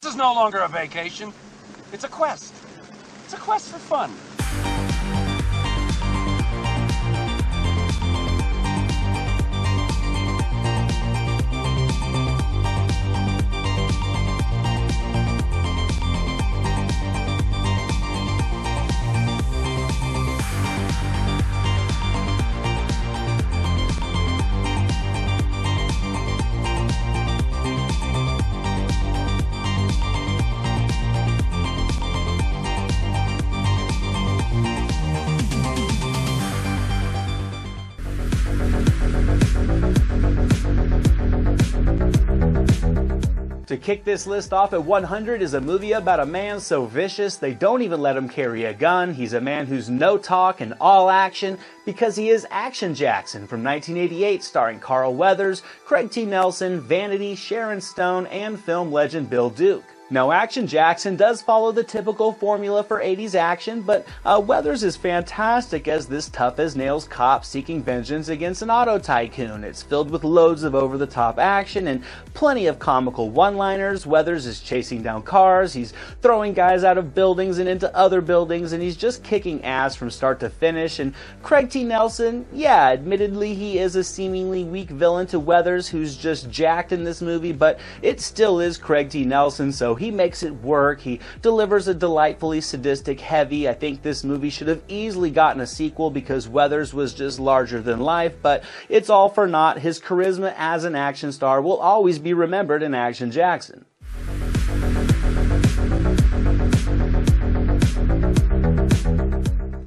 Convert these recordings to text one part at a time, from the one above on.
This is no longer a vacation. It's a quest. It's a quest for fun. To kick this list off at 100 is a movie about a man so vicious they don't even let him carry a gun. He's a man who's no talk and all action because he is Action Jackson from 1988, starring Carl Weathers, Craig T. Nelson, Vanity, Sharon Stone, and film legend Bill Duke. Now, Action Jackson does follow the typical formula for 80s action, but Weathers is fantastic as this tough-as-nails cop seeking vengeance against an auto tycoon. It's filled with loads of over-the-top action and plenty of comical one-liners. Weathers is chasing down cars, he's throwing guys out of buildings and into other buildings, and he's just kicking ass from start to finish. And Craig T. Nelson, yeah, admittedly he is a seemingly weak villain to Weathers who's just jacked in this movie, but it still is Craig T. Nelson, so he makes it work. He delivers a delightfully sadistic heavy. I think this movie should have easily gotten a sequel because Weathers was just larger than life, but it's all for naught. His charisma as an action star will always be remembered in Action Jackson.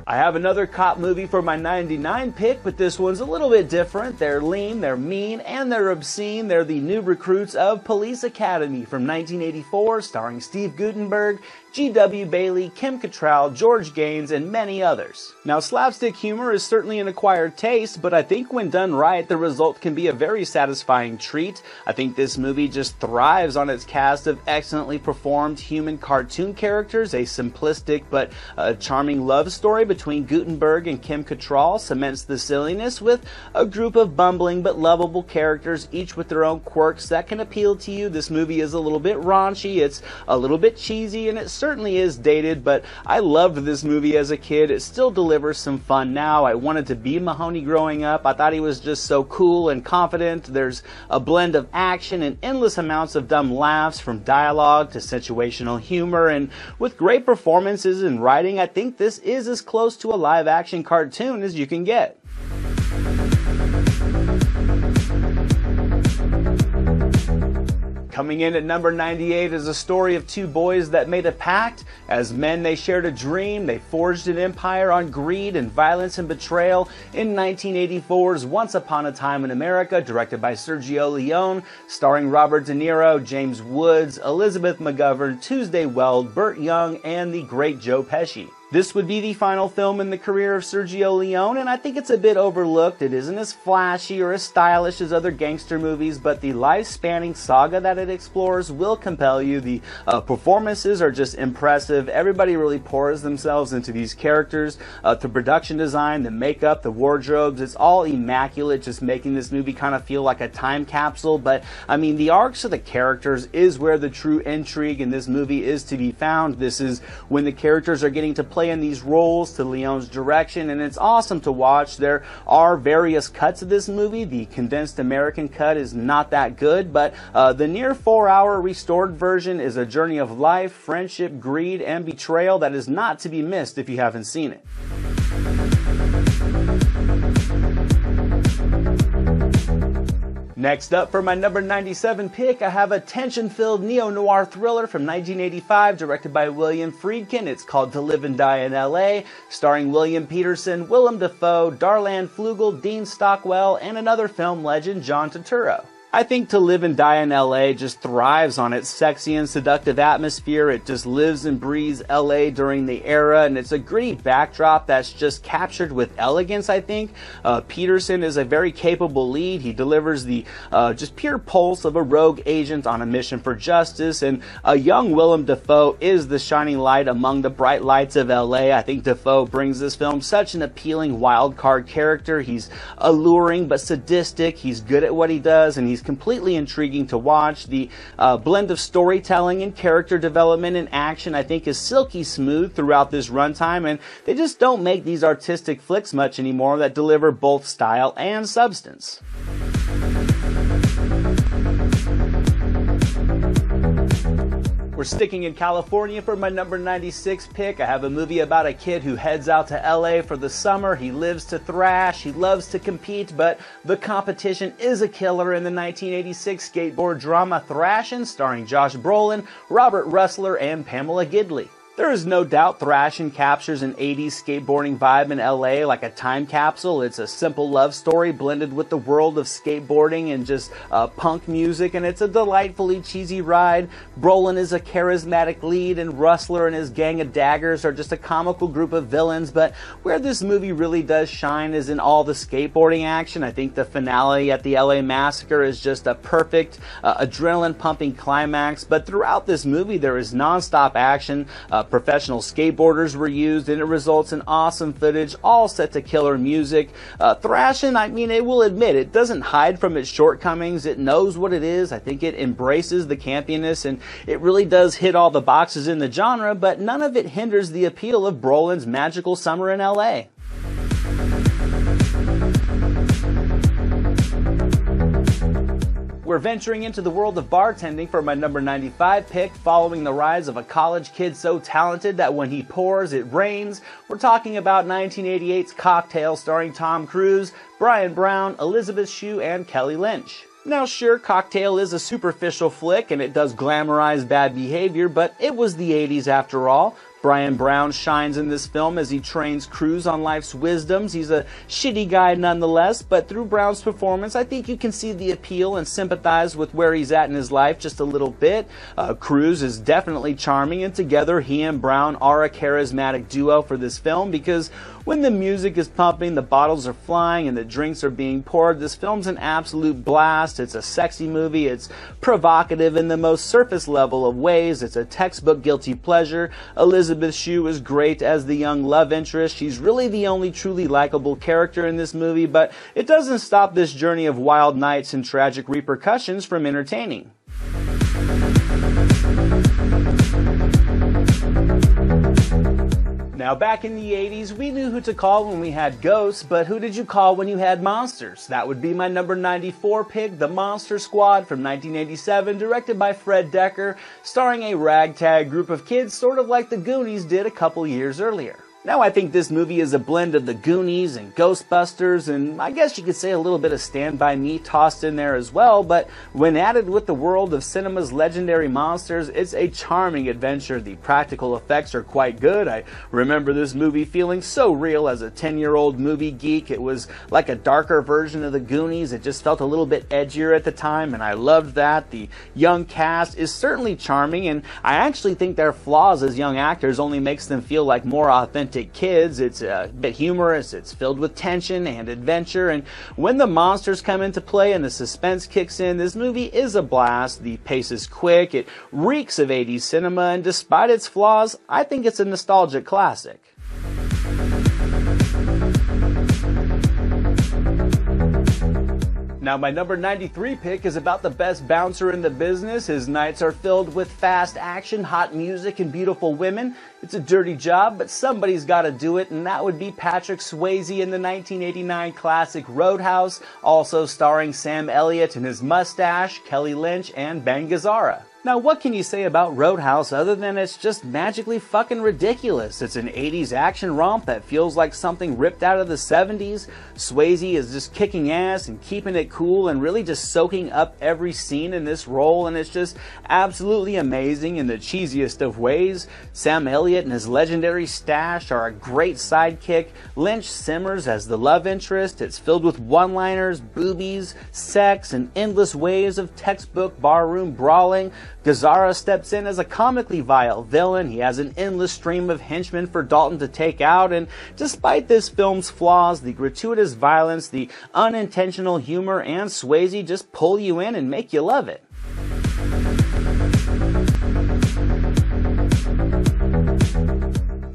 I have another cop movie for my 99 pick, but this one's a little bit different. They're lean, they're mean, and they're obscene. They're the new recruits of Police Academy from 1984, starring Steve Guttenberg, G.W. Bailey, Kim Cattrall, George Gaines, and many others. Now, slapstick humor is certainly an acquired taste, but I think when done right, the result can be a very satisfying treat. I think this movie just thrives on its cast of excellently performed human cartoon characters. A simplistic but charming love story between Guttenberg and Kim Cattrall cements the silliness with a group of bumbling but lovable characters, each with their own quirks that can appeal to you. This movie is a little bit raunchy, it's a little bit cheesy, and it certainly is dated, but I loved this movie as a kid. It still delivers some fun now. I wanted to be Mahoney growing up. I thought he was just so cool and confident. There's a blend of action and endless amounts of dumb laughs, from dialogue to situational humor, and with great performances and writing, I think this is as close to a live-action cartoon as you can get. Coming in at number 98 is a story of two boys that made a pact. As men, they shared a dream. They forged an empire on greed and violence and betrayal. In 1984's Once Upon a Time in America, directed by Sergio Leone, starring Robert De Niro, James Woods, Elizabeth McGovern, Tuesday Weld, Burt Young, and the great Joe Pesci. This would be the final film in the career of Sergio Leone, and I think it's a bit overlooked. It isn't as flashy or as stylish as other gangster movies, but the life-spanning saga that it explores will compel you. The performances are just impressive. Everybody really pours themselves into these characters. The production design, the makeup, the wardrobes, it's all immaculate, just making this movie kind of feel like a time capsule. But, I mean, the arcs of the characters is where the true intrigue in this movie is to be found. This is when the characters are getting to play in these roles to Leone's direction, and it's awesome to watch. There are various cuts of this movie. The condensed American cut is not that good, but the near 4-hour restored version is a journey of life, friendship, greed, and betrayal that is not to be missed if you haven't seen it. Next up, for my number 97 pick, I have a tension-filled neo-noir thriller from 1985, directed by William Friedkin. It's called To Live and Die in L.A., starring William Peterson, Willem Dafoe, Darlan Flugel, Dean Stockwell, and another film legend, John Turturro. I think To Live and Die in LA just thrives on its sexy and seductive atmosphere. It just lives and breathes LA during the era, and it's a gritty backdrop that's just captured with elegance, I think. Peterson is a very capable lead. He delivers the just pure pulse of a rogue agent on a mission for justice, and a young Willem Dafoe is the shining light among the bright lights of LA. I think Dafoe brings this film such an appealing wild card character. He's alluring but sadistic. He's good at what he does, and he's completely intriguing to watch. The blend of storytelling and character development and action, I think, is silky smooth throughout this runtime, and they just don't make these artistic flicks much anymore that deliver both style and substance. We're sticking in California for my number 96 pick. I have a movie about a kid who heads out to LA for the summer. He lives to thrash, he loves to compete, but the competition is a killer in the 1986 skateboard drama Thrashin', starring Josh Brolin, Robert Russler, and Pamela Gidley. There is no doubt Thrashin' captures an 80s skateboarding vibe in LA like a time capsule. It's a simple love story blended with the world of skateboarding and just punk music, and it's a delightfully cheesy ride. Brolin is a charismatic lead, and Russler and his gang of daggers are just a comical group of villains, but where this movie really does shine is in all the skateboarding action. I think the finale at the LA Massacre is just a perfect adrenaline-pumping climax, but throughout this movie there is non-stop action. Professional skateboarders were used, and it results in awesome footage, all set to killer music. Thrashin', I mean, it will admit, it doesn't hide from its shortcomings. It knows what it is. I think it embraces the campiness, and it really does hit all the boxes in the genre, but none of it hinders the appeal of Brolin's magical summer in LA. We're venturing into the world of bartending for my number 95 pick, following the rise of a college kid so talented that when he pours, it rains. We're talking about 1988's Cocktail, starring Tom Cruise, Brian Brown, Elizabeth Shue, and Kelly Lynch. Now sure, Cocktail is a superficial flick and it does glamorize bad behavior, but it was the 80s after all. Brian Brown shines in this film as he trains Cruise on life's wisdoms. He's a shitty guy nonetheless, but through Brown's performance, I think you can see the appeal and sympathize with where he's at in his life just a little bit. Cruise is definitely charming, and together he and Brown are a charismatic duo for this film, because when the music is pumping, the bottles are flying, and the drinks are being poured, this film's an absolute blast. It's a sexy movie. It's provocative in the most surface level of ways. It's a textbook guilty pleasure. Elizabeth Shue is great as the young love interest. She's really the only truly likable character in this movie, but it doesn't stop this journey of wild nights and tragic repercussions from entertaining. Now, back in the 80s, we knew who to call when we had ghosts, but who did you call when you had monsters? That would be my number 94 pick, The Monster Squad from 1987, directed by Fred Decker, starring a ragtag group of kids sort of like the Goonies did a couple years earlier. Now, I think this movie is a blend of the Goonies and Ghostbusters, and I guess you could say a little bit of Stand By Me tossed in there as well, but when added with the world of cinema's legendary monsters, it's a charming adventure. The practical effects are quite good. I remember this movie feeling so real as a 10-year-old movie geek. It was like a darker version of the Goonies. It just felt a little bit edgier at the time, and I loved that. The young cast is certainly charming, and I actually think their flaws as young actors only makes them feel like more authentic kids. It's a bit humorous, it's filled with tension and adventure, and when the monsters come into play and the suspense kicks in, this movie is a blast. The pace is quick, it reeks of 80s cinema, and despite its flaws, I think it's a nostalgic classic. Now, my number 93 pick is about the best bouncer in the business. His nights are filled with fast action, hot music, and beautiful women. It's a dirty job, but somebody's got to do it, and that would be Patrick Swayze in the 1989 classic Roadhouse, also starring Sam Elliott and his mustache, Kelly Lynch, and Ben Gazzara. Now, what can you say about Roadhouse other than it's just magically fucking ridiculous? It's an 80s action romp that feels like something ripped out of the 70s. Swayze is just kicking ass and keeping it cool and really just soaking up every scene in this role, and it's just absolutely amazing in the cheesiest of ways. Sam Elliott and his legendary stash are a great sidekick. Lynch simmers as the love interest. It's filled with one-liners, boobies, sex, and endless waves of textbook barroom brawling. Gazzara steps in as a comically vile villain. He has an endless stream of henchmen for Dalton to take out, and despite this film's flaws, the gratuitous violence, the unintentional humor, and Swayze just pull you in and make you love it.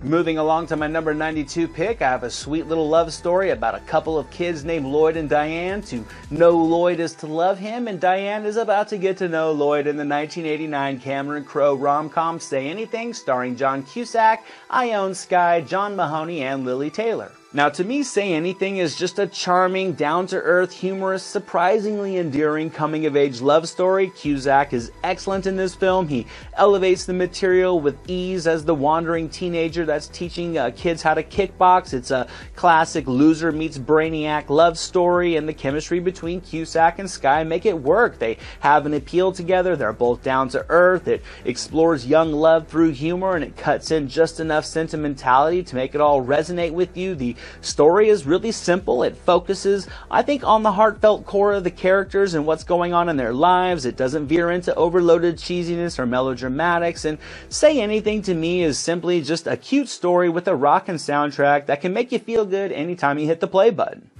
Moving along to my number 92 pick, I have a sweet little love story about a couple of kids named Lloyd and Diane. To know Lloyd is to love him, and Diane is about to get to know Lloyd in the 1989 Cameron Crowe rom-com Say Anything, starring John Cusack, Ione Skye, John Mahoney, and Lily Taylor. Now, to me, Say Anything is just a charming, down-to-earth, humorous, surprisingly endearing coming-of-age love story. Cusack is excellent in this film. He elevates the material with ease as the wandering teenager that's teaching kids how to kickbox. It's a classic loser meets brainiac love story, and the chemistry between Cusack and Skye make it work. They have an appeal together. They're both down-to-earth. It explores young love through humor, and it cuts in just enough sentimentality to make it all resonate with you. The story is really simple. It focuses, I think, on the heartfelt core of the characters and what's going on in their lives. It doesn't veer into overloaded cheesiness or melodramatics, and Say Anything to me is simply just a cute story with a rockin' soundtrack that can make you feel good anytime you hit the play button.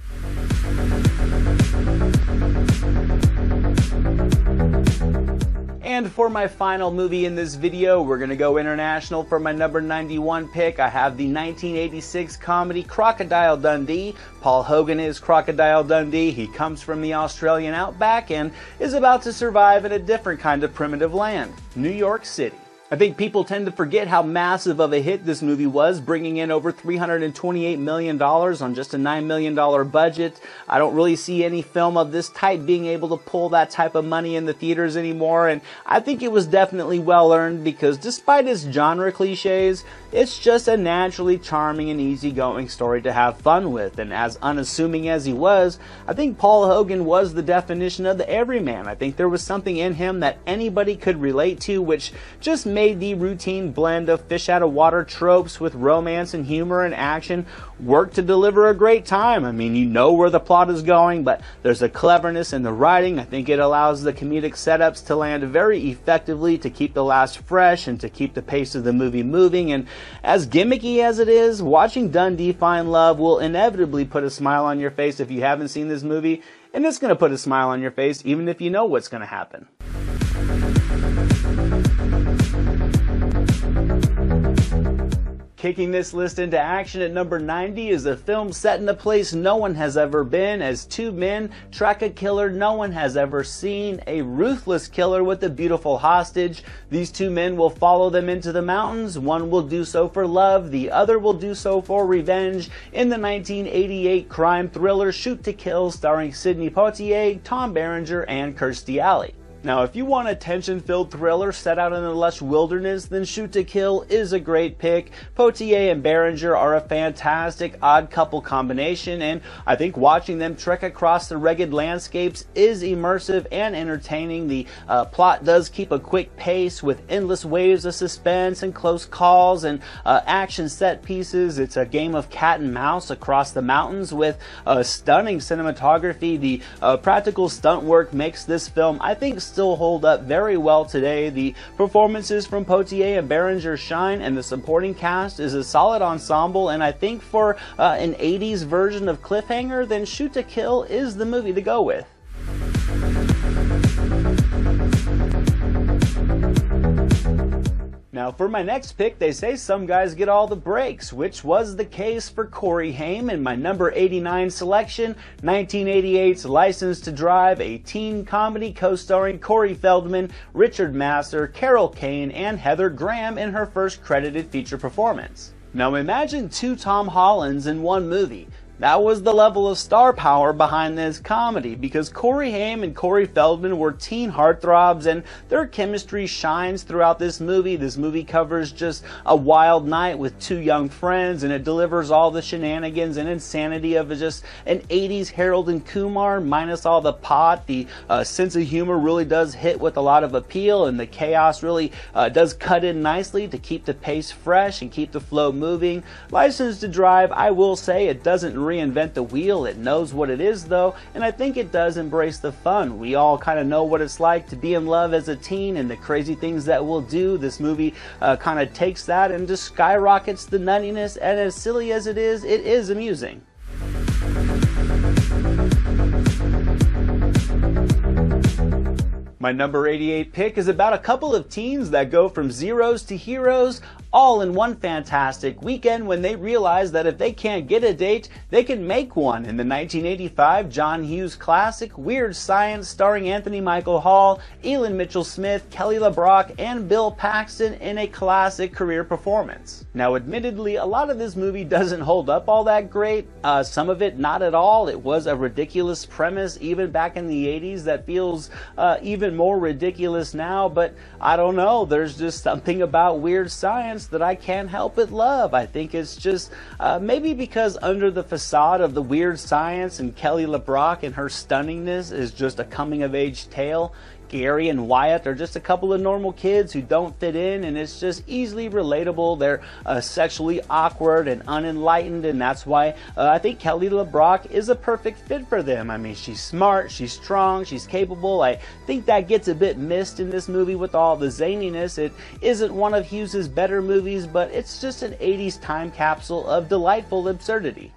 And for my final movie in this video, we're going to go international for my number 91 pick. I have the 1986 comedy Crocodile Dundee. Paul Hogan is Crocodile Dundee. He comes from the Australian outback and is about to survive in a different kind of primitive land, New York City. I think people tend to forget how massive of a hit this movie was, bringing in over $328 million on just a $9 million budget. I don't really see any film of this type being able to pull that type of money in the theaters anymore, and I think it was definitely well earned because despite its genre cliches, it's just a naturally charming and easygoing story to have fun with, and as unassuming as he was, I think Paul Hogan was the definition of the everyman. I think there was something in him that anybody could relate to, which just made the routine blend of fish out of water tropes with romance and humor and action work to deliver a great time. I mean, you know where the plot is going, but there's a cleverness in the writing. I think it allows the comedic setups to land very effectively to keep the laughs fresh and to keep the pace of the movie moving. And as gimmicky as it is, watching Dundee find love will inevitably put a smile on your face if you haven't seen this movie, and it's going to put a smile on your face even if you know what's going to happen. Kicking this list into action at number 90 is a film set in a place no one has ever been, as two men track a killer no one has ever seen, a ruthless killer with a beautiful hostage. These two men will follow them into the mountains. One will do so for love, the other will do so for revenge, in the 1988 crime thriller Shoot to Kill, starring Sidney Poitier, Tom Berenger, and Kirstie Alley. Now, if you want a tension-filled thriller set out in the lush wilderness, then Shoot to Kill is a great pick. Poitier and Berenger are a fantastic odd couple combination, and I think watching them trek across the rugged landscapes is immersive and entertaining. The plot does keep a quick pace with endless waves of suspense and close calls and action set pieces. It's a game of cat and mouse across the mountains with stunning cinematography. The practical stunt work makes this film, I think, still hold up very well today. The performances from Poitier and Berenger shine, and the supporting cast is a solid ensemble, and I think for an 80s version of Cliffhanger, then Shoot to Kill is the movie to go with. Now, for my next pick, they say some guys get all the breaks, which was the case for Corey Haim in my number 89 selection, 1988's License to Drive, a teen comedy co-starring Corey Feldman, Richard Masur, Carol Kane, and Heather Graham in her first credited feature performance. Now, imagine two Tom Hollands in one movie. That was the level of star power behind this comedy, because Corey Haim and Corey Feldman were teen heartthrobs, and their chemistry shines throughout this movie. This movie covers just a wild night with two young friends, and it delivers all the shenanigans and insanity of just an 80s Harold and Kumar minus all the pot. The sense of humor really does hit with a lot of appeal, and the chaos really does cut in nicely to keep the pace fresh and keep the flow moving. License to Drive, I will say, it doesn't reinvent the wheel. It knows what it is, though, and I think it does embrace the fun. We all kind of know what it's like to be in love as a teen and the crazy things that we'll do. This movie kind of takes that and just skyrockets the nuttiness, and as silly as it is amusing. My number 88 pick is about a couple of teens that go from zeros to heroes all in one fantastic weekend when they realize that if they can't get a date, they can make one in the 1985 John Hughes classic Weird Science, starring Anthony Michael Hall, Elin Mitchell Smith, Kelly LeBrock, and Bill Paxton in a classic career performance. Now admittedly, a lot of this movie doesn't hold up all that great, some of it not at all. It was a ridiculous premise even back in the 80s that feels even more ridiculous now, but I don't know, there's just something about Weird Science that I can't help but love. I think it's just maybe because under the facade of the Weird Science and Kelly LeBrock and her stunningness is just a coming of age tale, Gary and Wyatt are just a couple of normal kids who don't fit in, and it's just easily relatable. They're sexually awkward and unenlightened, and that's why I think Kelly LeBrock is a perfect fit for them. I mean, she's smart, she's strong, she's capable. I think that gets a bit missed in this movie with all the zaniness. It isn't one of Hughes' better movies, but it's just an 80s time capsule of delightful absurdity.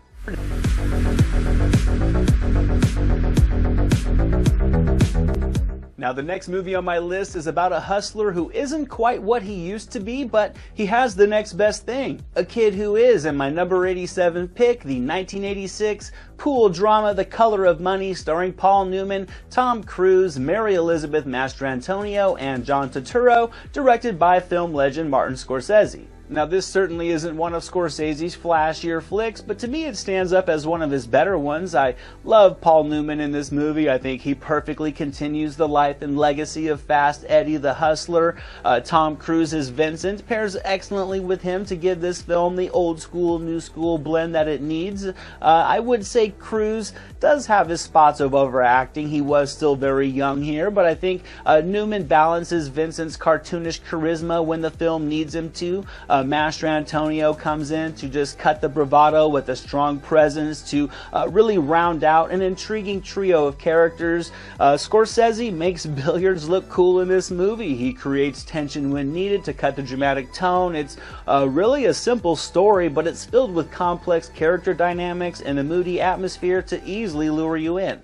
Now the next movie on my list is about a hustler who isn't quite what he used to be, but he has the next best thing. A Kid Who Is, and my number 87 pick, the 1986 pool drama The Color of Money, starring Paul Newman, Tom Cruise, Mary Elizabeth Mastrantonio, and John Turturro, directed by film legend Martin Scorsese. Now this certainly isn't one of Scorsese's flashier flicks, but to me it stands up as one of his better ones. I love Paul Newman in this movie. I think he perfectly continues the life and legacy of Fast Eddie the Hustler. Tom Cruise's Vincent pairs excellently with him to give this film the old school, new school blend that it needs. I would say Cruise does have his spots of overacting. He was still very young here, but I think Newman balances Vincent's cartoonish charisma when the film needs him to. Mastrantonio comes in to just cut the bravado with a strong presence to really round out an intriguing trio of characters. Scorsese makes billiards look cool in this movie. He creates tension when needed to cut the dramatic tone. It's really a simple story, but it's filled with complex character dynamics and a moody atmosphere to easily lure you in.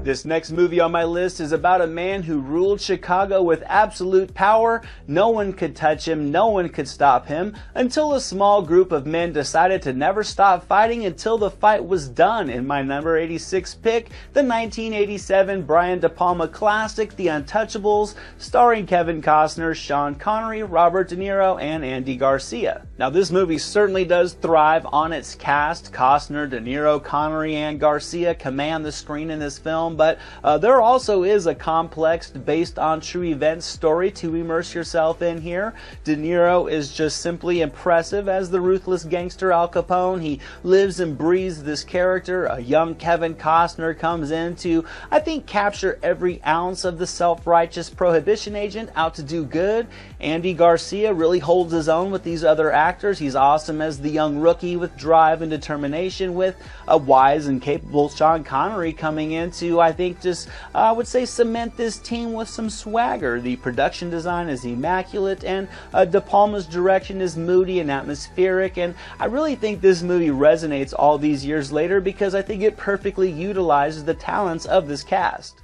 This next movie on my list is about a man who ruled Chicago with absolute power. No one could touch him, no one could stop him, until a small group of men decided to never stop fighting until the fight was done. In my number 86 pick, the 1987 Brian De Palma classic, The Untouchables, starring Kevin Costner, Sean Connery, Robert De Niro, and Andy Garcia. Now this movie certainly does thrive on its cast. Costner, De Niro, Connery, and Garcia command the screen in this film, but there also is a complex, based on true events story to immerse yourself in here. De Niro is just simply impressive as the ruthless gangster Al Capone. He lives and breathes this character. A young Kevin Costner comes in to, I think, capture every ounce of the self-righteous prohibition agent out to do good. Andy Garcia really holds his own with these other actors. He's awesome as the young rookie with drive and determination, with a wise and capable Sean Connery coming in to, I think, just, I would say, cement this team with some swagger. The production design is immaculate, and De Palma's direction is moody and atmospheric, and I really think this movie resonates all these years later because I think it perfectly utilizes the talents of this cast.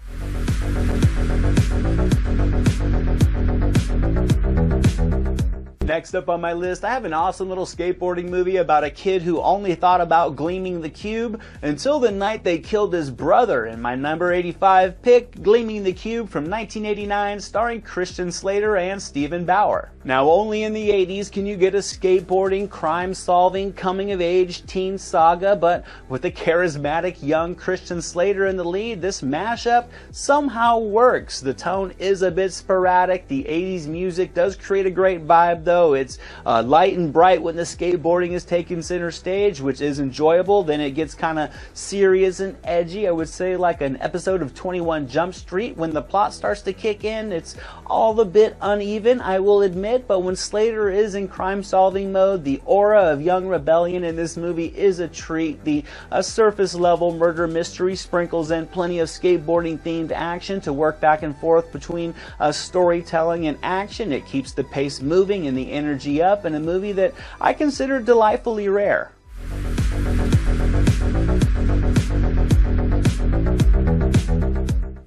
Next up on my list, I have an awesome little skateboarding movie about a kid who only thought about gleaming the cube until the night they killed his brother. In my number 85 pick, Gleaming the Cube from 1989, starring Christian Slater and Stephen Bauer. Now only in the 80s can you get a skateboarding, crime-solving, coming-of-age teen saga, but with a charismatic young Christian Slater in the lead, this mashup somehow works. The tone is a bit sporadic. The 80s music does create a great vibe though. It's light and bright when the skateboarding is taking center stage, which is enjoyable. Then it gets kind of serious and edgy. I would say like an episode of 21 Jump Street. When the plot starts to kick in, it's all a bit uneven, I will admit, but when Slater is in crime-solving mode, the aura of young rebellion in this movie is a treat. The surface-level murder mystery sprinkles in plenty of skateboarding-themed action to work back and forth between storytelling and action. It keeps the pace moving and the energy up in a movie that I consider delightfully rare.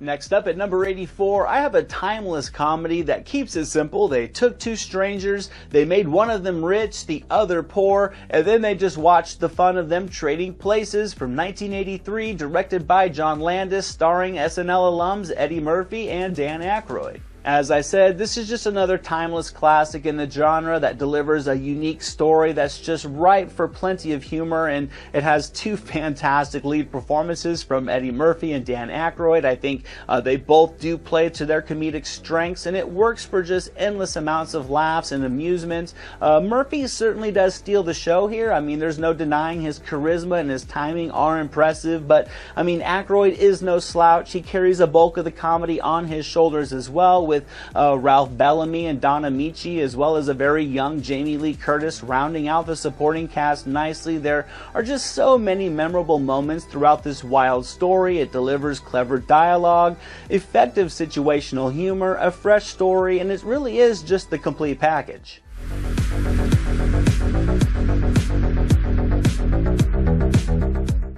Next up at number 84, I have a timeless comedy that keeps it simple. They took two strangers, they made one of them rich, the other poor, and then they just watched the fun of them trading places. From 1983, directed by John Landis, starring SNL alums Eddie Murphy and Dan Aykroyd. As I said, this is just another timeless classic in the genre that delivers a unique story that's just ripe for plenty of humor, and it has two fantastic lead performances from Eddie Murphy and Dan Aykroyd. I think they both do play to their comedic strengths, and it works for just endless amounts of laughs and amusement. Murphy certainly does steal the show here. I mean, there's no denying his charisma and his timing are impressive, but I mean, Aykroyd is no slouch. He carries a bulk of the comedy on his shoulders as well, with Ralph Bellamy and Don Amici, as well as a very young Jamie Lee Curtis rounding out the supporting cast nicely. There are just so many memorable moments throughout this wild story. It delivers clever dialogue, effective situational humor, a fresh story, and it really is just the complete package.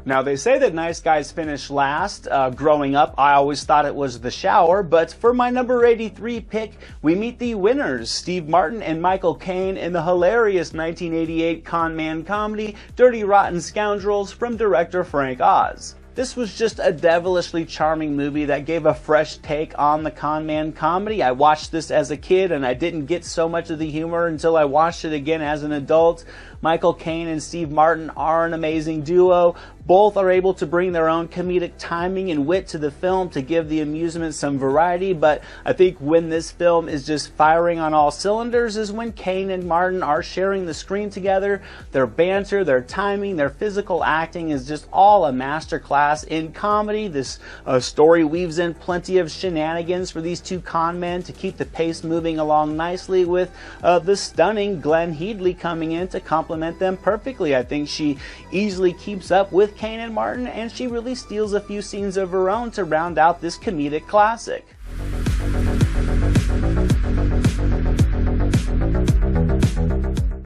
Now, they say that nice guys finish last. Growing up, I always thought it was The Shower, but for my number 83 pick, we meet the winners, Steve Martin and Michael Caine, in the hilarious 1988 con man comedy Dirty Rotten Scoundrels from director Frank Oz. This was just a devilishly charming movie that gave a fresh take on the con man comedy. I watched this as a kid and I didn't get so much of the humor until I watched it again as an adult. Michael Caine and Steve Martin are an amazing duo. Both are able to bring their own comedic timing and wit to the film to give the amusement some variety, but I think when this film is just firing on all cylinders is when Caine and Martin are sharing the screen together. Their banter, their timing, their physical acting is just all a masterclass in comedy. This story weaves in plenty of shenanigans for these two con men to keep the pace moving along nicely, with the stunning Glenn Headley coming in to complement them perfectly. I think she easily keeps up with Caine and Martin, and she really steals a few scenes of her own to round out this comedic classic.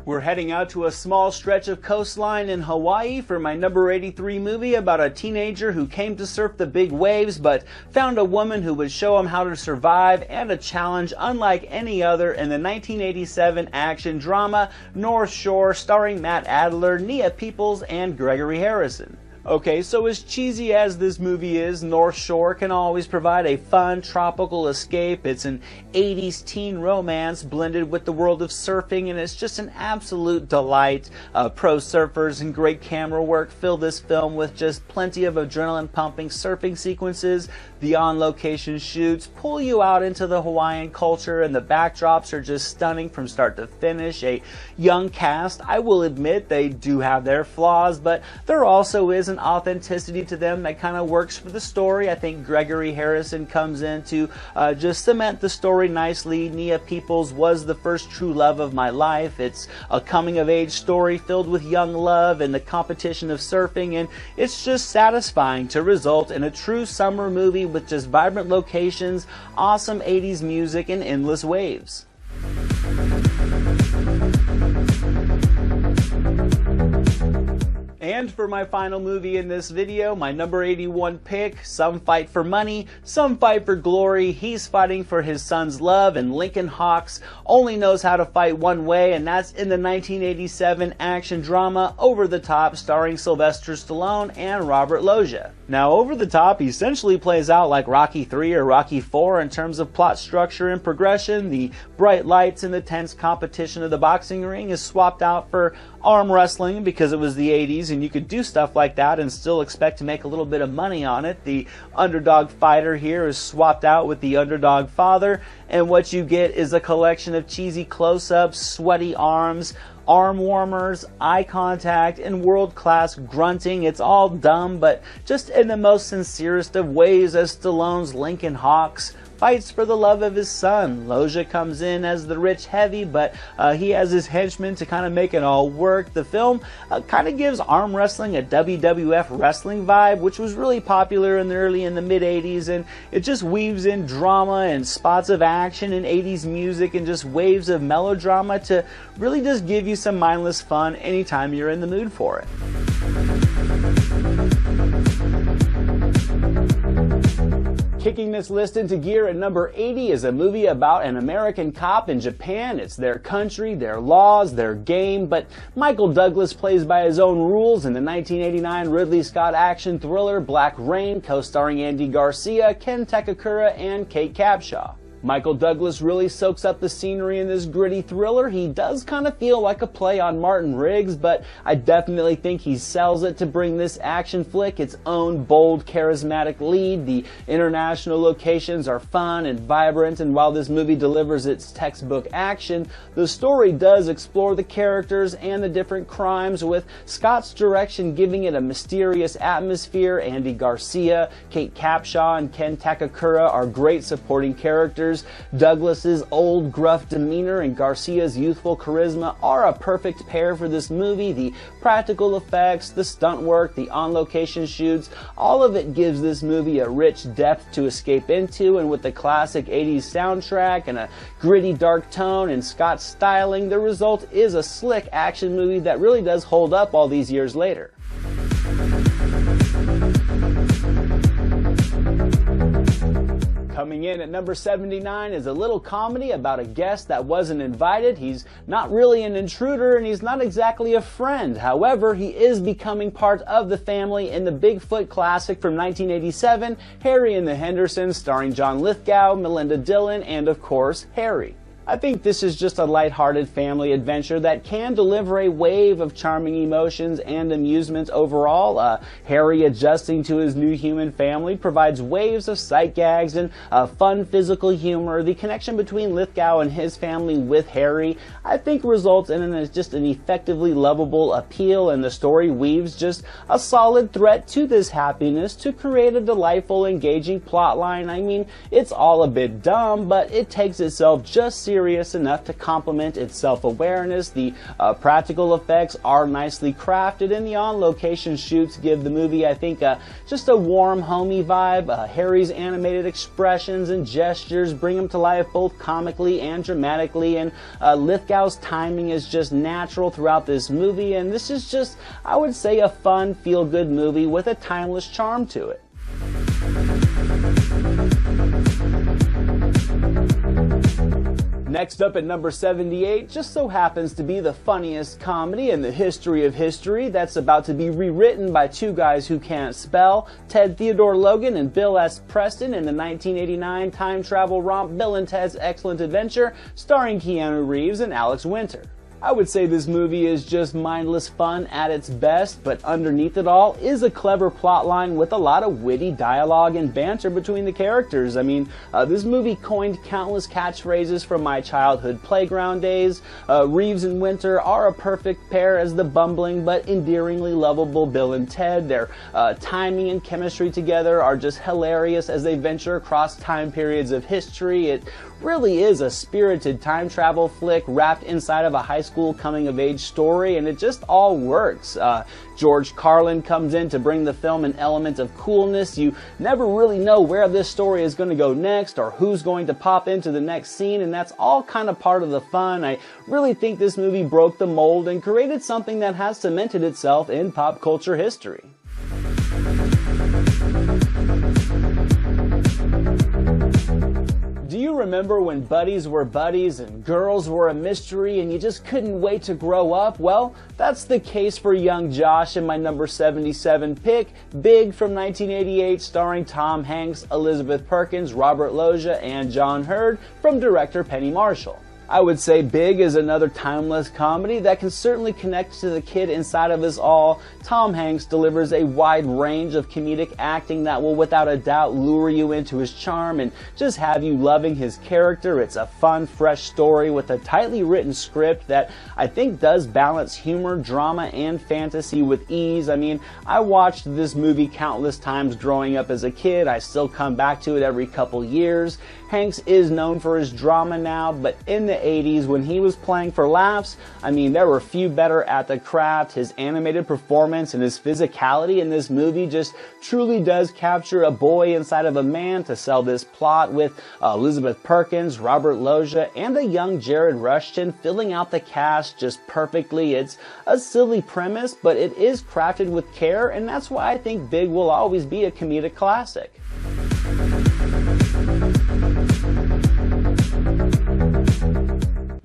We're heading out to a small stretch of coastline in Hawaii for my number 83 movie about a teenager who came to surf the big waves but found a woman who would show him how to survive, and a challenge unlike any other in the 1987 action drama North Shore, starring Matt Adler, Nia Peoples, and Gregory Harrison. Okay, so as cheesy as this movie is, North Shore can always provide a fun, tropical escape. It's an 80s teen romance blended with the world of surfing, and it's just an absolute delight. Pro surfers and great camera work fill this film with just plenty of adrenaline-pumping surfing sequences. The on-location shoots pull you out into the Hawaiian culture, and the backdrops are just stunning from start to finish. A young cast, I will admit, they do have their flaws, but there also is an authenticity to them that kind of works for the story. I think Gregory Harrison comes in to just cement the story nicely. Nia Peoples was the first true love of my life. It's a coming-of-age story filled with young love and the competition of surfing, and it's just satisfying to result in a true summer movie with just vibrant locations, awesome 80s music, and endless waves. And for my final movie in this video, my number 81 pick, some fight for money, some fight for glory. He's fighting for his son's love, and Lincoln Hawks only knows how to fight one way, and that's in the 1987 action drama Over the Top, starring Sylvester Stallone and Robert Loggia. Now, Over the Top essentially plays out like Rocky III or Rocky IV in terms of plot structure and progression. The bright lights and the tense competition of the boxing ring is swapped out for arm wrestling because it was the 80s and you could do stuff like that and still expect to make a little bit of money on it. The underdog fighter here is swapped out with the underdog father, and what you get is a collection of cheesy close-ups, sweaty arms, arm warmers, eye contact, and world-class grunting. It's all dumb, but just in the most sincerest of ways, as Stallone's Lincoln Hawks fights for the love of his son. Loggia comes in as the rich heavy, but he has his henchmen to kind of make it all work. The film kind of gives arm wrestling a WWF wrestling vibe, which was really popular in the mid-80s, and it just weaves in drama and spots of action and 80s music and just waves of melodrama to really just give you some mindless fun anytime you're in the mood for it. Kicking this list into gear at number 80 is a movie about an American cop in Japan. It's their country, their laws, their game, but Michael Douglas plays by his own rules in the 1989 Ridley Scott action thriller Black Rain, co-starring Andy Garcia, Ken Takakura, and Kate Capshaw. Michael Douglas really soaks up the scenery in this gritty thriller. He does kind of feel like a play on Martin Riggs, but I definitely think he sells it to bring this action flick its own bold, charismatic lead. The international locations are fun and vibrant, and while this movie delivers its textbook action, the story does explore the characters and the different crimes, with Scott's direction giving it a mysterious atmosphere. Andy Garcia, Kate Capshaw, and Ken Takakura are great supporting characters. Douglas's old gruff demeanor and Garcia's youthful charisma are a perfect pair for this movie. The practical effects, the stunt work, the on-location shoots, all of it gives this movie a rich depth to escape into, and with the classic 80s soundtrack and a gritty dark tone and Scott's styling, the result is a slick action movie that really does hold up all these years later. Coming in at number 79 is a little comedy about a guest that wasn't invited. He's not really an intruder and he's not exactly a friend. However, he is becoming part of the family in the Bigfoot classic from 1987, Harry and the Hendersons, starring John Lithgow, Melinda Dillon, and of course, Harry. I think this is just a lighthearted family adventure that can deliver a wave of charming emotions and amusement overall. Harry adjusting to his new human family provides waves of sight gags and fun physical humor. The connection between Lithgow and his family with Harry, I think, results in just an effectively lovable appeal, and the story weaves just a solid threat to this happiness to create a delightful, engaging plotline. I mean, it's all a bit dumb, but it takes itself just seriously enough to complement its self-awareness. The practical effects are nicely crafted, and the on-location shoots give the movie, I think, just a warm, homey vibe. Harry's animated expressions and gestures bring him to life both comically and dramatically, and Lithgow's timing is just natural throughout this movie, and this is just, I would say, a fun, feel-good movie with a timeless charm to it. Next up at number 78 just so happens to be the funniest comedy in the history of history that's about to be rewritten by two guys who can't spell, Ted Theodore Logan and Bill S. Preston, in the 1989 time travel romp Bill and Ted's Excellent Adventure, starring Keanu Reeves and Alex Winter. I would say this movie is just mindless fun at its best, but underneath it all is a clever plotline with a lot of witty dialogue and banter between the characters. I mean, this movie coined countless catchphrases from my childhood playground days. Reeves and Winter are a perfect pair as the bumbling but endearingly lovable Bill and Ted. Their timing and chemistry together are just hilarious as they venture across time periods of history. It really is a spirited time travel flick wrapped inside of a high school coming-of-age story, and it just all works. George Carlin comes in to bring the film an element of coolness. You never really know where this story is going to go next or who's going to pop into the next scene, and that's all kind of part of the fun. I really think this movie broke the mold and created something that has cemented itself in pop culture history. Do you remember when buddies were buddies and girls were a mystery and you just couldn't wait to grow up? Well, that's the case for young Josh in my number 77 pick, Big from 1988, starring Tom Hanks, Elizabeth Perkins, Robert Loggia, and John Hurd, from director Penny Marshall. I would say Big is another timeless comedy that can certainly connect to the kid inside of us all. Tom Hanks delivers a wide range of comedic acting that will without a doubt lure you into his charm and just have you loving his character. It's a fun, fresh story with a tightly written script that I think does balance humor, drama, and fantasy with ease. I mean, I watched this movie countless times growing up as a kid. I still come back to it every couple years. Hanks is known for his drama now, but in the 80s when he was playing for laughs, I mean, there were few better at the craft. His animated performance and his physicality in this movie just truly does capture a boy inside of a man to sell this plot, with Elizabeth Perkins, Robert Loggia, and a young Jared Rushton filling out the cast just perfectly. It's a silly premise, but it is crafted with care, and that's why I think Big will always be a comedic classic.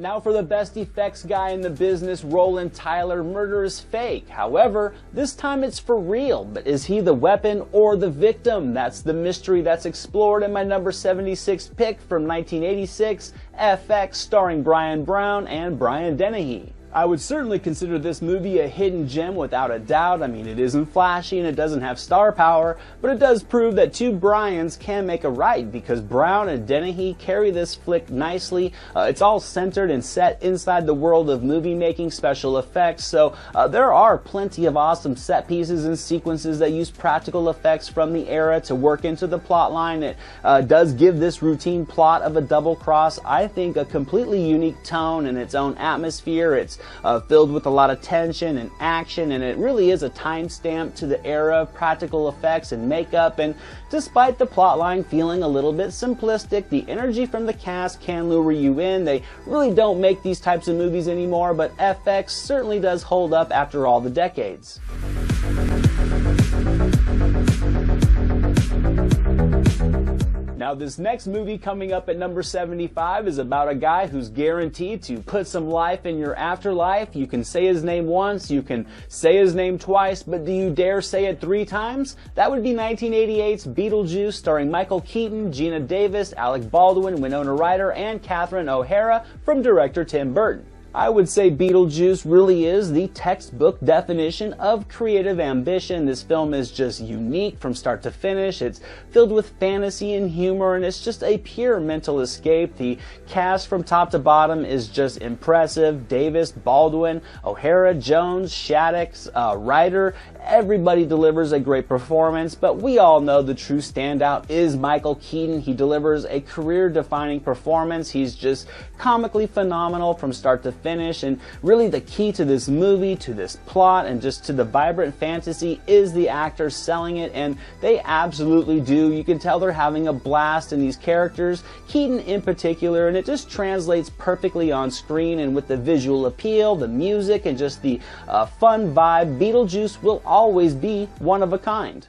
Now for the best effects guy in the business, Roland Tyler, murder is fake. However, this time it's for real, but is he the weapon or the victim? That's the mystery that's explored in my number 76 pick from 1986, FX, starring Brian Brown and Brian Dennehy. I would certainly consider this movie a hidden gem without a doubt. I mean, it isn't flashy and it doesn't have star power, but it does prove that two Brians can make a right, because Brown and Dennehy carry this flick nicely. It's all centered and set inside the world of movie making special effects, so there are plenty of awesome set pieces and sequences that use practical effects from the era to work into the plot line. It does give this routine plot of a double cross, I think, a completely unique tone and its own atmosphere. It's filled with a lot of tension and action, and it really is a timestamp to the era of practical effects and makeup. And despite the plotline feeling a little bit simplistic, the energy from the cast can lure you in. They really don't make these types of movies anymore, but FX certainly does hold up after all the decades. Now this next movie coming up at number 75 is about a guy who's guaranteed to put some life in your afterlife. You can say his name once, you can say his name twice, but do you dare say it 3 times? That would be 1988's Beetlejuice, starring Michael Keaton, Gina Davis, Alec Baldwin, Winona Ryder, and Catherine O'Hara, from director Tim Burton. I would say Beetlejuice really is the textbook definition of creative ambition. This film is just unique from start to finish. It's filled with fantasy and humor, and it's just a pure mental escape. The cast from top to bottom is just impressive. Davis, Baldwin, O'Hara, Jones, Shattuck, Ryder, everybody delivers a great performance, but we all know the true standout is Michael Keaton. He delivers a career-defining performance. He's just comically phenomenal from start to finish, and really the key to this movie, to this plot, and just to the vibrant fantasy is the actors selling it, and they absolutely do. You can tell they're having a blast in these characters, Keaton in particular, and it just translates perfectly on screen. And with the visual appeal, the music, and just the fun vibe, Beetlejuice will always be one of a kind.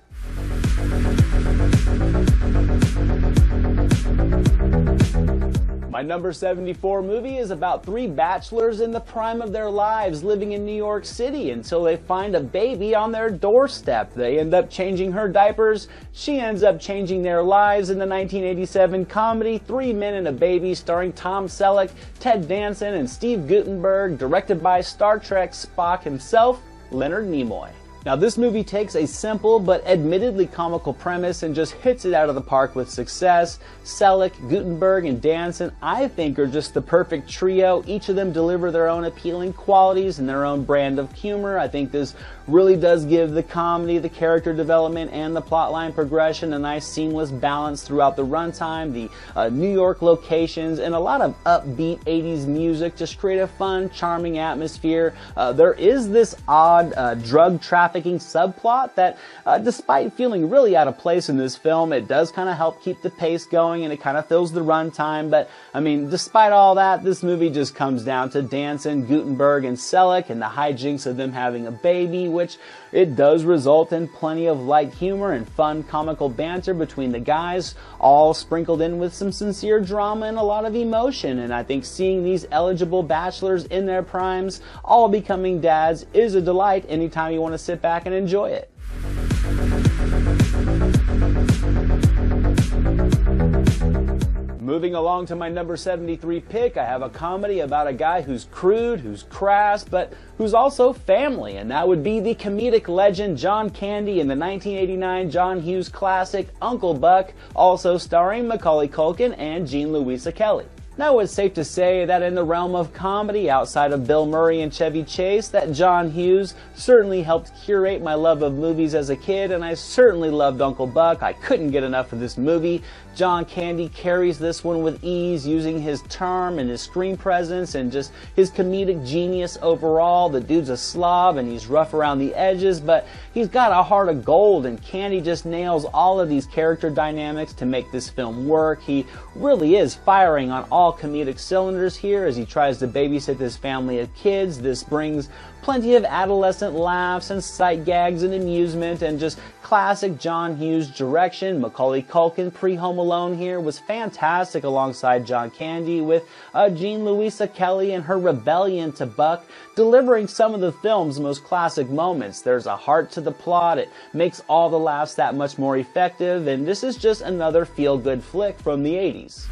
My number 74 movie is about 3 bachelors in the prime of their lives living in New York City until they find a baby on their doorstep. They end up changing her diapers. She ends up changing their lives in the 1987 comedy 3 Men and a Baby, starring Tom Selleck, Ted Danson, and Steve Guttenberg, directed by Star Trek Spock himself, Leonard Nimoy. Now this movie takes a simple but admittedly comical premise and just hits it out of the park with success. Selleck, Guttenberg, and Danson, I think, are just the perfect trio. Each of them deliver their own appealing qualities and their own brand of humor. I think this really does give the comedy, the character development, and the plotline progression a nice seamless balance throughout the runtime. The New York locations and a lot of upbeat 80s music just create a fun, charming atmosphere. There is this odd drug trafficking subplot that, despite feeling really out of place in this film, it does kind of help keep the pace going and it kind of fills the runtime. But I mean, despite all that, this movie just comes down to Danson, Guttenberg, and Selleck and the hijinks of them having a baby, which it does result in plenty of light humor and fun comical banter between the guys, all sprinkled in with some sincere drama and a lot of emotion. And I think seeing these eligible bachelors in their primes all becoming dads is a delight anytime you want to sit back and enjoy it. Moving along to my number 73 pick, I have a comedy about a guy who's crude, who's crass, but who's also family, and that would be the comedic legend John Candy in the 1989 John Hughes classic Uncle Buck, also starring Macaulay Culkin and Jean Louisa Kelly. Now it's safe to say that in the realm of comedy, outside of Bill Murray and Chevy Chase, that John Hughes certainly helped curate my love of movies as a kid, and I certainly loved Uncle Buck. I couldn't get enough of this movie. John Candy carries this one with ease, using his charm and his screen presence and just his comedic genius overall. The dude's a slob and he's rough around the edges, but he's got a heart of gold, and Candy just nails all of these character dynamics to make this film work. He really is firing on all comedic cylinders here as he tries to babysit this family of kids. This brings plenty of adolescent laughs and sight gags and amusement and just classic John Hughes direction. Macaulay Culkin pre-Home Malone here was fantastic alongside John Candy, with Jean Louisa Kelly and her rebellion to Buck delivering some of the film's most classic moments. There's a heart to the plot, it makes all the laughs that much more effective, and this is just another feel-good flick from the 80s.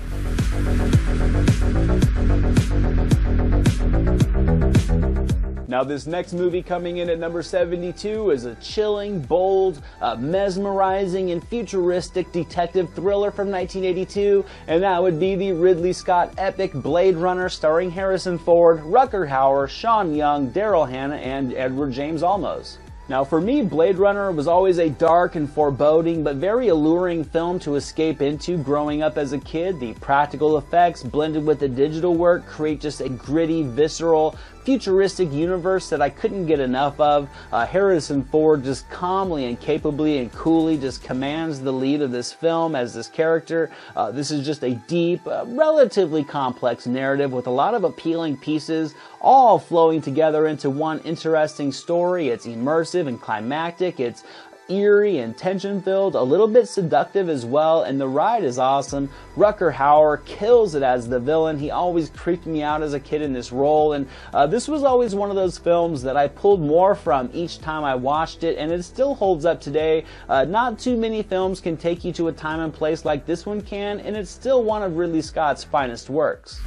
Now this next movie coming in at number 72 is a chilling, bold, mesmerizing, and futuristic detective thriller from 1982, and that would be the Ridley Scott epic Blade Runner starring Harrison Ford, Rutger Hauer, Sean Young, Daryl Hannah, and Edward James Olmos. Now for me, Blade Runner was always a dark and foreboding but very alluring film to escape into growing up as a kid. The practical effects blended with the digital work create just a gritty, visceral, futuristic universe that I couldn't get enough of. Harrison Ford just calmly and capably and coolly just commands the lead of this film as this character. This is just a deep, relatively complex narrative with a lot of appealing pieces, all flowing together into one interesting story. It's immersive and climactic. It's eerie and tension-filled, a little bit seductive as well, and the ride is awesome. Rutger Hauer kills it as the villain. He always creeped me out as a kid in this role, and this was always one of those films that I pulled more from each time I watched it, and it still holds up today. Not too many films can take you to a time and place like this one can, and it's still one of Ridley Scott's finest works.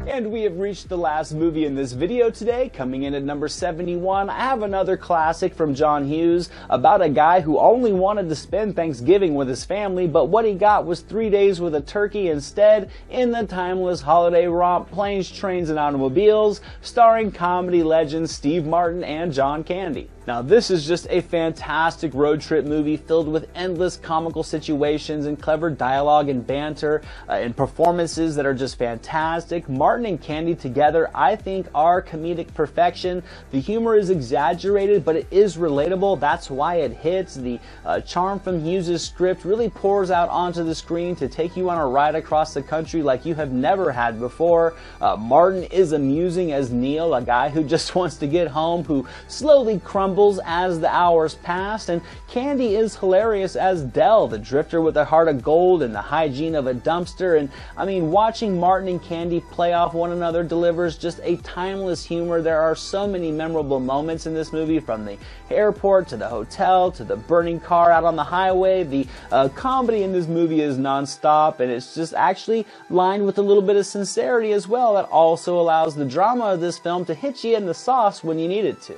And we have reached the last movie in this video today. Coming in at number 71, I have another classic from John Hughes about a guy who only wanted to spend Thanksgiving with his family, but what he got was 3 days with a turkey instead, in the timeless holiday romp Planes, Trains, and Automobiles, starring comedy legends Steve Martin and John Candy. Now this is just a fantastic road trip movie filled with endless comical situations and clever dialogue and banter and performances that are just fantastic. Martin and Candy together, I think, are comedic perfection. The humor is exaggerated, but it is relatable. That's why it hits. The charm from Hughes' script really pours out onto the screen to take you on a ride across the country like you have never had before. Martin is amusing as Neil, a guy who just wants to get home, who slowly crumbles as the hours pass, and Candy is hilarious as Dell, the drifter with a heart of gold and the hygiene of a dumpster. And I mean, watching Martin and Candy play off one another delivers just a timeless humor. There are so many memorable moments in this movie, from the airport to the hotel to the burning car out on the highway. The comedy in this movie is non-stop, and it's just actually lined with a little bit of sincerity as well that also allows the drama of this film to hit you in the sauce when you need it to.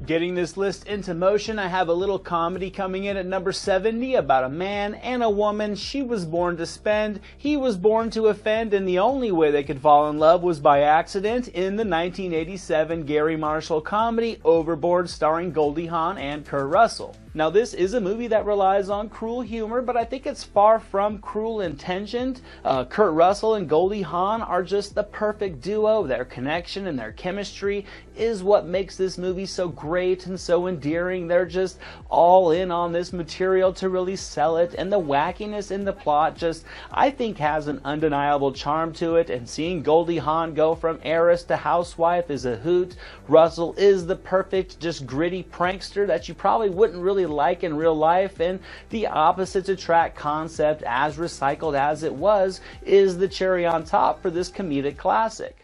Getting this list into motion, I have a little comedy coming in at number 70 about a man and a woman. She was born to spend, he was born to offend, and the only way they could fall in love was by accident in the 1987 Gary Marshall comedy Overboard, starring Goldie Hawn and Kurt Russell. Now this is a movie that relies on cruel humor, but I think it's far from cruel intentioned. Kurt Russell and Goldie Hawn are just the perfect duo. Their connection and their chemistry is what makes this movie so great and so endearing. They're just all in on this material to really sell it, and the wackiness in the plot just, I think, has an undeniable charm to it, and seeing Goldie Hawn go from heiress to housewife is a hoot. Russell is the perfect, just gritty prankster that you probably wouldn't really like in real life, and the opposites attract concept, as recycled as it was, is the cherry on top for this comedic classic.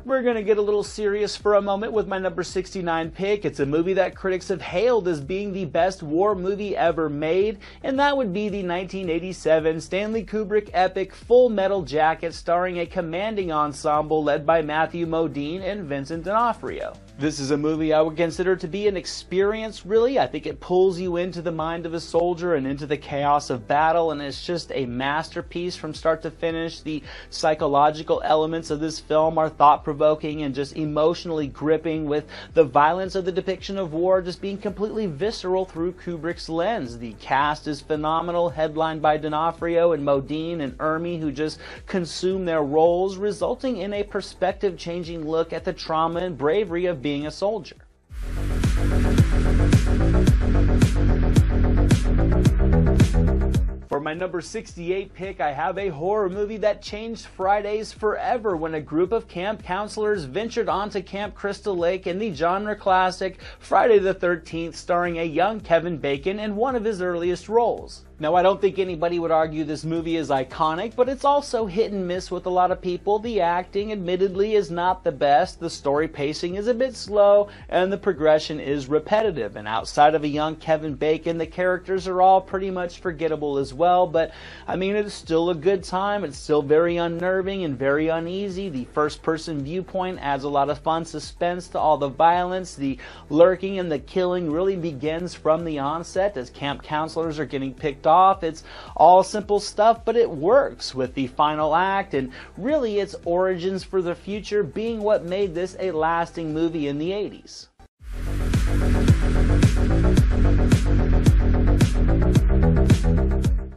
We're going to get a little serious for a moment with my number 69 pick. It's a movie that critics have hailed as being the best war movie ever made, and that would be the 1987 Stanley Kubrick epic Full Metal Jacket, starring a commanding ensemble led by Matthew Modine and Vincent D'Onofrio. This is a movie I would consider to be an experience, really. I think it pulls you into the mind of a soldier and into the chaos of battle, and it's just a masterpiece from start to finish. The psychological elements of this film are thought-provoking and just emotionally gripping, with the violence of the depiction of war just being completely visceral through Kubrick's lens. The cast is phenomenal, headlined by D'Onofrio and Modine and Ermey, who just consume their roles, resulting in a perspective-changing look at the trauma and bravery of being a soldier. For my number 68 pick, I have a horror movie that changed Fridays forever when a group of camp counselors ventured onto Camp Crystal Lake in the genre classic Friday the 13th, starring a young Kevin Bacon in one of his earliest roles. Now, I don't think anybody would argue this movie is iconic, but it's also hit and miss with a lot of people. The acting, admittedly, is not the best, the story pacing is a bit slow, and the progression is repetitive. And outside of a young Kevin Bacon, the characters are all pretty much forgettable as well, but I mean, it's still a good time. It's still very unnerving and very uneasy. The first-person viewpoint adds a lot of fun suspense to all the violence. The lurking and the killing really begins from the onset as camp counselors are getting picked off. It's all simple stuff, but it works with the final act and really its origins for the future being what made this a lasting movie in the 80s.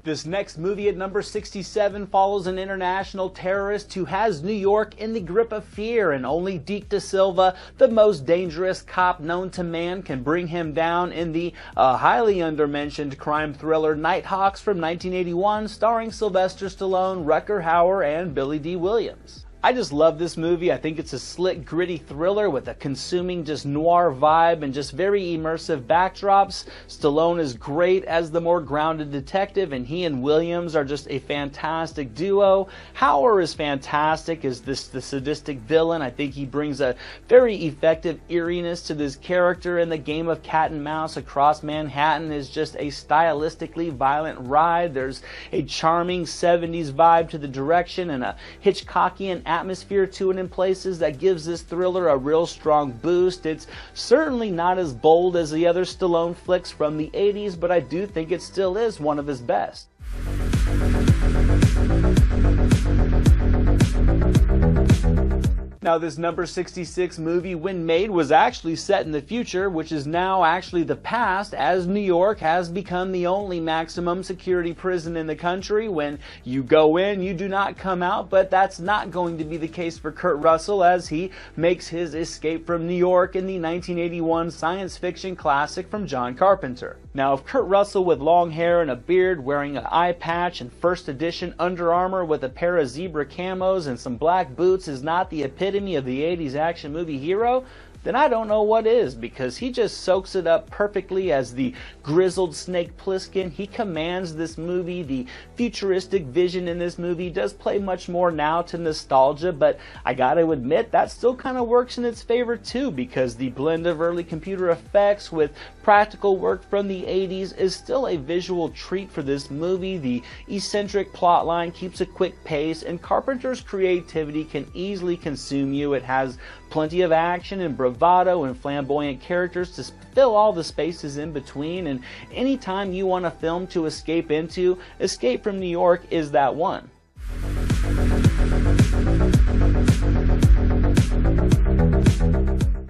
This next movie at number 67 follows an international terrorist who has New York in the grip of fear, and only Deke Da Silva, the most dangerous cop known to man, can bring him down in the highly undermentioned crime thriller Nighthawks from 1981, starring Sylvester Stallone, Rutger Hauer, and Billy Dee Williams. I just love this movie. I think it's a slick, gritty thriller with a consuming just noir vibe and just very immersive backdrops. Stallone is great as the more grounded detective, and he and Williams are just a fantastic duo. Hauer is fantastic as the sadistic villain. I think he brings a very effective eeriness to this character, and the game of cat and mouse across Manhattan is just a stylistically violent ride. There's a charming 70s vibe to the direction and a Hitchcockian atmosphere to it in places that gives this thriller a real strong boost. It's certainly not as bold as the other Stallone flicks from the 80s, but I do think it still is one of his best. Now, this number 66 movie, when made, was actually set in the future, which is now actually the past, as New York has become the only maximum security prison in the country. When you go in, you do not come out, but that's not going to be the case for Kurt Russell as he makes his escape from New York in the 1981 science fiction classic from John Carpenter. Now, if Kurt Russell with long hair and a beard, wearing an eye patch and first edition Under Armour with a pair of zebra camos and some black boots is not the epitome of the 80s action movie hero, then I don't know what is, because he just soaks it up perfectly as the grizzled Snake Plissken. He commands this movie. The futuristic vision in this movie does play much more now to nostalgia, but I gotta admit that still kind of works in its favor too, because the blend of early computer effects with practical work from the 80s is still a visual treat for this movie. The eccentric plotline keeps a quick pace, and Carpenter's creativity can easily consume you. It has plenty of action and bravado and flamboyant characters to fill all the spaces in between, and anytime you want a film to escape into, Escape from New York is that one.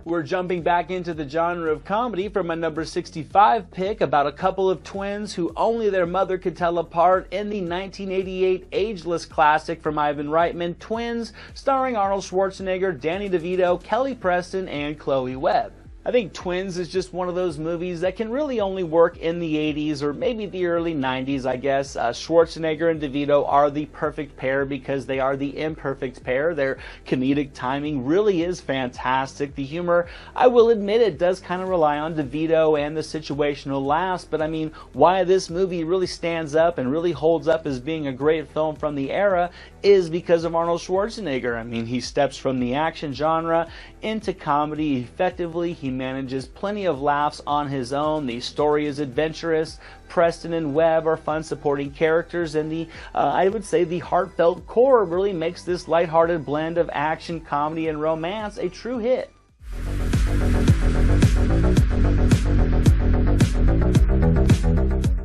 We're jumping back into the genre of comedy for my number 65 pick about a couple of twins who only their mother could tell apart in the 1988 ageless classic from Ivan Reitman, Twins, starring Arnold Schwarzenegger, Danny DeVito, Kelly Preston, and Chloe Webb. I think Twins is just one of those movies that can really only work in the 80s or maybe the early 90s, I guess. Schwarzenegger and DeVito are the perfect pair because they are the imperfect pair. Their comedic timing really is fantastic. The humor, I will admit, it does kind of rely on DeVito and the situational laughs, but I mean, why this movie really stands up and really holds up as being a great film from the era is because of Arnold Schwarzenegger. I mean, he steps from the action genre into comedy effectively. He manages plenty of laughs on his own. The story is adventurous. Preston and Webb are fun supporting characters, and the I would say the heartfelt core really makes this lighthearted blend of action, comedy, and romance a true hit.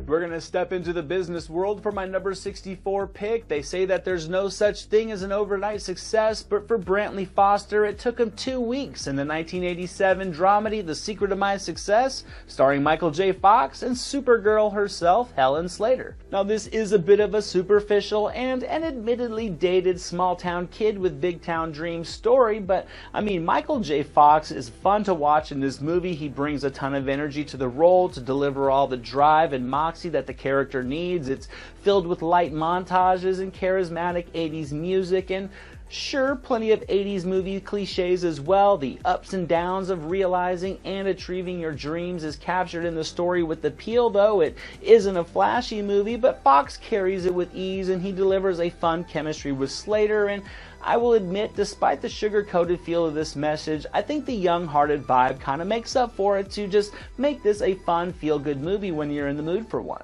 We're going to step into the business world for my number 64 pick. They say that there's no such thing as an overnight success, but for Brantley Foster, it took him 2 weeks in the 1987 dramedy The Secret of My Success, starring Michael J. Fox and Supergirl herself, Helen Slater. Now, this is a bit of a superficial and an admittedly dated small-town kid with big-town dreams story, but, I mean, Michael J. Fox is fun to watch in this movie. He brings a ton of energy to the role to deliver all the drive and moxie that that the character needs. It's filled with light montages and charismatic 80s music, and sure, plenty of 80s movie cliches as well. The ups and downs of realizing and achieving your dreams is captured in the story with appeal, though it isn't a flashy movie, but Fox carries it with ease, and he delivers a fun chemistry with Slater. And I will admit, despite the sugar-coated feel of this message, I think the young-hearted vibe kind of makes up for it to just make this a fun, feel-good movie when you're in the mood for one.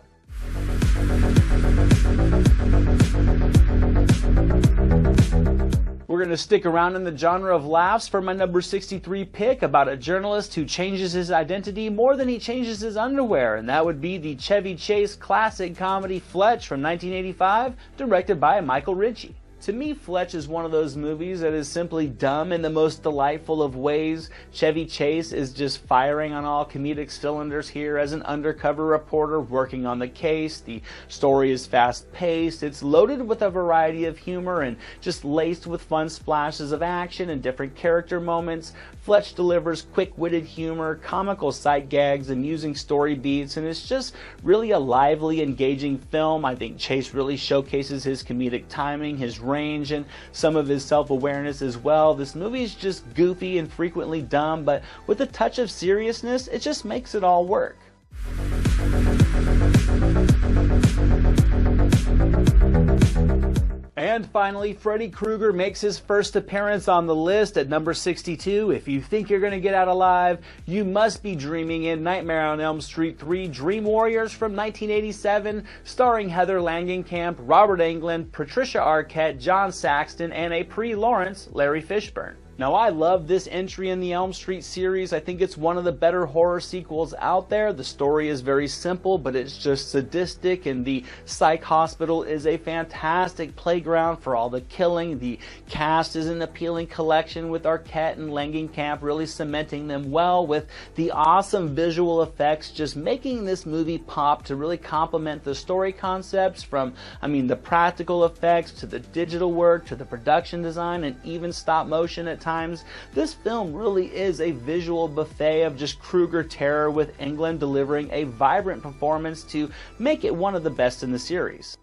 We're going to stick around in the genre of laughs for my number 63 pick about a journalist who changes his identity more than he changes his underwear, and that would be the Chevy Chase classic comedy Fletch from 1985, directed by Michael Ritchie. To me, Fletch is one of those movies that is simply dumb in the most delightful of ways. Chevy Chase is just firing on all comedic cylinders here as an undercover reporter working on the case. The story is fast-paced, it's loaded with a variety of humor and just laced with fun splashes of action and different character moments. Fletch delivers quick-witted humor, comical sight gags, amusing story beats, and it's just really a lively, engaging film. I think Chase really showcases his comedic timing, his range, and some of his self-awareness as well. This movie is just goofy and frequently dumb, but with a touch of seriousness, it just makes it all work. And finally, Freddy Krueger makes his first appearance on the list at number 62. If you think you're going to get out alive, you must be dreaming in Nightmare on Elm Street 3 Dream Warriors from 1987, starring Heather Langenkamp, Robert Englund, Patricia Arquette, John Saxton, and a pre-Lawrence Larry Fishburne. Now, I love this entry in the Elm Street series. I think it's one of the better horror sequels out there. The story is very simple, but it's just sadistic, and the psych hospital is a fantastic playground for all the killing. The cast is an appealing collection, with Arquette and Langenkamp really cementing them well, with the awesome visual effects just making this movie pop to really complement the story concepts, from, the practical effects to the digital work to the production design and even stop motion at times. This film really is a visual buffet of just Krueger terror, with Englund delivering a vibrant performance to make it one of the best in the series.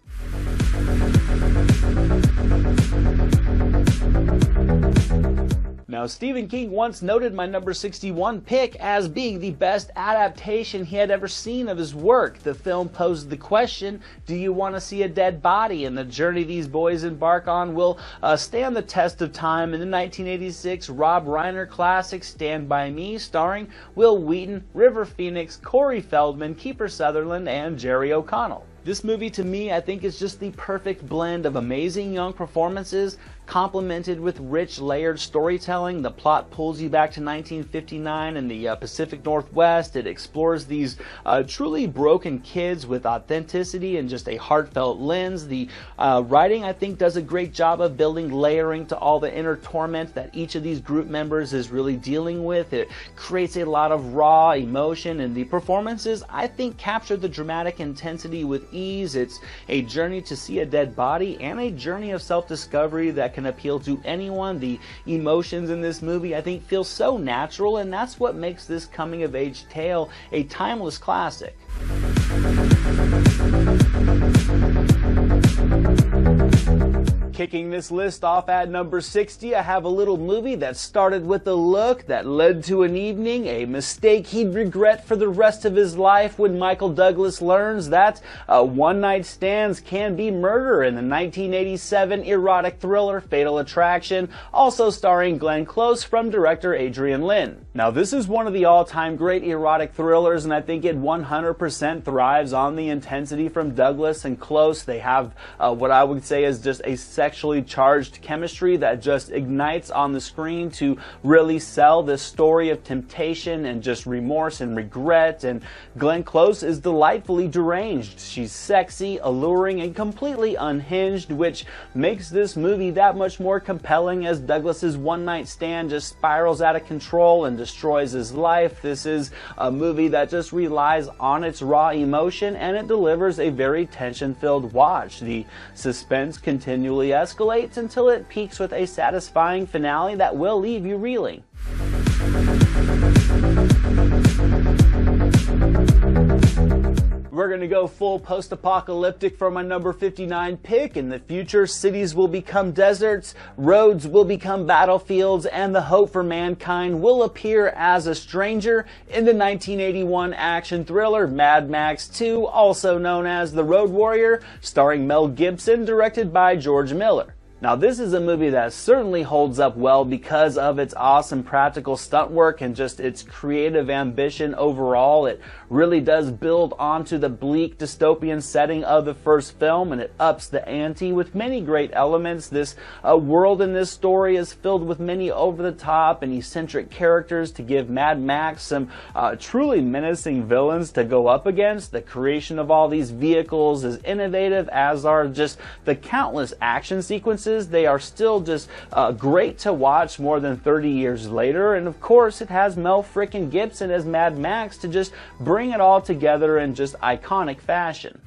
Now, Stephen King once noted my number 61 pick as being the best adaptation he had ever seen of his work. The film posed the question, do you want to see a dead body? And the journey these boys embark on will stand the test of time in the 1986 Rob Reiner classic Stand By Me, starring Will Wheaton, River Phoenix, Corey Feldman, Kiefer Sutherland, and Jerry O'Connell. This movie, to me, I think is just the perfect blend of amazing young performances, complemented with rich, layered storytelling. The plot pulls you back to 1959 in the Pacific Northwest. It explores these truly broken kids with authenticity and just a heartfelt lens. The writing, I think, does a great job of building layering to all the inner torment that each of these group members is really dealing with. It creates a lot of raw emotion, and the performances, I think, capture the dramatic intensity with ease. It's a journey to see a dead body and a journey of self-discovery that can appeal to anyone. The emotions in this movie, I think, feel so natural, and that's what makes this coming-of-age tale a timeless classic. Kicking this list off at number 60, I have a little movie that started with a look that led to an evening, a mistake he'd regret for the rest of his life when Michael Douglas learns that one-night stands can be murder, in the 1987 erotic thriller Fatal Attraction, also starring Glenn Close from director Adrian Lyne. Now, this is one of the all-time great erotic thrillers, and I think it 100% thrives on the intensity from Douglas and Close. They have what I would say is just a sexually charged chemistry that just ignites on the screen to really sell this story of temptation and just remorse and regret. And Glenn Close is delightfully deranged. She's sexy, alluring, and completely unhinged, which makes this movie that much more compelling as Douglas's one-night stand just spirals out of control and destroys his life. This is a movie that just relies on its raw emotion, and it delivers a very tension-filled watch. The suspense continually escalates until it peaks with a satisfying finale that will leave you reeling. we're going to go full post-apocalyptic for my number 59 pick. In the future, cities will become deserts, roads will become battlefields, and the hope for mankind will appear as a stranger in the 1981 action thriller Mad Max 2, also known as The Road Warrior, starring Mel Gibson, directed by George Miller. Now, this is a movie that certainly holds up well because of its awesome practical stunt work and just its creative ambition overall. It really does build onto the bleak dystopian setting of the first film, and it ups the ante with many great elements. This world in this story is filled with many over-the-top and eccentric characters to give Mad Max some truly menacing villains to go up against. The creation of all these vehicles is innovative, as are just the countless action sequences. They are still just great to watch more than 30 years later. And of course, it has Mel frickin' Gibson as Mad Max to just bring it all together in just iconic fashion.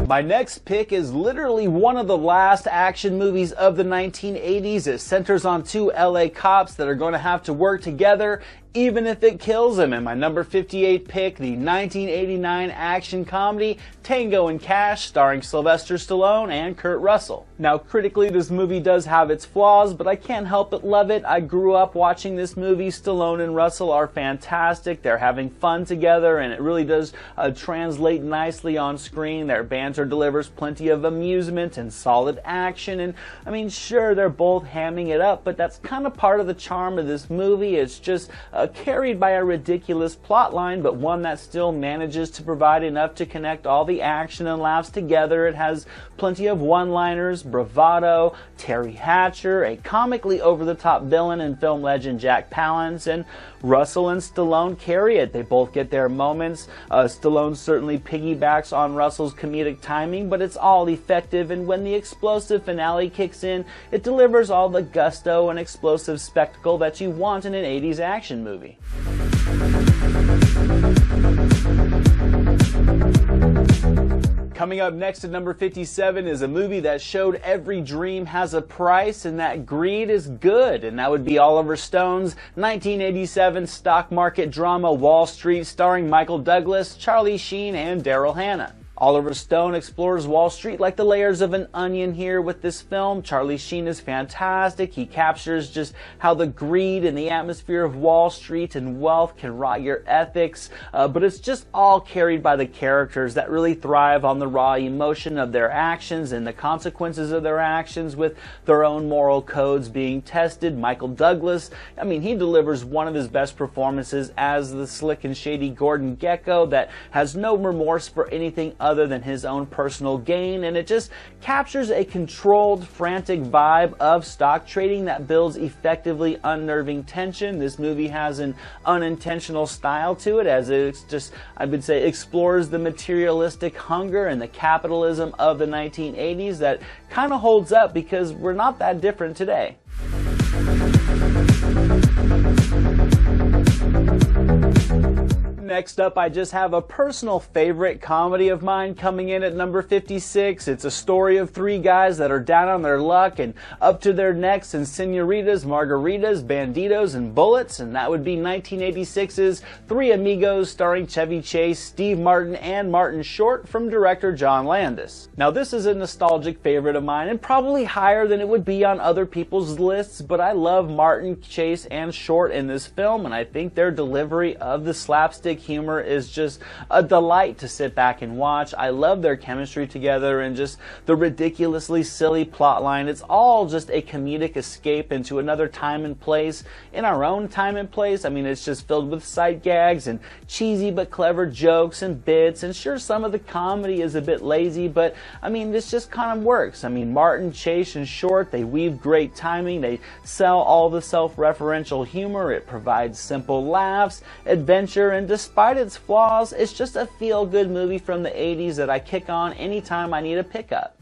My next pick is literally one of the last action movies of the 1980s. It centers on two LA cops that are going to have to work together even if it kills them. And my number 58 pick, the 1989 action comedy Tango and Cash, starring Sylvester Stallone and Kurt Russell. Now, critically, this movie does have its flaws, but I can't help but love it. I grew up watching this movie. Stallone and Russell are fantastic. They're having fun together, and it really does translate nicely on screen. Their banter delivers plenty of amusement and solid action. And I mean, sure, they're both hamming it up, but that's kind of part of the charm of this movie. It's just carried by a ridiculous plot line, but one that still manages to provide enough to connect all the action and laughs together. It has plenty of one-liners, bravado, Terry Hatcher, a comically over-the-top villain and film legend Jack Palance, and Russell and Stallone carry it. They both get their moments. Stallone certainly piggybacks on Russell's comedic timing, but it's all effective, and when the explosive finale kicks in, it delivers all the gusto and explosive spectacle that you want in an 80s action movie. Coming up next at number 57 is a movie that showed every dream has a price and that greed is good, and that would be Oliver Stone's 1987 stock market drama Wall Street, starring Michael Douglas, Charlie Sheen, and Daryl Hannah. Oliver Stone explores Wall Street like the layers of an onion here with this film. Charlie Sheen is fantastic. He captures just how the greed and the atmosphere of Wall Street and wealth can rot your ethics, but it's just all carried by the characters that really thrive on the raw emotion of their actions and the consequences of their actions, with their own moral codes being tested. Michael Douglas, I mean, he delivers one of his best performances as the slick and shady Gordon Gekko that has no remorse for anything other than his own personal gain, and it just captures a controlled, frantic vibe of stock trading that builds effectively unnerving tension. This movie has an unintentional style to it, as it's just, I would say, explores the materialistic hunger and the capitalism of the 1980s that kind of holds up because we're not that different today. Next up, I just have a personal favorite comedy of mine coming in at number 56. It's a story of three guys that are down on their luck and up to their necks in senoritas, margaritas, banditos, and bullets, and that would be 1986's Three Amigos, starring Chevy Chase, Steve Martin, and Martin Short, from director John Landis. Now, this is a nostalgic favorite of mine and probably higher than it would be on other people's lists, but I love Martin, Chase, and Short in this film, and I think their delivery of the slapstick humor is just a delight to sit back and watch. I love their chemistry together and just the ridiculously silly plotline. It's all just a comedic escape into another time and place, in our own time and place. I mean, it's just filled with sight gags and cheesy but clever jokes and bits, and sure, some of the comedy is a bit lazy, but I mean, this just kind of works. I mean, Martin, Chase, and Short, they weave great timing, they sell all the self-referential humor, it provides simple laughs, adventure, and despite its flaws, it's just a feel-good movie from the 80s that I kick on anytime I need a pickup.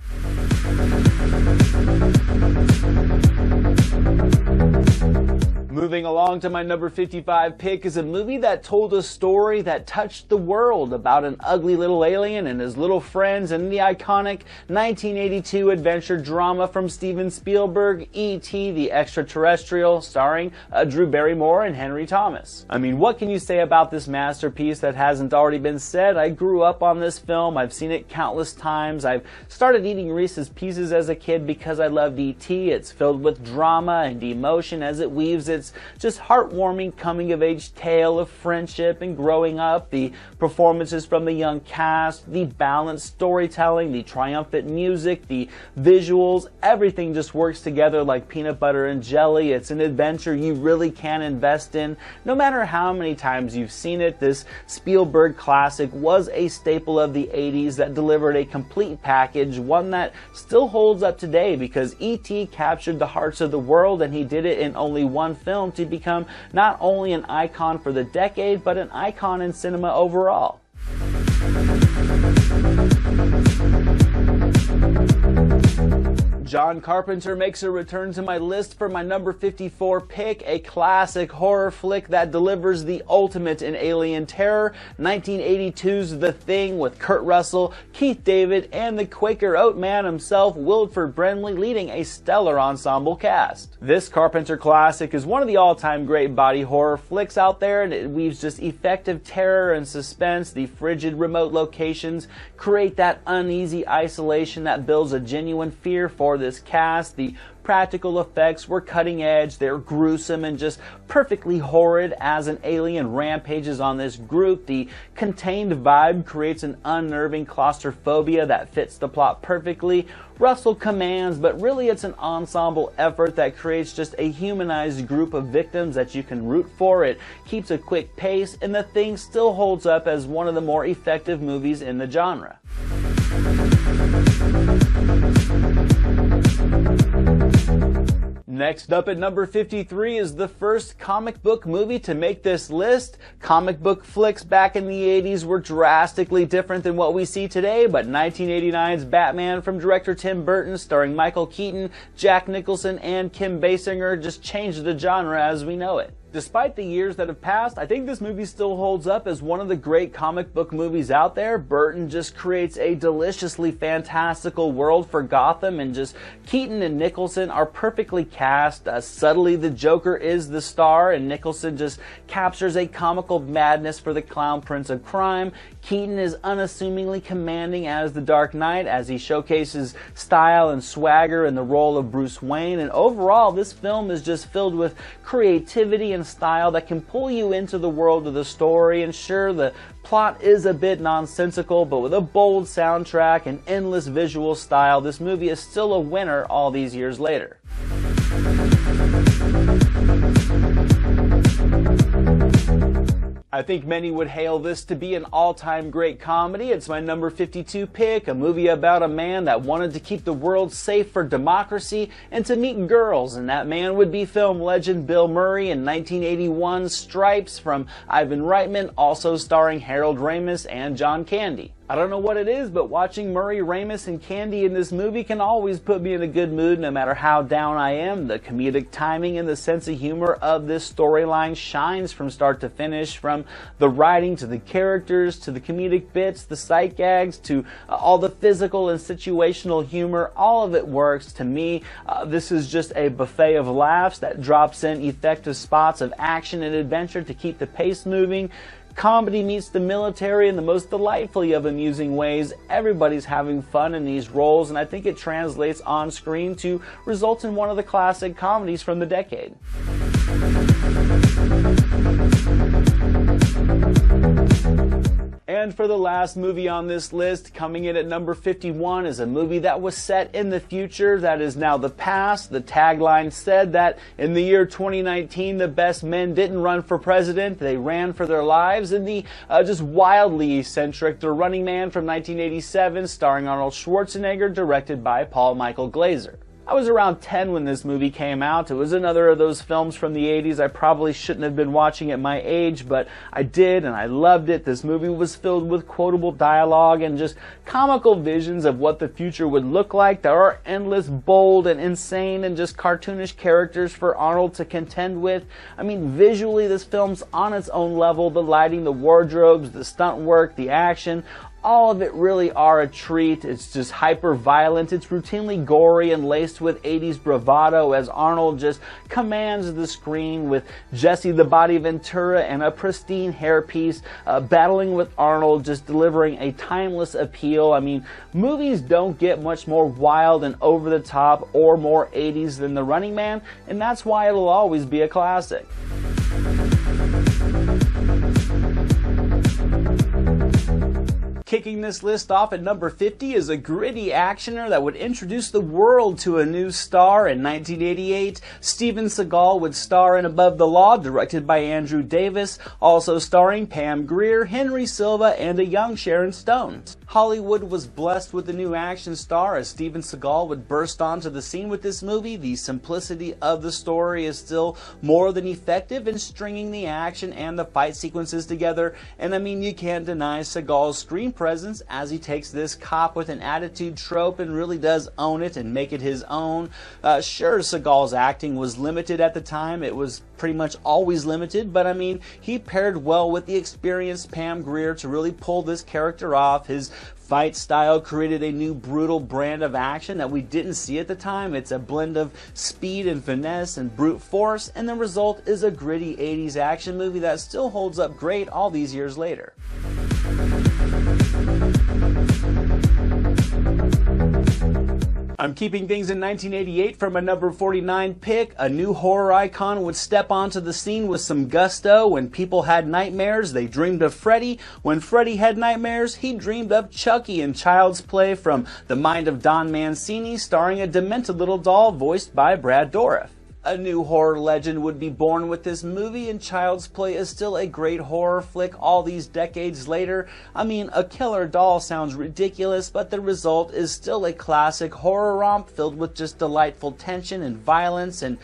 Moving along to my number 55 pick is a movie that told a story that touched the world about an ugly little alien and his little friends, and the iconic 1982 adventure drama from Steven Spielberg, E.T. the Extraterrestrial, starring Drew Barrymore and Henry Thomas. I mean, what can you say about this masterpiece that hasn't already been said? I grew up on this film. I've seen it countless times. I've started eating Reese's Pieces as a kid because I loved E.T. It's filled with drama and emotion as it weaves its just heartwarming coming-of-age tale of friendship and growing up. The performances from the young cast, the balanced storytelling, the triumphant music, the visuals, everything just works together like peanut butter and jelly. It's an adventure you really can invest in. No matter how many times you've seen it, this Spielberg classic was a staple of the 80s that delivered a complete package, one that still holds up today because E.T. captured the hearts of the world, and he did it in only one film to become not only an icon for the decade, but an icon in cinema overall. John Carpenter makes a return to my list for my number 54 pick, a classic horror flick that delivers the ultimate in alien terror, 1982's The Thing, with Kurt Russell, Keith David, and the Quaker Oat Man himself, Wilford Brimley, leading a stellar ensemble cast. This Carpenter classic is one of the all-time great body horror flicks out there, and it weaves just effective terror and suspense. The frigid remote locations create that uneasy isolation that builds a genuine fear for this cast. The practical effects were cutting edge, they're gruesome and just perfectly horrid as an alien rampages on this group. The contained vibe creates an unnerving claustrophobia that fits the plot perfectly. Russell commands, but really it's an ensemble effort that creates just a humanized group of victims that you can root for. It keeps a quick pace, and The Thing still holds up as one of the more effective movies in the genre. Next up at number 53 is the first comic book movie to make this list. Comic book flicks back in the 80s were drastically different than what we see today, but 1989's Batman from director Tim Burton, starring Michael Keaton, Jack Nicholson, and Kim Basinger, just changed the genre as we know it. Despite the years that have passed, I think this movie still holds up as one of the great comic book movies out there. Burton just creates a deliciously fantastical world for Gotham, and just Keaton and Nicholson are perfectly cast. Subtly, the Joker is the star, and Nicholson just captures a comical madness for the clown prince of crime. Keaton is unassumingly commanding as the Dark Knight, as he showcases style and swagger in the role of Bruce Wayne. And overall, this film is just filled with creativity and style that can pull you into the world of the story. And sure, the plot is a bit nonsensical, but with a bold soundtrack and endless visual style, this movie is still a winner all these years later. I think many would hail this to be an all-time great comedy. It's my number 52 pick, a movie about a man that wanted to keep the world safe for democracy and to meet girls, and that man would be film legend Bill Murray in 1981's Stripes from Ivan Reitman, also starring Harold Ramis and John Candy. I don't know what it is, but watching Murray, Ramis, and Candy in this movie can always put me in a good mood no matter how down I am. The comedic timing and the sense of humor of this storyline shines from start to finish, from the writing to the characters to the comedic bits, the sight gags to all the physical and situational humor. All of it works to me. This is just a buffet of laughs that drops in effective spots of action and adventure to keep the pace moving. Comedy meets the military in the most delightfully of amusing ways. Everybody's having fun in these roles, and I think it translates on screen to result in one of the classic comedies from the decade. And for the last movie on this list, coming in at number 51 is a movie that was set in the future that is now the past. The tagline said that in the year 2019, the best men didn't run for president, they ran for their lives. And the just wildly eccentric The Running Man from 1987, starring Arnold Schwarzenegger, directed by Paul Michael Glaser. I was around 10 when this movie came out. It was another of those films from the 80s. I probably shouldn't have been watching at my age, but I did, and I loved it. This movie was filled with quotable dialogue and just comical visions of what the future would look like. There are endless, bold, and insane and just cartoonish characters for Arnold to contend with. I mean, visually, this film's on its own level. The lighting, the wardrobes, the stunt work, the action, all of it really are a treat. It's just hyper violent. It's routinely gory and laced with 80s bravado as Arnold just commands the screen with Jesse the Body Ventura and a pristine hairpiece battling with Arnold, just delivering a timeless appeal. I mean, movies don't get much more wild and over the top or more 80s than The Running Man, and that's why it'll always be a classic. Kicking this list off at number 50 is a gritty actioner that would introduce the world to a new star. In 1988, Steven Seagal would star in Above the Law, directed by Andrew Davis, also starring Pam Grier, Henry Silva, and a young Sharon Stone. Hollywood was blessed with a new action star as Steven Seagal would burst onto the scene with this movie. The simplicity of the story is still more than effective in stringing the action and the fight sequences together, and I mean, you can't deny Seagal's screen presence as he takes this cop with an attitude trope and really does own it and make it his own. Sure, Seagal's acting was limited at the time. It was pretty much always limited, but I mean, he paired well with the experienced Pam Grier to really pull this character off. His fight style created a new brutal brand of action that we didn't see at the time. It's a blend of speed and finesse and brute force, and the result is a gritty 80s action movie that still holds up great all these years later. I'm keeping things in 1988 from a number 49 pick. A new horror icon would step onto the scene with some gusto. When people had nightmares, they dreamed of Freddy. When Freddy had nightmares, he dreamed of Chucky in Child's Play from the mind of Don Mancini, starring a demented little doll voiced by Brad Dourif. A new horror legend would be born with this movie, and Child's Play is still a great horror flick all these decades later. I mean, a killer doll sounds ridiculous, but the result is still a classic horror romp filled with just delightful tension and violence and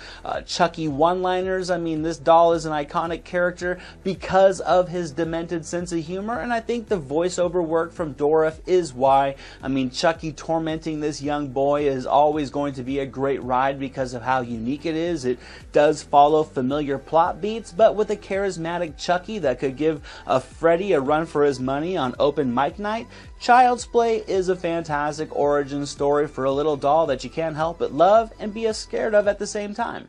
Chucky one-liners. I mean, this doll is an iconic character because of his demented sense of humor, and I think the voiceover work from Dourif is why. I mean, Chucky tormenting this young boy is always going to be a great ride because of how unique it is. It does follow familiar plot beats, but with a charismatic Chucky that could give a Freddy a run for his money on open mic night, Child's Play is a fantastic origin story for a little doll that you can't help but love and be scared of at the same time.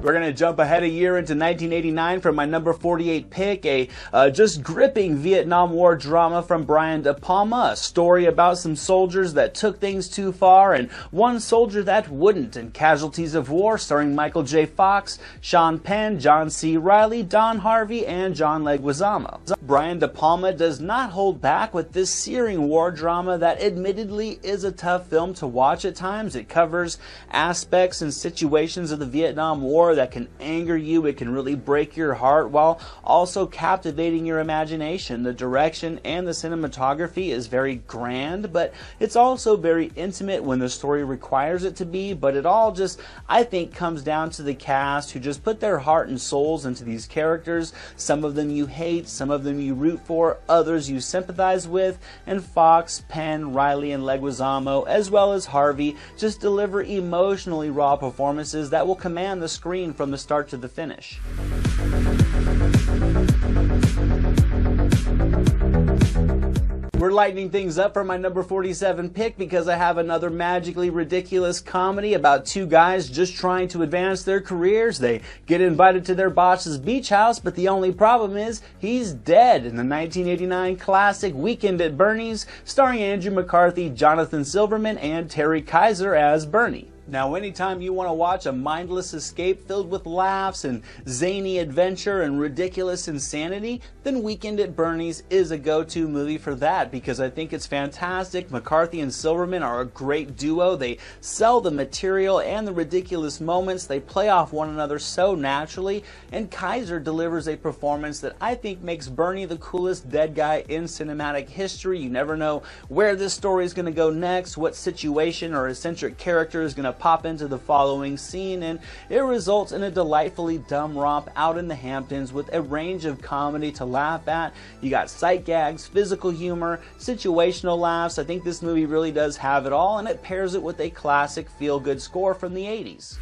We're going to jump ahead a year into 1989 for my number 48 pick, a just gripping Vietnam War drama from Brian De Palma, a story about some soldiers that took things too far and one soldier that wouldn't, and Casualties of War starring Michael J. Fox, Sean Penn, John C. Reilly, Don Harvey, and John Leguizamo. Brian De Palma does not hold back with this searing war drama that admittedly is a tough film to watch at times. It covers aspects and situations of the Vietnam War that can anger you, it can really break your heart, while also captivating your imagination. The direction and the cinematography is very grand, but it's also very intimate when the story requires it to be. But it all just, I think, comes down to the cast who just put their heart and souls into these characters. Some of them you hate, some of them you root for, others you sympathize with, and Fox, Penn, Reilly, and Leguizamo, as well as Harvey, just deliver emotionally raw performances that will command the screen from the start to the finish. We're lightening things up for my number 47 pick because I have another magically ridiculous comedy about two guys just trying to advance their careers. They get invited to their boss's beach house, but the only problem is he's dead. In the 1989 classic Weekend at Bernie's, starring Andrew McCarthy, Jonathan Silverman, and Terry Kaiser as Bernie. Now, anytime you want to watch a mindless escape filled with laughs and zany adventure and ridiculous insanity, then Weekend at Bernie's is a go-to movie for that, because I think it's fantastic. McCarthy and Silverman are a great duo. They sell the material and the ridiculous moments. They play off one another so naturally, and Kaiser delivers a performance that I think makes Bernie the coolest dead guy in cinematic history. You never know where this story is going to go next, what situation or eccentric character is going to pop into the following scene, and it results in a delightfully dumb romp out in the Hamptons with a range of comedy to laugh at. You got sight gags, physical humor, situational laughs. I think this movie really does have it all, and it pairs it with a classic feel-good score from the 80s.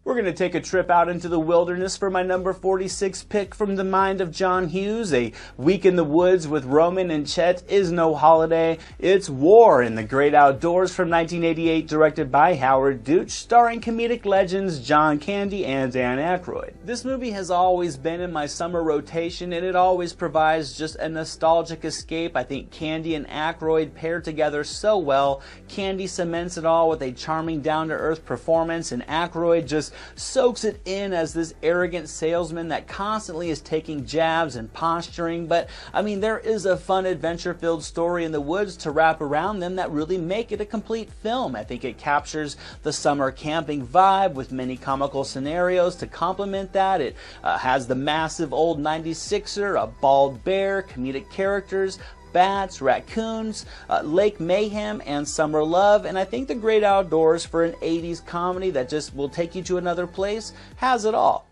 We're going to take a trip out into the wilderness for my number 46 pick from the mind of John Hughes. A Week in the Woods with Roman and Chet is no holiday. It's war in the great outdoors from 1988, directed by Howard Deutsch, starring comedic legends John Candy and Dan Aykroyd. This movie has always been in my summer rotation, and it always provides just a nostalgic escape. I think Candy and Aykroyd pair together so well. Candy cements it all with a charming, down-to-earth performance, and Aykroyd just soaks it in as this arrogant salesman that constantly is taking jabs and posturing. But I mean, there is a fun adventure-filled story in the woods to wrap around them that really make it a complete film. I think it captures the summer camping vibe with many comical scenarios to complement that. It has the massive old 96er, a bald bear, comedic characters, bats, raccoons, lake mayhem, and summer love. And I think the great outdoors, for an 80s comedy that just will take you to another place, has it all.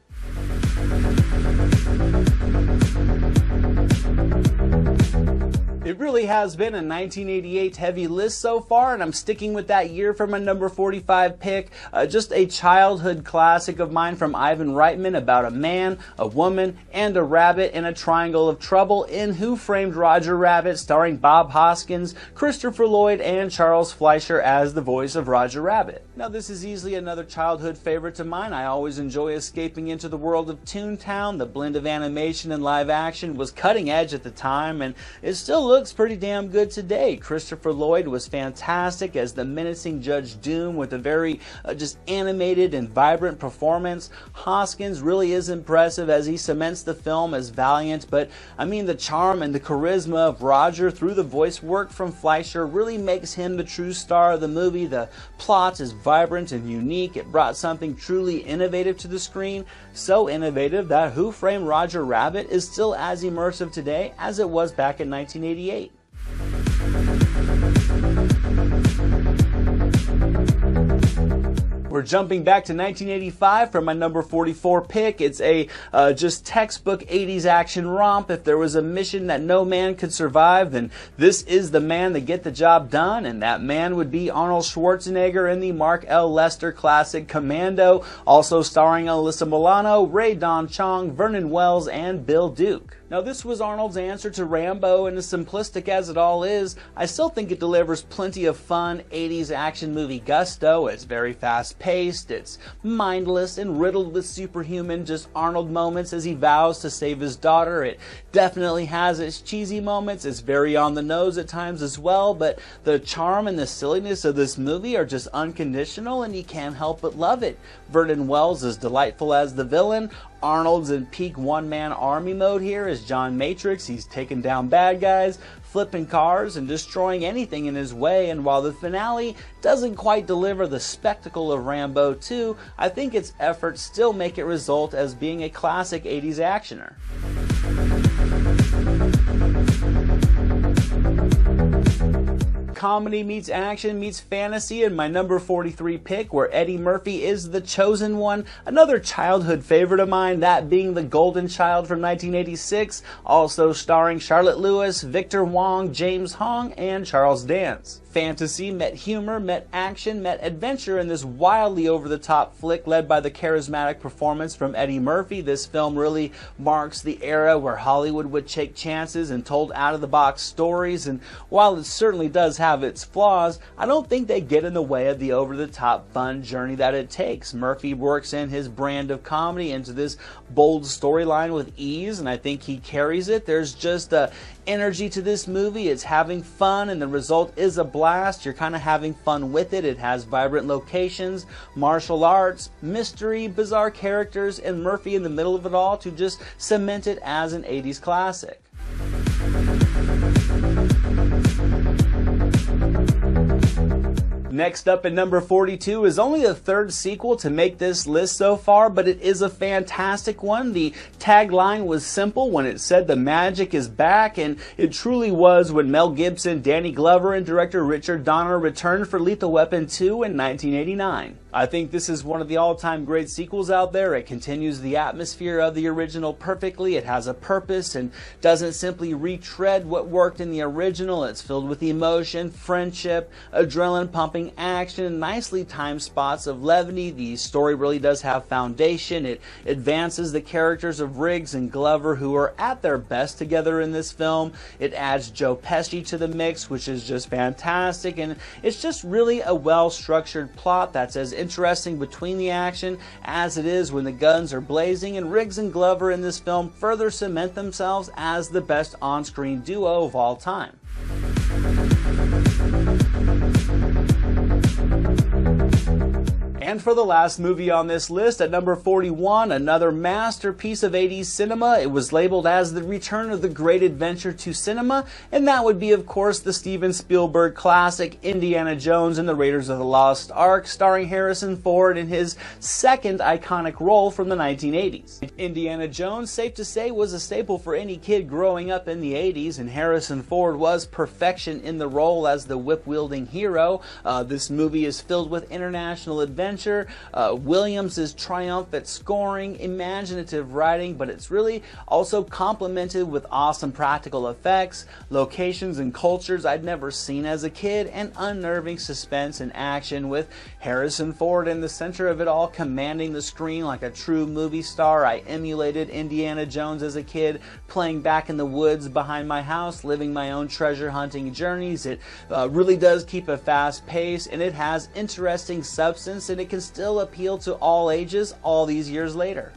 It really has been a 1988 heavy list so far, and I'm sticking with that year for my number 45 pick. Just a childhood classic of mine from Ivan Reitman about a man, a woman, and a rabbit in a triangle of trouble in Who Framed Roger Rabbit, starring Bob Hoskins, Christopher Lloyd, and Charles Fleischer as the voice of Roger Rabbit. Now, this is easily another childhood favorite of mine. I always enjoy escaping into the world of Toontown. The blend of animation and live action was cutting edge at the time, and it still looks pretty damn good today. Christopher Lloyd was fantastic as the menacing Judge Doom with a very just animated and vibrant performance. Hoskins really is impressive as he cements the film as valiant, but I mean, the charm and the charisma of Roger through the voice work from Fleischer really makes him the true star of the movie. The plot is vibrant and unique. It brought something truly innovative to the screen, so innovative that Who Framed Roger Rabbit is still as immersive today as it was back in 1988. We're jumping back to 1985 for my number 44 pick. It's a just textbook 80s action romp. If there was a mission that no man could survive, then this is the man to get the job done, and that man would be Arnold Schwarzenegger in the Mark L. Lester classic Commando, also starring Alyssa Milano, Ray Don Chong, Vernon Wells, and Bill Duke. Now, this was Arnold's answer to Rambo, and as simplistic as it all is, I still think it delivers plenty of fun 80s action movie gusto. It's very fast-paced, it's mindless, and riddled with superhuman just Arnold moments as he vows to save his daughter. It definitely has its cheesy moments, it's very on the nose at times as well, but the charm and the silliness of this movie are just unconditional, and you can't help but love it. Vernon Wells is delightful as the villain. Arnold's in peak one-man army mode here as John Matrix. He's taking down bad guys, flipping cars, and destroying anything in his way. And while the finale doesn't quite deliver the spectacle of Rambo 2, I think its efforts still make it result as being a classic 80s actioner. Comedy meets action meets fantasy in my number 43 pick, where Eddie Murphy is the chosen one. Another childhood favorite of mine, that being The Golden Child from 1986, also starring Charlotte Lewis, Victor Wong, James Hong, and Charles Dance. Fantasy met humor, met action, met adventure in this wildly over-the-top flick led by the charismatic performance from Eddie Murphy. This film really marks the era where Hollywood would take chances and told out-of-the-box stories, and while it certainly does have its flaws, I don't think they get in the way of the over-the-top fun journey that it takes. Murphy works in his brand of comedy into this bold storyline with ease, and I think he carries it. There's just a energy to this movie. It's having fun, and the result is a blast. You're kind of having fun with it. It has vibrant locations, martial arts, mystery, bizarre characters, and Murphy in the middle of it all to just cement it as an 80s classic. Next up at number 42 is only the third sequel to make this list so far, but it is a fantastic one. The tagline was simple when it said the magic is back, and it truly was when Mel Gibson, Danny Glover, and director Richard Donner returned for Lethal Weapon 2 in 1989. I think this is one of the all-time great sequels out there. It continues the atmosphere of the original perfectly. It has a purpose and doesn't simply retread what worked in the original. It's filled with emotion, friendship, adrenaline-pumping action, nicely timed spots of levity. The story really does have foundation. It advances the characters of Riggs and Glover, who are at their best together in this film. It adds Joe Pesci to the mix, which is just fantastic, and it's just really a well-structured plot that's as interesting between the action as it is when the guns are blazing, and Riggs and Glover in this film further cement themselves as the best on-screen duo of all time. And for the last movie on this list, at number 41, another masterpiece of 80s cinema. It was labeled as the return of the great adventure to cinema, and that would be, of course, the Steven Spielberg classic Indiana Jones and the Raiders of the Lost Ark, starring Harrison Ford in his second iconic role from the 1980s. Indiana Jones, safe to say, was a staple for any kid growing up in the 80s, and Harrison Ford was perfection in the role as the whip-wielding hero. This movie is filled with international adventure, Williams' triumphant scoring, imaginative writing, but it's really also complemented with awesome practical effects, locations and cultures I'd never seen as a kid, and unnerving suspense and action, with Harrison Ford in the center of it all, commanding the screen like a true movie star. I emulated Indiana Jones as a kid, playing back in the woods behind my house, living my own treasure hunting journeys. It really does keep a fast pace, and it has interesting substance, and it can still appeal to all ages all these years later.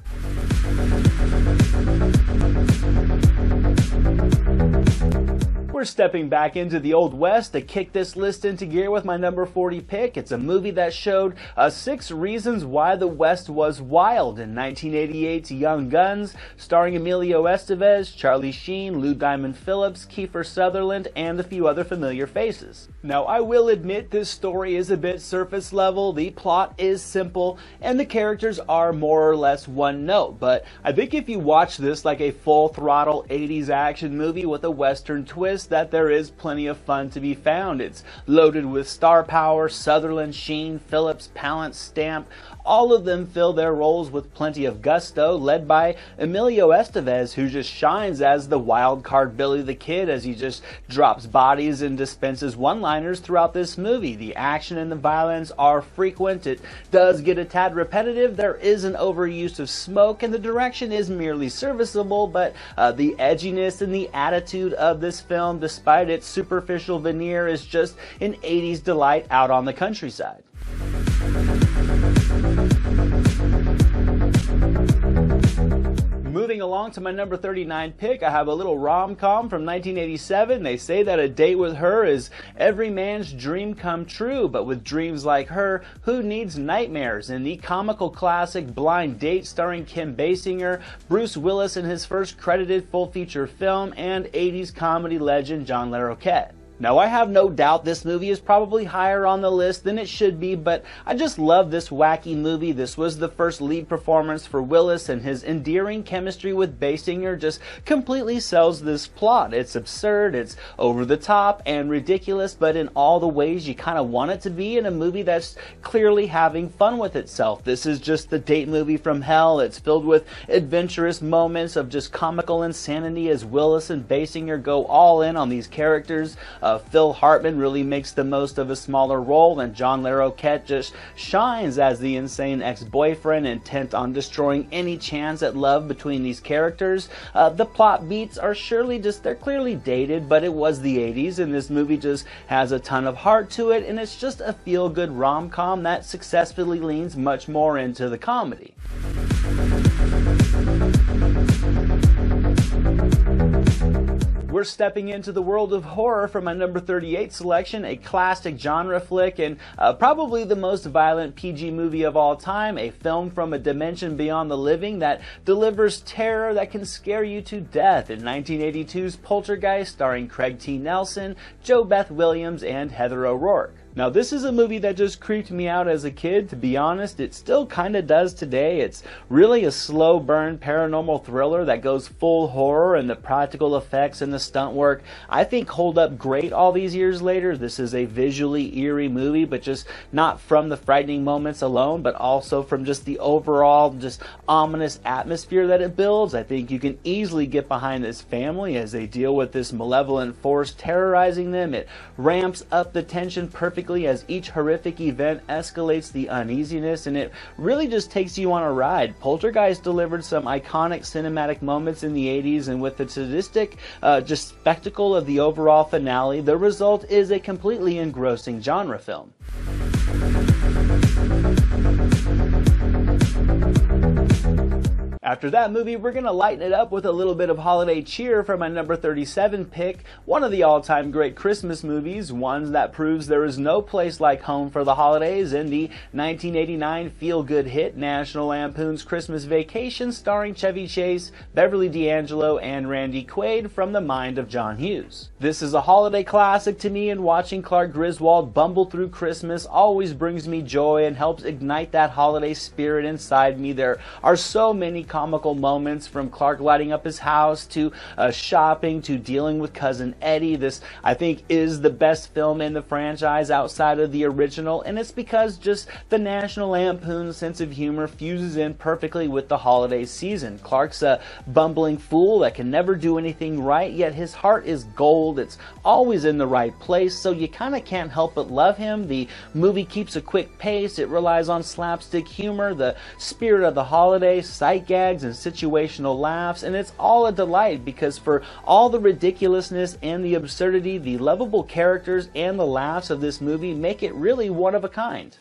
We're stepping back into the Old West to kick this list into gear with my number 40 pick. It's a movie that showed 6 reasons why the West was wild in 1988's Young Guns, starring Emilio Estevez, Charlie Sheen, Lou Diamond Phillips, Kiefer Sutherland, and a few other familiar faces. Now, I will admit this story is a bit surface level, the plot is simple, and the characters are more or less one note, but I think if you watch this like a full-throttle 80s action movie with a Western twist, that there is plenty of fun to be found. It's loaded with star power. Sutherland, Sheen, Phillips, Palance, Stamp, all of them fill their roles with plenty of gusto, led by Emilio Estevez, who just shines as the wild card Billy the Kid as he just drops bodies and dispenses one-liners throughout this movie. The action and the violence are frequent. It does get a tad repetitive. There is an overuse of smoke, and the direction is merely serviceable, but the edginess and the attitude of this film, despite its superficial veneer, is just an 80s delight out on the countryside. Moving along to my number 39 pick, I have a little rom-com from 1987. They say that a date with her is every man's dream come true, but with dreams like her, who needs nightmares? In the comical classic Blind Date, starring Kim Basinger, Bruce Willis in his first credited full-feature film, and 80s comedy legend John Larroquette. Now, I have no doubt this movie is probably higher on the list than it should be, but I just love this wacky movie. This was the first lead performance for Willis, and his endearing chemistry with Basinger just completely sells this plot. It's absurd, it's over the top and ridiculous, but in all the ways you kind of want it to be in a movie that's clearly having fun with itself. This is just the date movie from hell. It's filled with adventurous moments of just comical insanity as Willis and Basinger go all in on these characters. Phil Hartman really makes the most of a smaller role, and John Larroquette just shines as the insane ex-boyfriend intent on destroying any chance at love between these characters. The plot beats are they're clearly dated, but it was the 80s, and this movie just has a ton of heart to it, and it's just a feel-good rom-com that successfully leans much more into the comedy. We're we're stepping into the world of horror for my number 38 selection, a classic genre flick and probably the most violent PG movie of all time, a film from a dimension beyond the living that delivers terror that can scare you to death in 1982's Poltergeist, starring Craig T. Nelson, Jo Beth Williams, and Heather O'Rourke. Now, this is a movie that just creeped me out as a kid. To be honest, it still kind of does today. It's really a slow burn paranormal thriller that goes full horror, and the practical effects and the stunt work I think hold up great all these years later. This is a visually eerie movie, but just not from the frightening moments alone, but also from just the overall just ominous atmosphere that it builds. I think you can easily get behind this family as they deal with this malevolent force terrorizing them. It ramps up the tension perfectly as each horrific event escalates the uneasiness, and it really just takes you on a ride. Poltergeist delivered some iconic cinematic moments in the 80s, and with the sadistic just spectacle of the overall finale, the result is a completely engrossing genre film. After that movie, we're going to lighten it up with a little bit of holiday cheer for my number 37 pick, one of the all-time great Christmas movies, one that proves there is no place like home for the holidays, in the 1989 feel-good hit National Lampoon's Christmas Vacation, starring Chevy Chase, Beverly D'Angelo, and Randy Quaid, from the mind of John Hughes. This is a holiday classic to me, and watching Clark Griswold bumble through Christmas always brings me joy and helps ignite that holiday spirit inside me. There are so many comical moments, from Clark lighting up his house to shopping to dealing with cousin Eddie. This, I think, is the best film in the franchise outside of the original, and it's because just the National Lampoon's sense of humor fuses in perfectly with the holiday season. Clark's a bumbling fool that can never do anything right, yet his heart is gold. It's always in the right place, so you kind of can't help but love him. The movie keeps a quick pace. It relies on slapstick humor, the spirit of the holiday, sight gags, and situational laughs, and it's all a delight because for all the ridiculousness and the absurdity, the lovable characters and the laughs of this movie make it really one of a kind.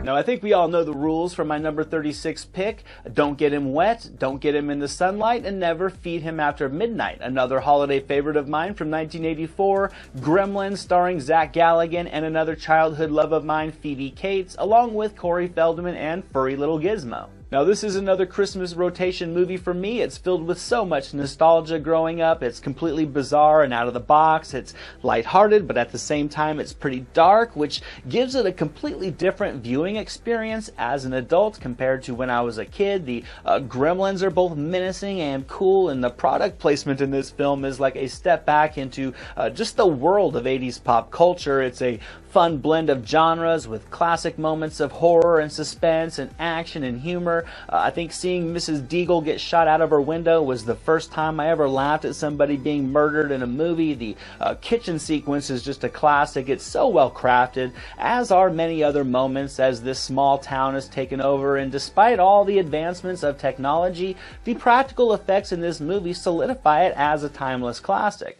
Now, I think we all know the rules for my number 36 pick. Don't get him wet, don't get him in the sunlight, and never feed him after midnight. Another holiday favorite of mine from 1984, Gremlins, starring Zach Galligan, and another childhood love of mine, Phoebe Cates, along with Corey Feldman and furry little Gizmo. Now, this is another Christmas rotation movie for me. It's filled with so much nostalgia growing up. It's completely bizarre and out of the box. It's lighthearted, but at the same time it's pretty dark, which gives it a completely different viewing experience as an adult compared to when I was a kid. The Gremlins are both menacing and cool, and the product placement in this film is like a step back into just the world of 80s pop culture. It's a fun blend of genres with classic moments of horror and suspense and action and humor. I think seeing Mrs. Deagle get shot out of her window was the first time I ever laughed at somebody being murdered in a movie. The kitchen sequence is just a classic. It's so well crafted, as are many other moments as this small town is taken over, and despite all the advancements of technology, the practical effects in this movie solidify it as a timeless classic.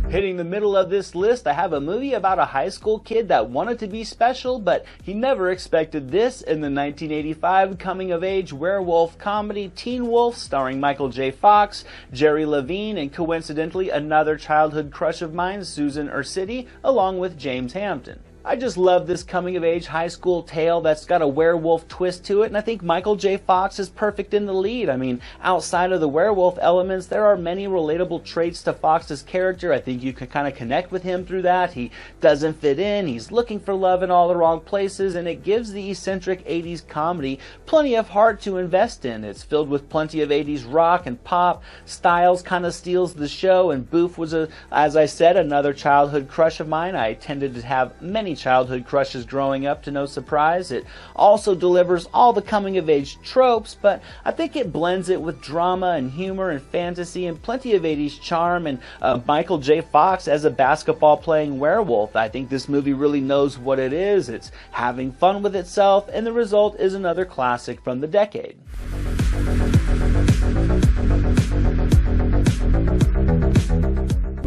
Hitting the middle of this list, I have a movie about a high school kid that wanted to be special, but he never expected this, in the 1985 coming-of-age werewolf comedy Teen Wolf, starring Michael J. Fox, Jerry Levine, and coincidentally another childhood crush of mine, Susan Ursitti, along with James Hampton. I just love this coming-of-age high school tale that's got a werewolf twist to it, and I think Michael J. Fox is perfect in the lead. I mean, outside of the werewolf elements, there are many relatable traits to Fox's character. I think you can kind of connect with him through that. He doesn't fit in, he's looking for love in all the wrong places, and it gives the eccentric 80s comedy plenty of heart to invest in. It's filled with plenty of 80s rock and pop. Styles kind of steals the show, and Boof was, as I said, another childhood crush of mine. I tended to have many childhood crushes growing up, to no surprise. It also delivers all the coming-of-age tropes, but I think it blends it with drama and humor and fantasy and plenty of 80s charm, and Michael J. Fox as a basketball-playing werewolf. I think this movie really knows what it is. It's having fun with itself, and the result is another classic from the decade.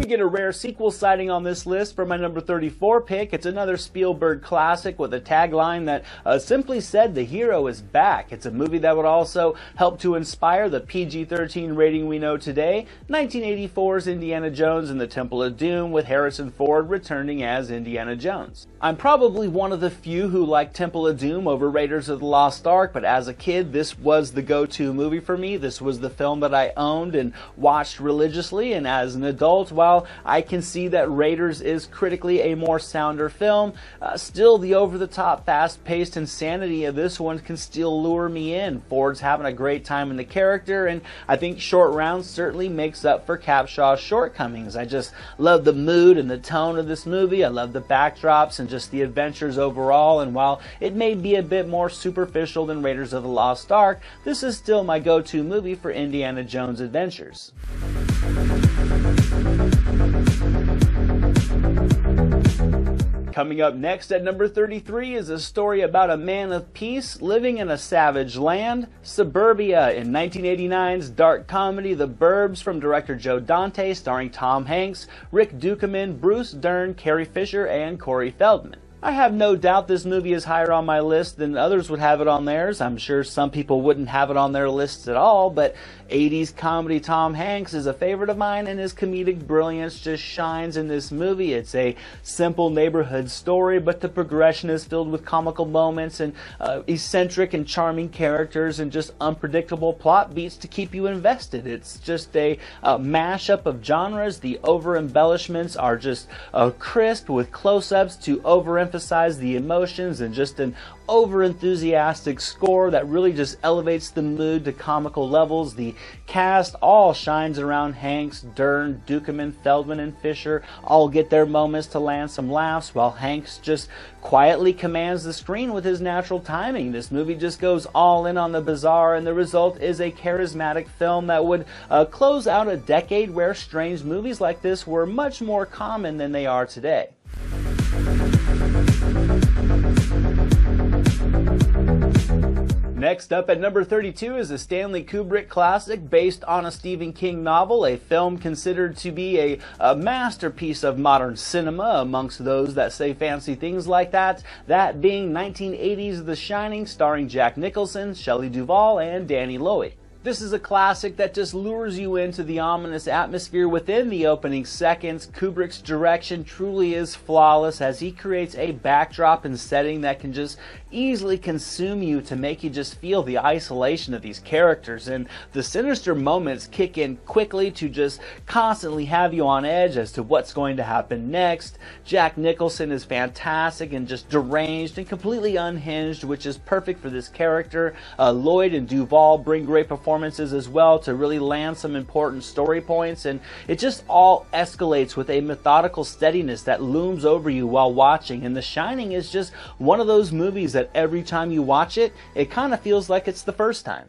get a rare sequel sighting on this list for my number 34 pick. It's another Spielberg classic with a tagline that simply said the hero is back. It's a movie that would also help to inspire the PG-13 rating we know today, 1984's Indiana Jones and the Temple of Doom, with Harrison Ford returning as Indiana Jones. I'm probably one of the few who like Temple of Doom over Raiders of the Lost Ark, but as a kid this was the go-to movie for me. This was the film that I owned and watched religiously, and as an adult, while I can see that Raiders is critically a more sounder film, still the over-the-top, fast-paced insanity of this one can still lure me in. Ford's having a great time in the character, and I think Short Round certainly makes up for Capshaw's shortcomings. I just love the mood and the tone of this movie. I love the backdrops and just the adventures overall, and while it may be a bit more superficial than Raiders of the Lost Ark, this is still my go-to movie for Indiana Jones adventures. Coming up next at number 33 is a story about a man of peace living in a savage land, Suburbia, in 1989's dark comedy The Burbs from director Joe Dante, starring Tom Hanks, Rick Dukeman, Bruce Dern, Carrie Fisher, and Corey Feldman. I have no doubt this movie is higher on my list than others would have it on theirs. I'm sure some people wouldn't have it on their lists at all, but 80s comedy Tom Hanks is a favorite of mine, and his comedic brilliance just shines in this movie. It's a simple neighborhood story, but the progression is filled with comical moments and eccentric and charming characters and just unpredictable plot beats to keep you invested. It's just a mashup of genres. The over-embellishments are just crisp with close-ups to overemphasize the emotions, and just an over-enthusiastic score that really just elevates the mood to comical levels. The cast all shines around Hanks, Dern, Dukeman, Feldman, and Fisher all get their moments to land some laughs, while Hanks just quietly commands the screen with his natural timing. This movie just goes all in on the bizarre, and the result is a charismatic film that would close out a decade where strange movies like this were much more common than they are today. Next up at number 32 is a Stanley Kubrick classic based on a Stephen King novel, a film considered to be a masterpiece of modern cinema amongst those that say fancy things like that, that being 1980's The Shining, starring Jack Nicholson, Shelley Duvall, and Danny Loy. This is a classic that just lures you into the ominous atmosphere within the opening seconds. Kubrick's direction truly is flawless as he creates a backdrop and setting that can just easily consume you to make you just feel the isolation of these characters, and the sinister moments kick in quickly to just constantly have you on edge as to what's going to happen next. Jack Nicholson is fantastic and just deranged and completely unhinged, which is perfect for this character. Lloyd and Duvall bring great performances as well to really land some important story points, and it just all escalates with a methodical steadiness that looms over you while watching. And The Shining is just one of those movies that every time you watch it, it kind of feels like it's the first time.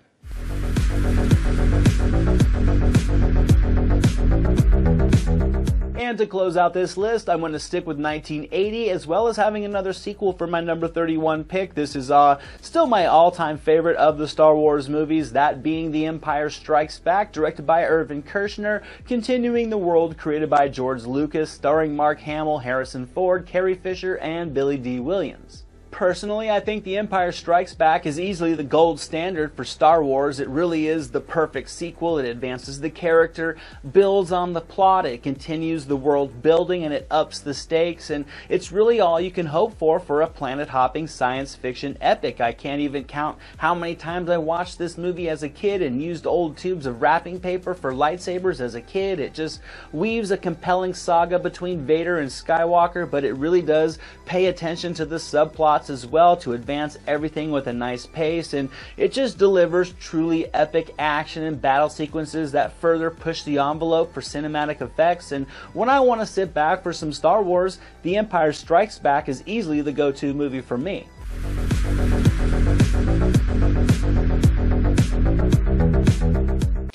And to close out this list, I'm going to stick with 1980, as well as having another sequel for my number 31 pick. This is still my all-time favorite of the Star Wars movies, that being The Empire Strikes Back, directed by Irvin Kershner, continuing the world created by George Lucas, starring Mark Hamill, Harrison Ford, Carrie Fisher, and Billy D. Williams. Personally, I think The Empire Strikes Back is easily the gold standard for Star Wars. It really is the perfect sequel. It advances the character, builds on the plot, it continues the world building, and it ups the stakes, and it's really all you can hope for a planet-hopping science fiction epic. I can't even count how many times I watched this movie as a kid and used old tubes of wrapping paper for lightsabers as a kid. It just weaves a compelling saga between Vader and Skywalker, but it really does pay attention to the subplots as well to advance everything with a nice pace, and it just delivers truly epic action and battle sequences that further push the envelope for cinematic effects. And when I want to sit back for some Star Wars, The Empire Strikes Back is easily the go-to movie for me.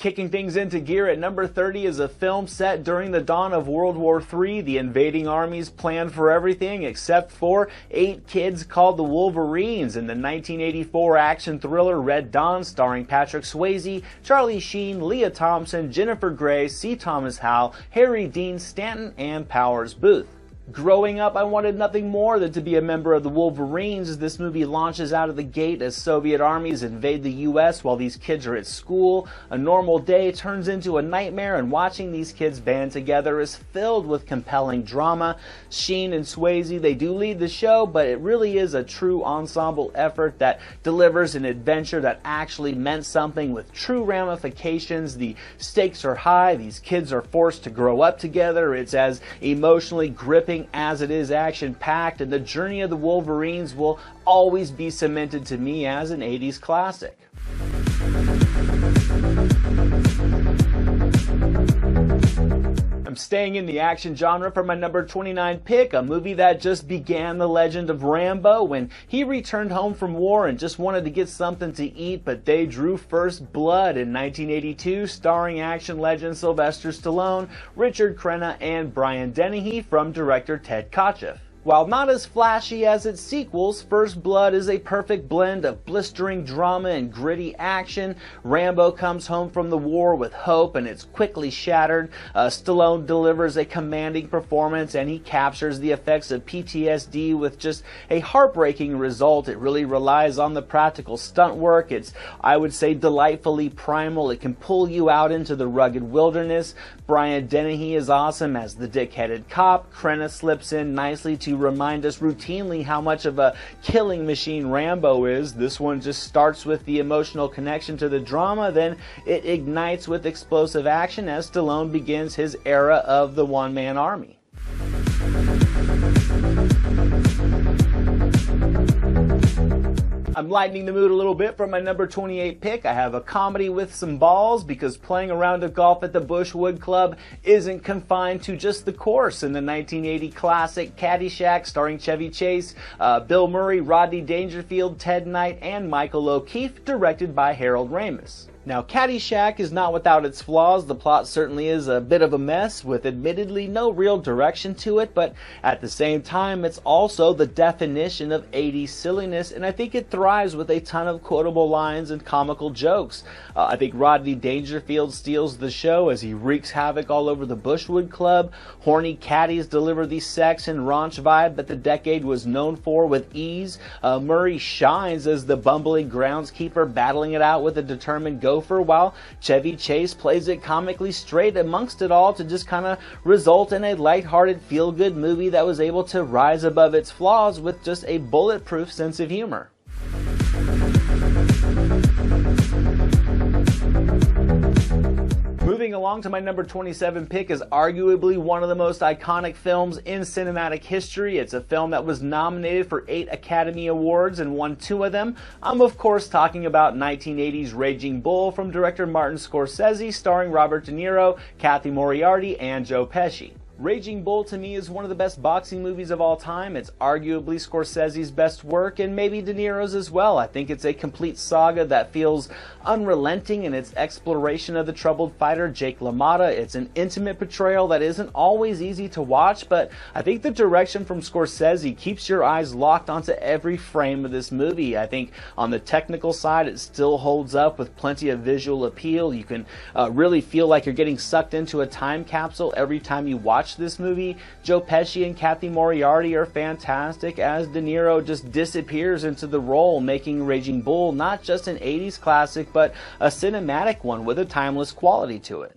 Kicking things into gear at number 30 is a film set during the dawn of World War III. The invading armies planned for everything except for 8 kids called the Wolverines in the 1984 action thriller Red Dawn, starring Patrick Swayze, Charlie Sheen, Leah Thompson, Jennifer Grey, C. Thomas Howell, Harry Dean Stanton, and Powers Booth. Growing up, I wanted nothing more than to be a member of the Wolverines as this movie launches out of the gate as Soviet armies invade the U.S. while these kids are at school. A normal day turns into a nightmare, and watching these kids band together is filled with compelling drama. Sheen and Swayze, they do lead the show, but it really is a true ensemble effort that delivers an adventure that actually meant something with true ramifications. The stakes are high. These kids are forced to grow up together. It's as emotionally gripping as it is action-packed, and the journey of the Wolverines will always be cemented to me as an 80s classic. I'm staying in the action genre for my number 29 pick, a movie that just began the legend of Rambo when he returned home from war and just wanted to get something to eat, but they drew first blood in 1982, starring action legend Sylvester Stallone, Richard Crenna, and Brian Dennehy from director Ted Kotcheff. While not as flashy as its sequels, First Blood is a perfect blend of blistering drama and gritty action. Rambo comes home from the war with hope, and it's quickly shattered. Stallone delivers a commanding performance, and he captures the effects of PTSD with just a heartbreaking result. It really relies on the practical stunt work. It's, I would say, delightfully primal. It can pull you out into the rugged wilderness. Brian Dennehy is awesome as the dick-headed cop. Crenna slips in nicely to remind us routinely how much of a killing machine Rambo is. This one just starts with the emotional connection to the drama, then it ignites with explosive action as Stallone begins his era of the one-man army. I'm lightening the mood a little bit for my number 28 pick. I have a comedy with some balls because playing a round of golf at the Bushwood Club isn't confined to just the course. In the 1980 classic Caddyshack, starring Chevy Chase, Bill Murray, Rodney Dangerfield, Ted Knight, and Michael O'Keefe, directed by Harold Ramis. Now, Caddyshack is not without its flaws. The plot certainly is a bit of a mess with admittedly no real direction to it, but at the same time, it's also the definition of 80s silliness, and I think it thrives with a ton of quotable lines and comical jokes. I think Rodney Dangerfield steals the show as he wreaks havoc all over the Bushwood Club. Horny caddies deliver the sex and raunch vibe that the decade was known for with ease. Murray shines as the bumbling groundskeeper battling it out with a determined gopher, while Chevy Chase plays it comically straight amongst it all to just kind of result in a lighthearted, feel-good movie that was able to rise above its flaws with just a bulletproof sense of humor. Moving along to my number 27 pick is arguably one of the most iconic films in cinematic history. It's a film that was nominated for 8 Academy Awards and won 2 of them. I'm of course talking about 1980's Raging Bull from director Martin Scorsese, starring Robert De Niro, Kathy Moriarty, and Joe Pesci. Raging Bull to me is one of the best boxing movies of all time. It's arguably Scorsese's best work and maybe De Niro's as well. I think it's a complete saga that feels unrelenting in its exploration of the troubled fighter Jake LaMotta. It's an intimate portrayal that isn't always easy to watch, but I think the direction from Scorsese keeps your eyes locked onto every frame of this movie. I think on the technical side it still holds up with plenty of visual appeal. You can really feel like you're getting sucked into a time capsule every time you watch this movie. Joe Pesci and Kathy Moriarty are fantastic as De Niro just disappears into the role, making Raging Bull not just an 80s classic but a cinematic one with a timeless quality to it.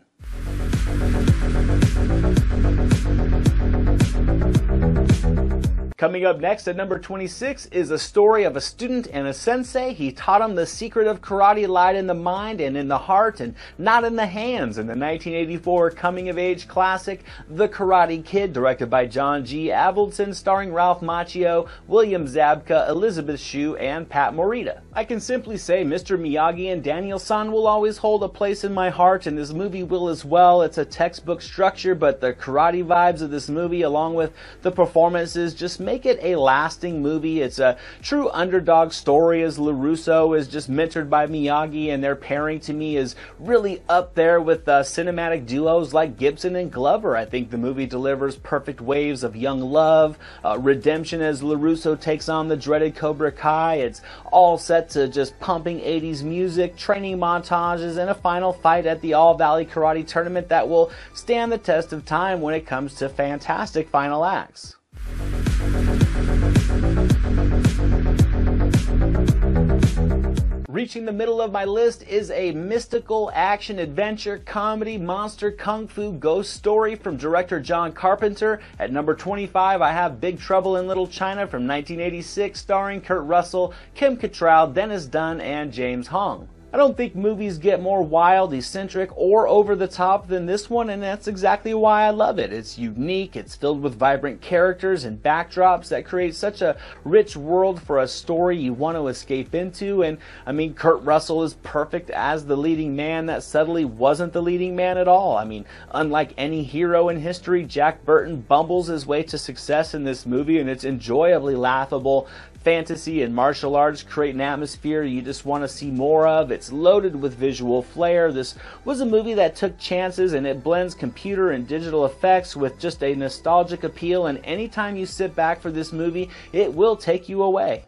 Coming up next at number 26 is a story of a student and a sensei. He taught him the secret of karate lied in the mind and in the heart and not in the hands in the 1984 coming-of-age classic The Karate Kid, directed by John G. Avildsen, starring Ralph Macchio, William Zabka, Elizabeth Shue, and Pat Morita. I can simply say Mr. Miyagi and Daniel-san will always hold a place in my heart, and this movie will as well. It's a textbook structure, but the karate vibes of this movie, along with the performances, just make it a lasting movie. It's a true underdog story, as LaRusso is just mentored by Miyagi, and their pairing to me is really up there with cinematic duos like Gibson and Glover. I think the movie delivers perfect waves of young love, redemption as LaRusso takes on the dreaded Cobra Kai. It's all set to just pumping 80s music, training montages, and a final fight at the All Valley Karate Tournament that will stand the test of time when it comes to fantastic final acts. Reaching the middle of my list is a mystical action adventure comedy monster kung fu ghost story from director John Carpenter. At number 25, I have Big Trouble in Little China from 1986, starring Kurt Russell, Kim Cattrall, Dennis Dunn, and James Hong. I don't think movies get more wild, eccentric, or over the top than this one, and that's exactly why I love it. It's unique, it's filled with vibrant characters and backdrops that create such a rich world for a story you want to escape into. And I mean, Kurt Russell is perfect as the leading man that subtly wasn't the leading man at all. I mean, unlike any hero in history, Jack Burton bumbles his way to success in this movie, and it's enjoyably laughable. Fantasy and martial arts create an atmosphere you just want to see more of. It's loaded with visual flair. This was a movie that took chances, and it blends computer and digital effects with just a nostalgic appeal, and anytime you sit back for this movie, it will take you away.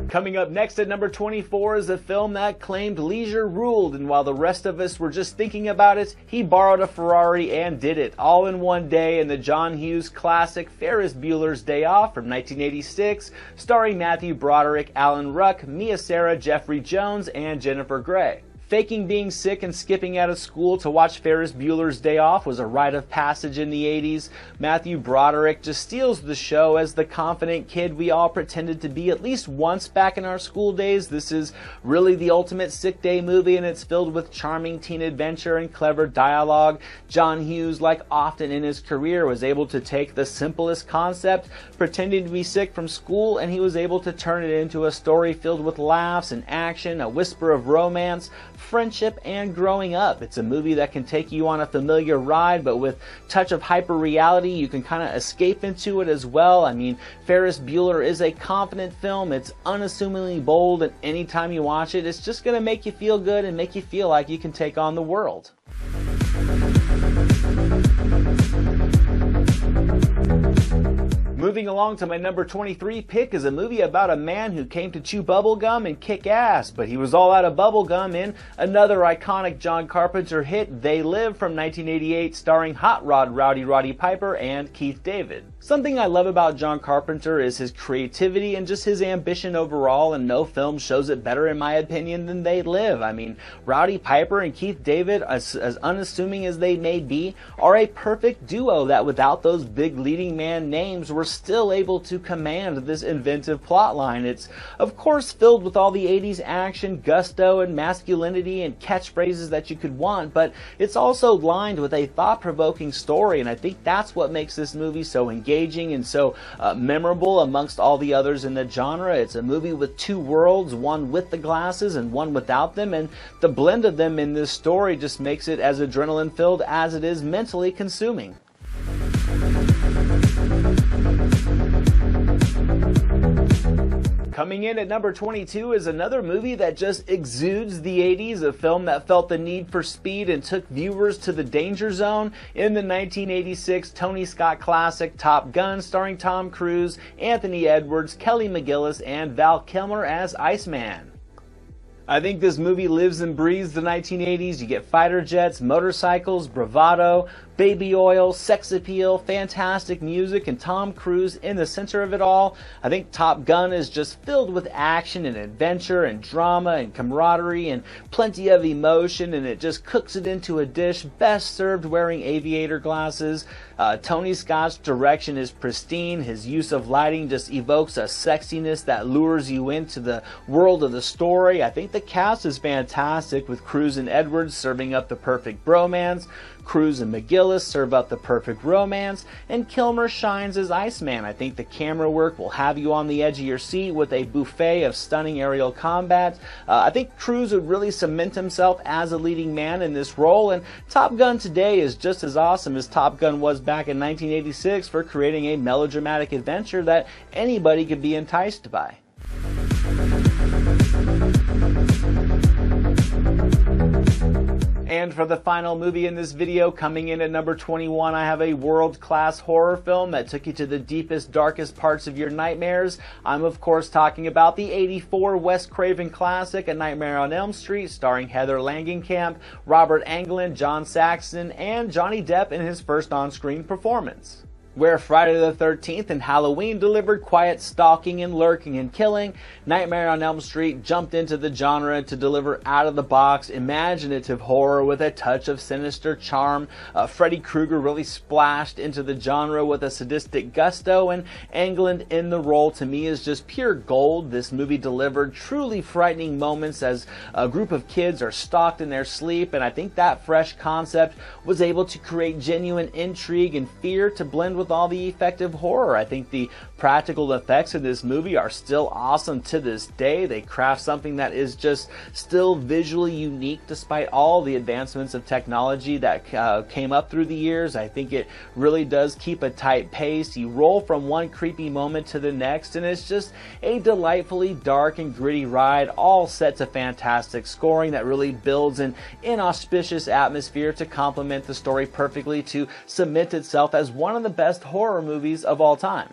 Coming up next at number 24 is a film that claimed leisure ruled, and while the rest of us were just thinking about it, he borrowed a Ferrari and did it all in one day in the John Hughes classic Ferris Bueller's Day Off from 1986, starring Matthew Broderick, Alan Ruck, Mia Sara, Jeffrey Jones, and Jennifer Grey. Faking being sick and skipping out of school to watch Ferris Bueller's Day Off was a rite of passage in the 80s. Matthew Broderick just steals the show as the confident kid we all pretended to be at least once back in our school days. This is really the ultimate sick day movie, and it's filled with charming teen adventure and clever dialogue. John Hughes, like often in his career, was able to take the simplest concept, pretending to be sick from school, and he was able to turn it into a story filled with laughs and action, a whisper of romance, friendship, and growing up. It's a movie that can take you on a familiar ride, but with touch of hyper reality, you can kind of escape into it as well. I mean, Ferris Bueller is a confident film. It's unassumingly bold, and anytime you watch it, it's just going to make you feel good and make you feel like you can take on the world. Moving along to my number 23 pick is a movie about a man who came to chew bubblegum and kick ass, but he was all out of bubblegum in another iconic John Carpenter hit, They Live from 1988, starring Hot Rod Roddy Piper and Keith David. Something I love about John Carpenter is his creativity and just his ambition overall, and no film shows it better in my opinion than They Live. I mean, Roddy Piper and Keith David, as unassuming as they may be, are a perfect duo that without those big leading man names were still able to command this inventive plotline. It's of course filled with all the 80s action, gusto, and masculinity and catchphrases that you could want, but it's also lined with a thought-provoking story, and I think that's what makes this movie so engaging and so memorable amongst all the others in the genre. It's a movie with two worlds, one with the glasses and one without them, and the blend of them in this story just makes it as adrenaline-filled as it is mentally consuming. Coming in at number 22 is another movie that just exudes the 80s, a film that felt the need for speed and took viewers to the danger zone in the 1986 Tony Scott classic Top Gun, starring Tom Cruise, Anthony Edwards, Kelly McGillis, and Val Kilmer as Iceman. I think this movie lives and breathes the 1980s. You get fighter jets, motorcycles, bravado, baby oil, sex appeal, fantastic music, and Tom Cruise in the center of it all. I think Top Gun is just filled with action and adventure and drama and camaraderie and plenty of emotion, and it just cooks it into a dish best served wearing aviator glasses. Tony Scott's direction is pristine. His use of lighting just evokes a sexiness that lures you into the world of the story. I think the the cast is fantastic, with Cruise and Edwards serving up the perfect bromance, Cruise and McGillis serve up the perfect romance, and Kilmer shines as Iceman. I think the camera work will have you on the edge of your seat with a buffet of stunning aerial combat. I think Cruise would really cement himself as a leading man in this role, and Top Gun today is just as awesome as Top Gun was back in 1986 for creating a melodramatic adventure that anybody could be enticed by. And for the final movie in this video, coming in at number 21, I have a world-class horror film that took you to the deepest, darkest parts of your nightmares. I'm of course talking about the '84 Wes Craven classic, A Nightmare on Elm Street, starring Heather Langenkamp, Robert Englund, John Saxon, and Johnny Depp in his first on-screen performance. Where Friday the 13th and Halloween delivered quiet stalking and lurking and killing, Nightmare on Elm Street jumped into the genre to deliver out-of-the-box, imaginative horror with a touch of sinister charm. Freddy Krueger really splashed into the genre with a sadistic gusto, and Englund in the role to me is just pure gold. This movie delivered truly frightening moments as a group of kids are stalked in their sleep, and I think that fresh concept was able to create genuine intrigue and fear to blend with all the effective horror. I think the practical effects in this movie are still awesome to this day. They craft something that is just still visually unique despite all the advancements of technology that came up through the years. I think it really does keep a tight pace. You roll from one creepy moment to the next, and it's just a delightfully dark and gritty ride, all set to fantastic scoring that really builds an inauspicious atmosphere to complement the story perfectly to cement itself as one of the best horror movies of all time.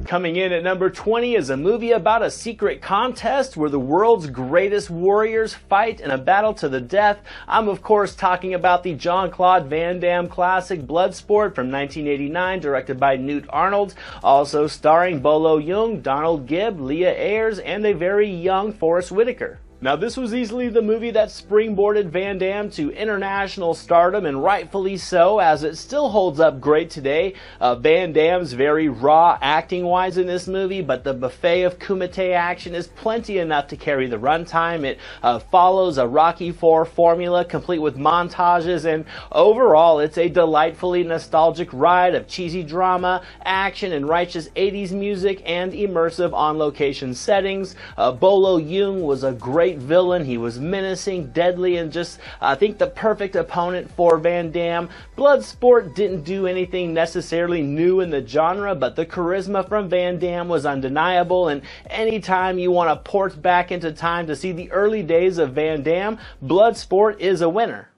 Coming in at number 20 is a movie about a secret contest where the world's greatest warriors fight in a battle to the death. I'm of course talking about the Jean-Claude Van Damme classic Bloodsport from 1989, directed by Newt Arnold, also starring Bolo Yeung, Donald Gibb, Leah Ayres, and a very young Forrest Whitaker. Now, this was easily the movie that springboarded Van Damme to international stardom, and rightfully so, as it still holds up great today. Van Damme's very raw acting-wise in this movie, but the buffet of kumite action is plenty enough to carry the runtime. It follows a Rocky IV formula, complete with montages, and overall, it's a delightfully nostalgic ride of cheesy drama, action, and righteous 80s music, and immersive on-location settings. Bolo Yeung was a great villain. He was menacing, deadly, and just, I think, the perfect opponent for Van Damme. Bloodsport didn't do anything necessarily new in the genre, but the charisma from Van Damme was undeniable, and anytime you want to port back into time to see the early days of Van Damme, Bloodsport is a winner.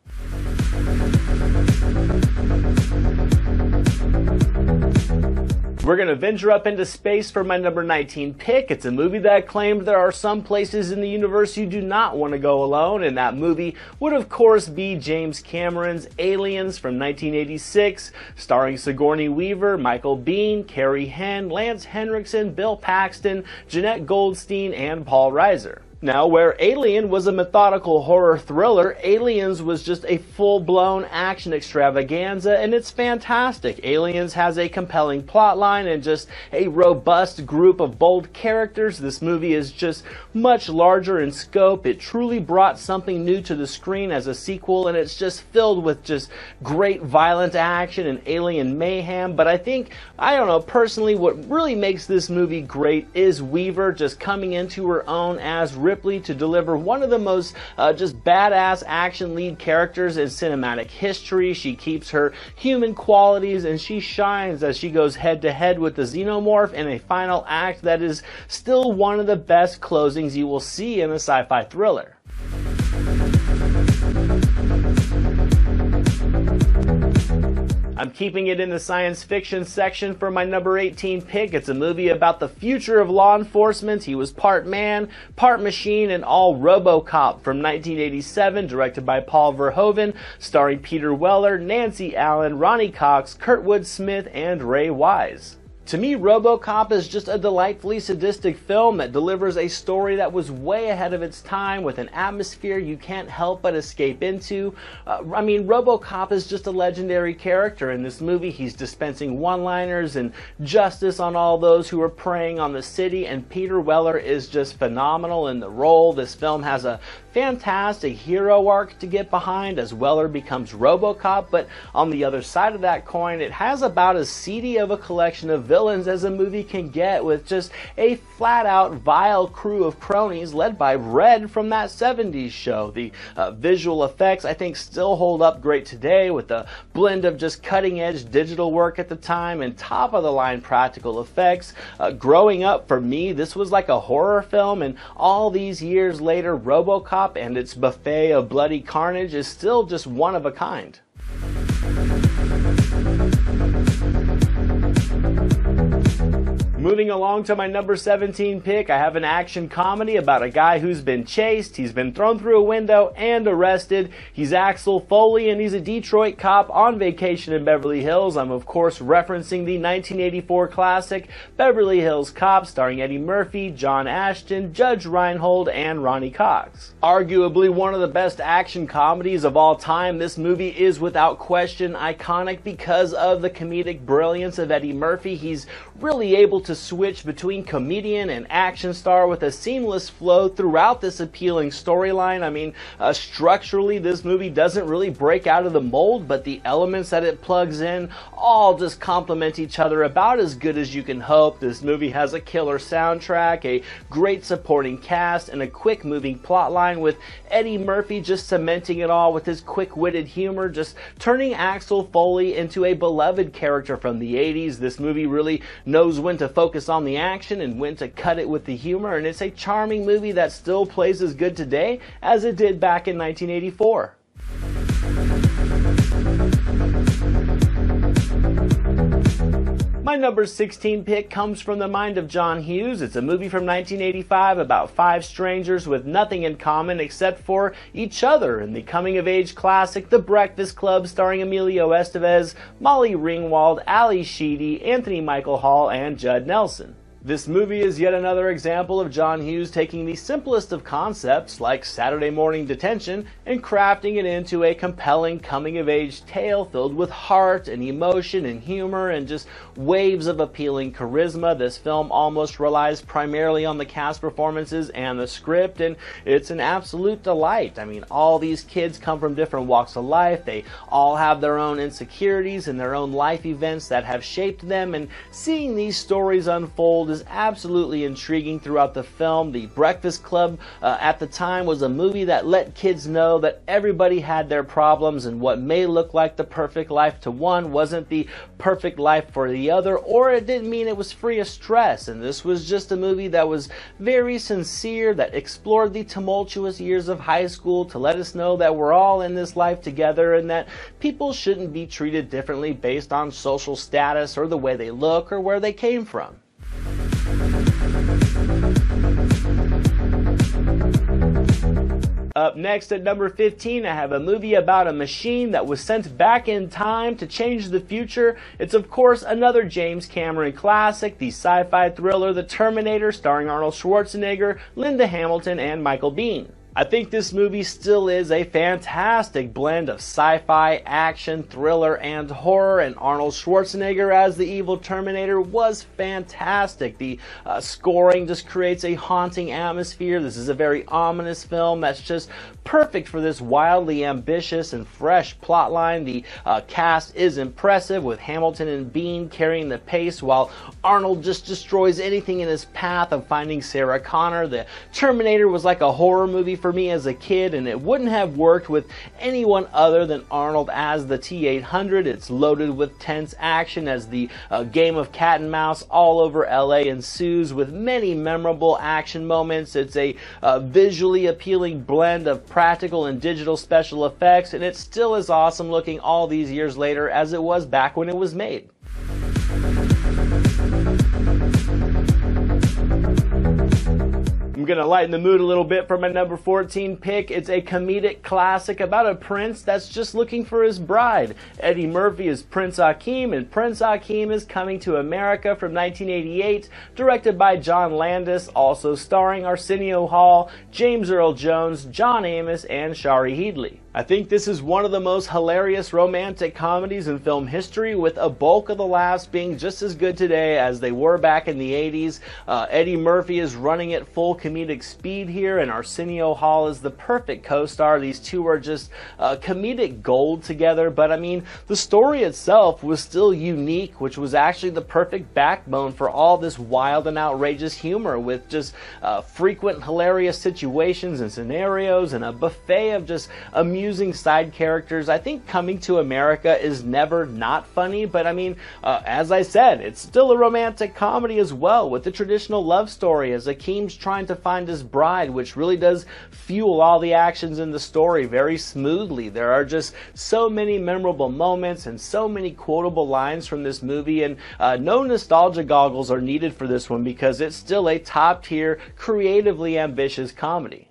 We're going to venture up into space for my number 19 pick. It's a movie that claimed there are some places in the universe you do not want to go alone, and that movie would of course be James Cameron's Aliens from 1986, starring Sigourney Weaver, Michael Biehn, Carrie Henn, Lance Henriksen, Bill Paxton, Jeanette Goldstein, and Paul Reiser. Now, where Alien was a methodical horror thriller, Aliens was just a full-blown action extravaganza, and it's fantastic. Aliens has a compelling plotline and just a robust group of bold characters. This movie is just much larger in scope. It truly brought something new to the screen as a sequel, and it's just filled with just great violent action and alien mayhem. But I think, I don't know, personally, what really makes this movie great is Weaver just coming into her own as Ripley to deliver one of the most just badass action lead characters in cinematic history. She keeps her human qualities, and she shines as she goes head to head with the Xenomorph in a final act that is still one of the best closings you will see in a sci-fi thriller. I'm keeping it in the science fiction section for my number 18 pick. It's a movie about the future of law enforcement. He was part man, part machine, and all RoboCop from 1987, directed by Paul Verhoeven, starring Peter Weller, Nancy Allen, Ronnie Cox, Kurtwood Smith, and Ray Wise. To me, RoboCop is just a delightfully sadistic film that delivers a story that was way ahead of its time with an atmosphere you can't help but escape into. RoboCop is just a legendary character in this movie. He's dispensing one-liners and justice on all those who are preying on the city, and Peter Weller is just phenomenal in the role. This film has a fantastic hero arc to get behind as Weller becomes RoboCop, but on the other side of that coin, it has about as seedy of a collection of villains as a movie can get, with just a flat-out vile crew of cronies led by Red from that 70s show. The visual effects, I think, still hold up great today with the blend of just cutting-edge digital work at the time and top-of-the-line practical effects. Growing up, for me, this was like a horror film, and all these years later, RoboCop and its buffet of bloody carnage is still just one of a kind. Moving along to my number 17 pick, I have an action comedy about a guy who's been chased, he's been thrown through a window and arrested. He's Axel Foley, and he's a Detroit cop on vacation in Beverly Hills. I'm of course referencing the 1984 classic Beverly Hills Cop, starring Eddie Murphy, John Ashton, Judge Reinhold, and Ronnie Cox. Arguably one of the best action comedies of all time, this movie is without question iconic because of the comedic brilliance of Eddie Murphy. He's really able to switch between comedian and action star with a seamless flow throughout this appealing storyline. Structurally, this movie doesn't really break out of the mold, but the elements that it plugs in all just complement each other about as good as you can hope. This movie has a killer soundtrack, a great supporting cast, and a quick-moving plotline, with Eddie Murphy just cementing it all with his quick-witted humor, just turning Axel Foley into a beloved character from the 80s. This movie really knows when to focus on the action and when to cut it with the humor, and it's a charming movie that still plays as good today as it did back in 1984. My number 16 pick comes from the mind of John Hughes. It's a movie from 1985 about 5 strangers with nothing in common except for each other, in the coming-of-age classic The Breakfast Club, starring Emilio Estevez, Molly Ringwald, Ali Sheedy, Anthony Michael Hall, and Judd Nelson. This movie is yet another example of John Hughes taking the simplest of concepts, like Saturday morning detention, and crafting it into a compelling coming-of-age tale filled with heart and emotion and humor and just waves of appealing charisma. This film almost relies primarily on the cast performances and the script, and it's an absolute delight. All these kids come from different walks of life. They all have their own insecurities and their own life events that have shaped them, and seeing these stories unfold is absolutely intriguing throughout the film. The Breakfast Club at the time was a movie that let kids know that everybody had their problems, and what may look like the perfect life to one wasn't the perfect life for the other, or it didn't mean it was free of stress. And this was just a movie that was very sincere, that explored the tumultuous years of high school to let us know that we're all in this life together, and that people shouldn't be treated differently based on social status or the way they look or where they came from. Up next at number 15, I have a movie about a machine that was sent back in time to change the future. It's of course another James Cameron classic, the sci-fi thriller The Terminator, starring Arnold Schwarzenegger, Linda Hamilton, and Michael Biehn. I think this movie still is a fantastic blend of sci-fi, action, thriller, and horror, and Arnold Schwarzenegger as the evil Terminator was fantastic. The scoring just creates a haunting atmosphere. This is a very ominous film that's just perfect for this wildly ambitious and fresh plotline. The cast is impressive, with Hamilton and Biehn carrying the pace, while Arnold just destroys anything in his path of finding Sarah Connor. The Terminator was like a horror movie for me as a kid, and it wouldn't have worked with anyone other than Arnold as the T-800. It's loaded with tense action as the game of cat and mouse all over LA ensues, with many memorable action moments. It's a visually appealing blend of practical and digital special effects, and it's still as awesome looking all these years later as it was back when it was made. I'm gonna lighten the mood a little bit for my number 14 pick. It's a comedic classic about a prince that's just looking for his bride. Eddie Murphy is Prince Akeem, and Prince Akeem is Coming to America from 1988, directed by John Landis, also starring Arsenio Hall, James Earl Jones, John Amos, and Shari Headley. I think this is one of the most hilarious romantic comedies in film history, with a bulk of the laughs being just as good today as they were back in the 80s. Eddie Murphy is running at full comedic speed here, and Arsenio Hall is the perfect co-star. These two are just comedic gold together, but I mean, the story itself was still unique, which was actually the perfect backbone for all this wild and outrageous humor, with just frequent hilarious situations and scenarios and a buffet of just amusing side characters. I think Coming to America is never not funny, but I mean, as I said, it's still a romantic comedy as well, with the traditional love story as Akeem's trying to find his bride, which really does fuel all the actions in the story very smoothly. There are just so many memorable moments and so many quotable lines from this movie, and no nostalgia goggles are needed for this one because it's still a top-tier, creatively ambitious comedy.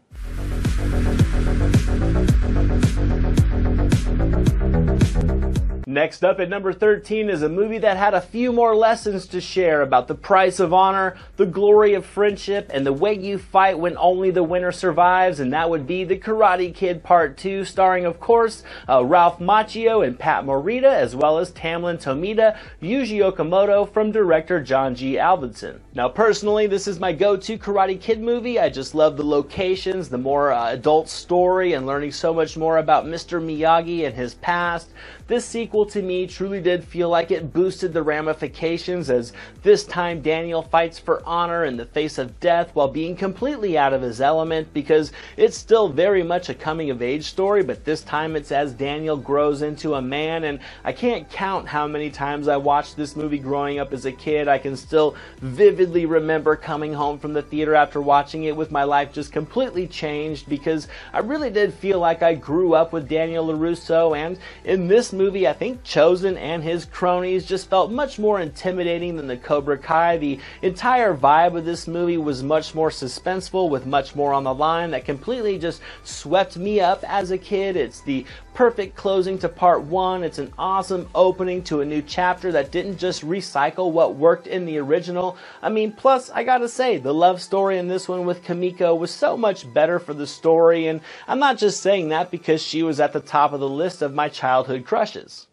Next up at number 13 is a movie that had a few more lessons to share about the price of honor, the glory of friendship, and the way you fight when only the winner survives, and that would be The Karate Kid Part 2, starring, of course, Ralph Macchio and Pat Morita, as well as Tamlin Tomita, Yuji Okamoto, from director John G. Avildsen. Now, personally, this is my go-to Karate Kid movie. I just love the locations, the more adult story, and learning so much more about Mr. Miyagi and his past. This sequel to me truly did feel like it boosted the ramifications, as this time Daniel fights for honor in the face of death while being completely out of his element, because it's still very much a coming of age story, but this time it's as Daniel grows into a man, and I can't count how many times I watched this movie growing up as a kid. I can still vividly remember coming home from the theater after watching it with my life just completely changed, because I really did feel like I grew up with Daniel LaRusso, and in this movie I think Chosen and his cronies just felt much more intimidating than the Cobra Kai. The entire vibe of this movie was much more suspenseful, with much more on the line, that completely just swept me up as a kid. It's the perfect closing to part 1. It's an awesome opening to a new chapter that didn't just recycle what worked in the original. I mean, plus I gotta say, the love story in this one with Kamiko was so much better for the story, and I'm not just saying that because she was at the top of the list of my childhood crushes.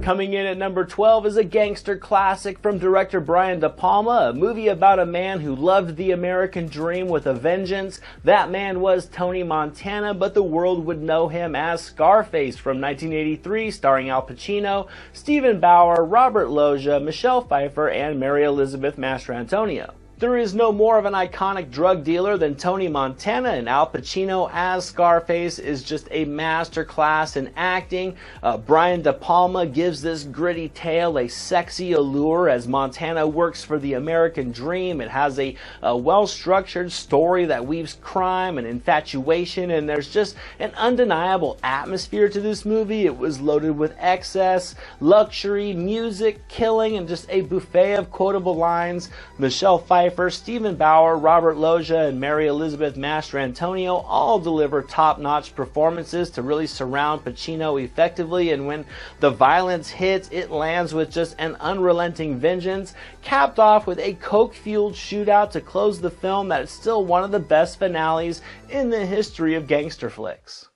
Coming in at number 12 is a gangster classic from director Brian De Palma, a movie about a man who loved the American dream with a vengeance. That man was Tony Montana, but the world would know him as Scarface from 1983, starring Al Pacino, Stephen Bauer, Robert Loggia, Michelle Pfeiffer, and Mary Elizabeth Mastrantonio. There is no more of an iconic drug dealer than Tony Montana, and Al Pacino as Scarface is just a masterclass in acting. Brian De Palma gives this gritty tale a sexy allure as Montana works for the American dream. It has a well-structured story that weaves crime and infatuation, and there's just an undeniable atmosphere to this movie. It was loaded with excess, luxury, music, killing, and just a buffet of quotable lines. Michelle Pfeiffer, Stephen Bauer, Robert Loggia, and Mary Elizabeth Mastrantonio all deliver top-notch performances to really surround Pacino effectively, and when the violence hits, it lands with just an unrelenting vengeance, capped off with a coke-fueled shootout to close the film that is still one of the best finales in the history of gangster flicks.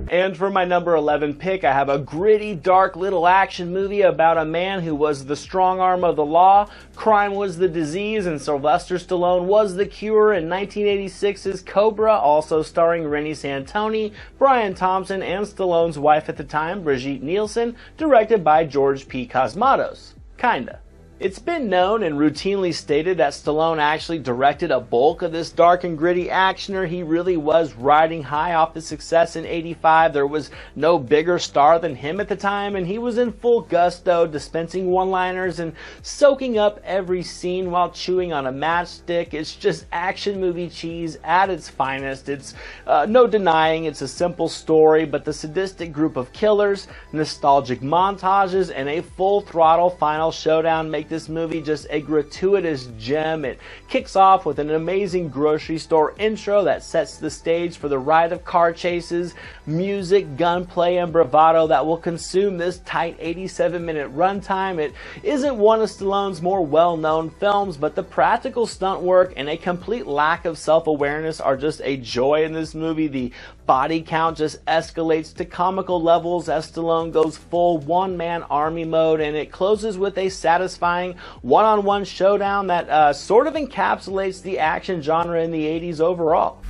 And for my number 11 pick, I have a gritty, dark little action movie about a man who was the strong arm of the law, crime was the disease, and Sylvester Stallone was the cure in 1986's Cobra, also starring Rennie Santoni, Brian Thompson, and Stallone's wife at the time, Brigitte Nielsen, directed by George P. Cosmatos. Kinda. It's been known and routinely stated that Stallone actually directed a bulk of this dark and gritty actioner. He really was riding high off his success in '85. There was no bigger star than him at the time, and he was in full gusto, dispensing one-liners and soaking up every scene while chewing on a matchstick. It's just action movie cheese at its finest. It's no denying it's a simple story, but the sadistic group of killers, nostalgic montages, and a full-throttle final showdown make this movie just a gratuitous gem. It kicks off with an amazing grocery store intro that sets the stage for the ride of car chases, music, gunplay, and bravado that will consume this tight 87-minute runtime. It isn't one of Stallone's more well-known films, but the practical stunt work and a complete lack of self-awareness are just a joy in this movie. The body count just escalates to comical levels as Stallone goes full one-man army mode, and it closes with a satisfying one-on-one showdown that sort of encapsulates the action genre in the 80s overall.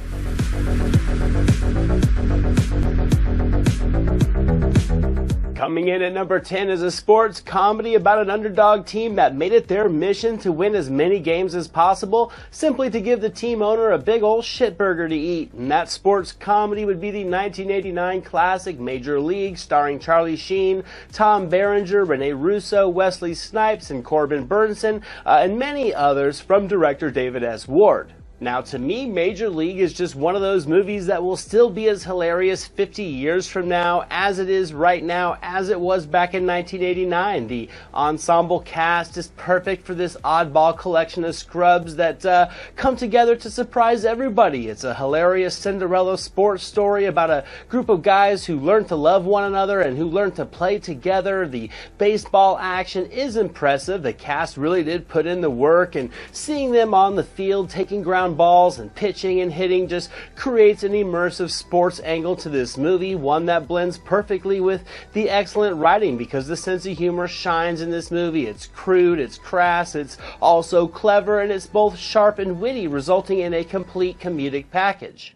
Coming in at number 10 is a sports comedy about an underdog team that made it their mission to win as many games as possible, simply to give the team owner a big old shitburger to eat. And that sports comedy would be the 1989 classic Major League, starring Charlie Sheen, Tom Berenger, Rene Russo, Wesley Snipes, and Corbin Burnson, and many others from director David S. Ward. Now, to me, Major League is just one of those movies that will still be as hilarious 50 years from now as it is right now, as it was back in 1989. The ensemble cast is perfect for this oddball collection of scrubs that come together to surprise everybody. It's a hilarious Cinderella sports story about a group of guys who learn to love one another and who learn to play together. The baseball action is impressive. The cast really did put in the work, and seeing them on the field taking ground balls and pitching and hitting just creates an immersive sports angle to this movie, one that blends perfectly with the excellent writing, because the sense of humor shines in this movie. It's crude, it's crass, it's also clever, and it's both sharp and witty, resulting in a complete comedic package.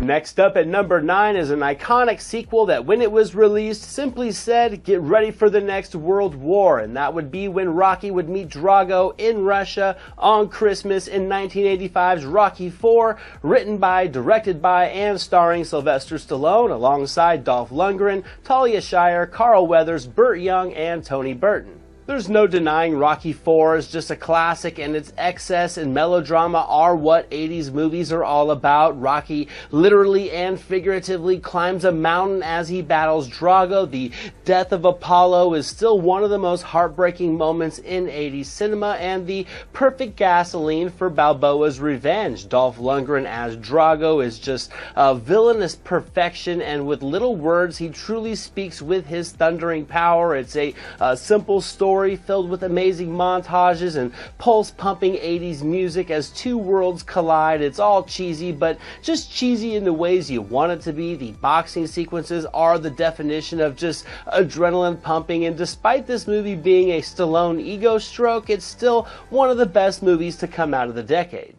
Next up at number 9 is an iconic sequel that, when it was released, simply said, "Get ready for the next World War," and that would be when Rocky would meet Drago in Russia on Christmas in 1985's Rocky IV, written by, directed by, and starring Sylvester Stallone alongside Dolph Lundgren, Talia Shire, Carl Weathers, Burt Young, and Tony Burton. There's no denying Rocky IV is just a classic, and its excess and melodrama are what 80s movies are all about. Rocky literally and figuratively climbs a mountain as he battles Drago. The death of Apollo is still one of the most heartbreaking moments in 80s cinema, and the perfect gasoline for Balboa's revenge. Dolph Lundgren as Drago is just a villainous perfection, and with little words he truly speaks with his thundering power. It's a simple story filled with amazing montages and pulse-pumping 80s music as two worlds collide. It's all cheesy, but just cheesy in the ways you want it to be. The boxing sequences are the definition of just adrenaline pumping, and despite this movie being a Stallone ego stroke, it's still one of the best movies to come out of the decade.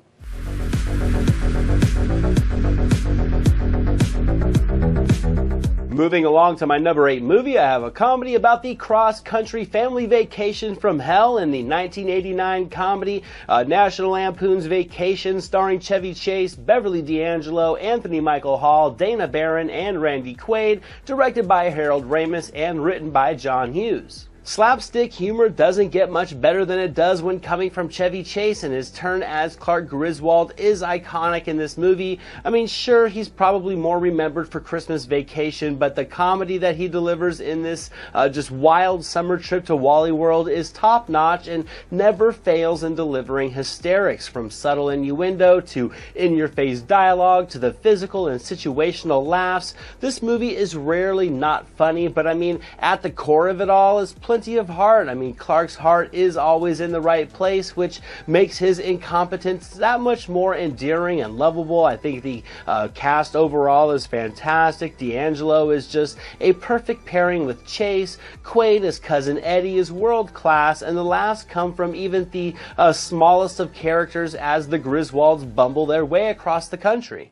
Moving along to my number 8 movie, I have a comedy about the cross-country family vacation from hell in the 1989 comedy National Lampoon's Vacation, starring Chevy Chase, Beverly D'Angelo, Anthony Michael Hall, Dana Barron, and Randy Quaid, directed by Harold Ramis and written by John Hughes. Slapstick humor doesn't get much better than it does when coming from Chevy Chase, and his turn as Clark Griswold is iconic in this movie. I mean, sure, he's probably more remembered for Christmas Vacation, but the comedy that he delivers in this just wild summer trip to Wally World is top-notch and never fails in delivering hysterics, from subtle innuendo to in-your-face dialogue to the physical and situational laughs. This movie is rarely not funny, but I mean, at the core of it all is plenty of heart. I mean, Clark's heart is always in the right place, which makes his incompetence that much more endearing and lovable. I think the cast overall is fantastic. D'Angelo is just a perfect pairing with Chase. Quaid as Cousin Eddie is world class, and the laughs come from even the smallest of characters as the Griswolds bumble their way across the country.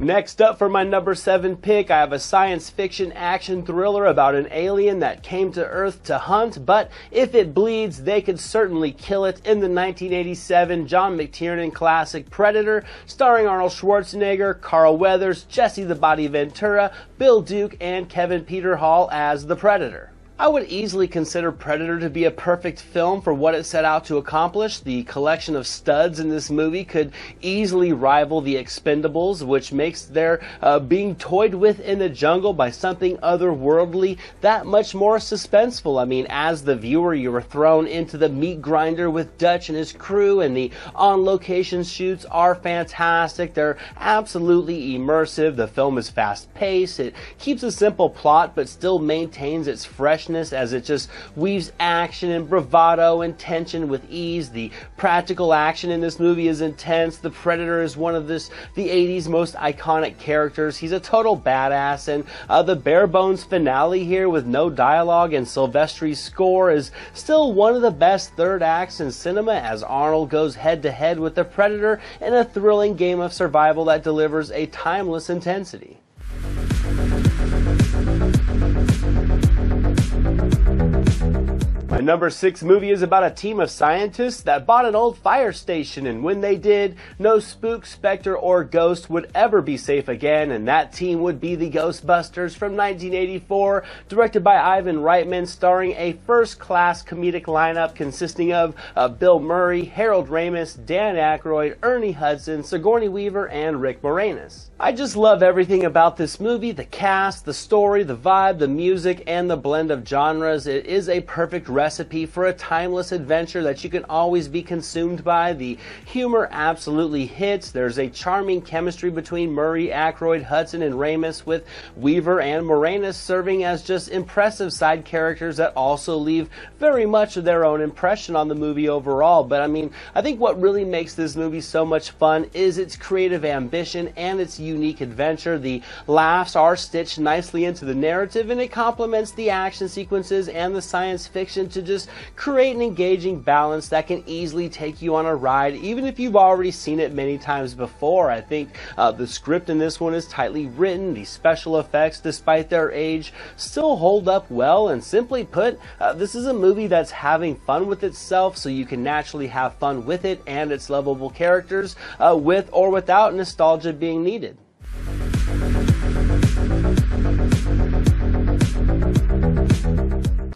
Next up for my number 7 pick, I have a science fiction action thriller about an alien that came to Earth to hunt, but if it bleeds, they could certainly kill it, in the 1987 John McTiernan classic Predator, starring Arnold Schwarzenegger, Carl Weathers, Jesse the Body Ventura, Bill Duke, and Kevin Peter Hall as the Predator. I would easily consider Predator to be a perfect film for what it set out to accomplish. The collection of studs in this movie could easily rival the Expendables, which makes their being toyed with in the jungle by something otherworldly that much more suspenseful. I mean, as the viewer, you were thrown into the meat grinder with Dutch and his crew, and the on-location shoots are fantastic. They're absolutely immersive. The film is fast-paced. It keeps a simple plot, but still maintains its freshness as it just weaves action and bravado and tension with ease. The practical action in this movie is intense. The Predator is one of the 80s most iconic characters. He's a total badass, and the bare bones finale here with no dialogue and Silvestri's score is still one of the best third acts in cinema, as Arnold goes head to head with the Predator in a thrilling game of survival that delivers a timeless intensity. My number 6 movie is about a team of scientists that bought an old fire station, and when they did, no spook, specter, or ghost would ever be safe again, and that team would be the Ghostbusters from 1984, directed by Ivan Reitman, starring a first-class comedic lineup consisting of Bill Murray, Harold Ramis, Dan Aykroyd, Ernie Hudson, Sigourney Weaver, and Rick Moranis. I just love everything about this movie: the cast, the story, the vibe, the music, and the blend of genres. It is a perfect recipe for a timeless adventure that you can always be consumed by. The humor absolutely hits. There's a charming chemistry between Murray, Aykroyd, Hudson, and Ramis, with Weaver and Moranis serving as just impressive side characters that also leave very much of their own impression on the movie overall. But I mean, I think what really makes this movie so much fun is its creative ambition and its unique adventure. The laughs are stitched nicely into the narrative, and it complements the action sequences and the science fiction to just create an engaging balance that can easily take you on a ride, even if you've already seen it many times before. I think the script in this one is tightly written. The special effects, despite their age, still hold up well, and simply put, this is a movie that's having fun with itself, so you can naturally have fun with it and its lovable characters, with or without nostalgia being needed.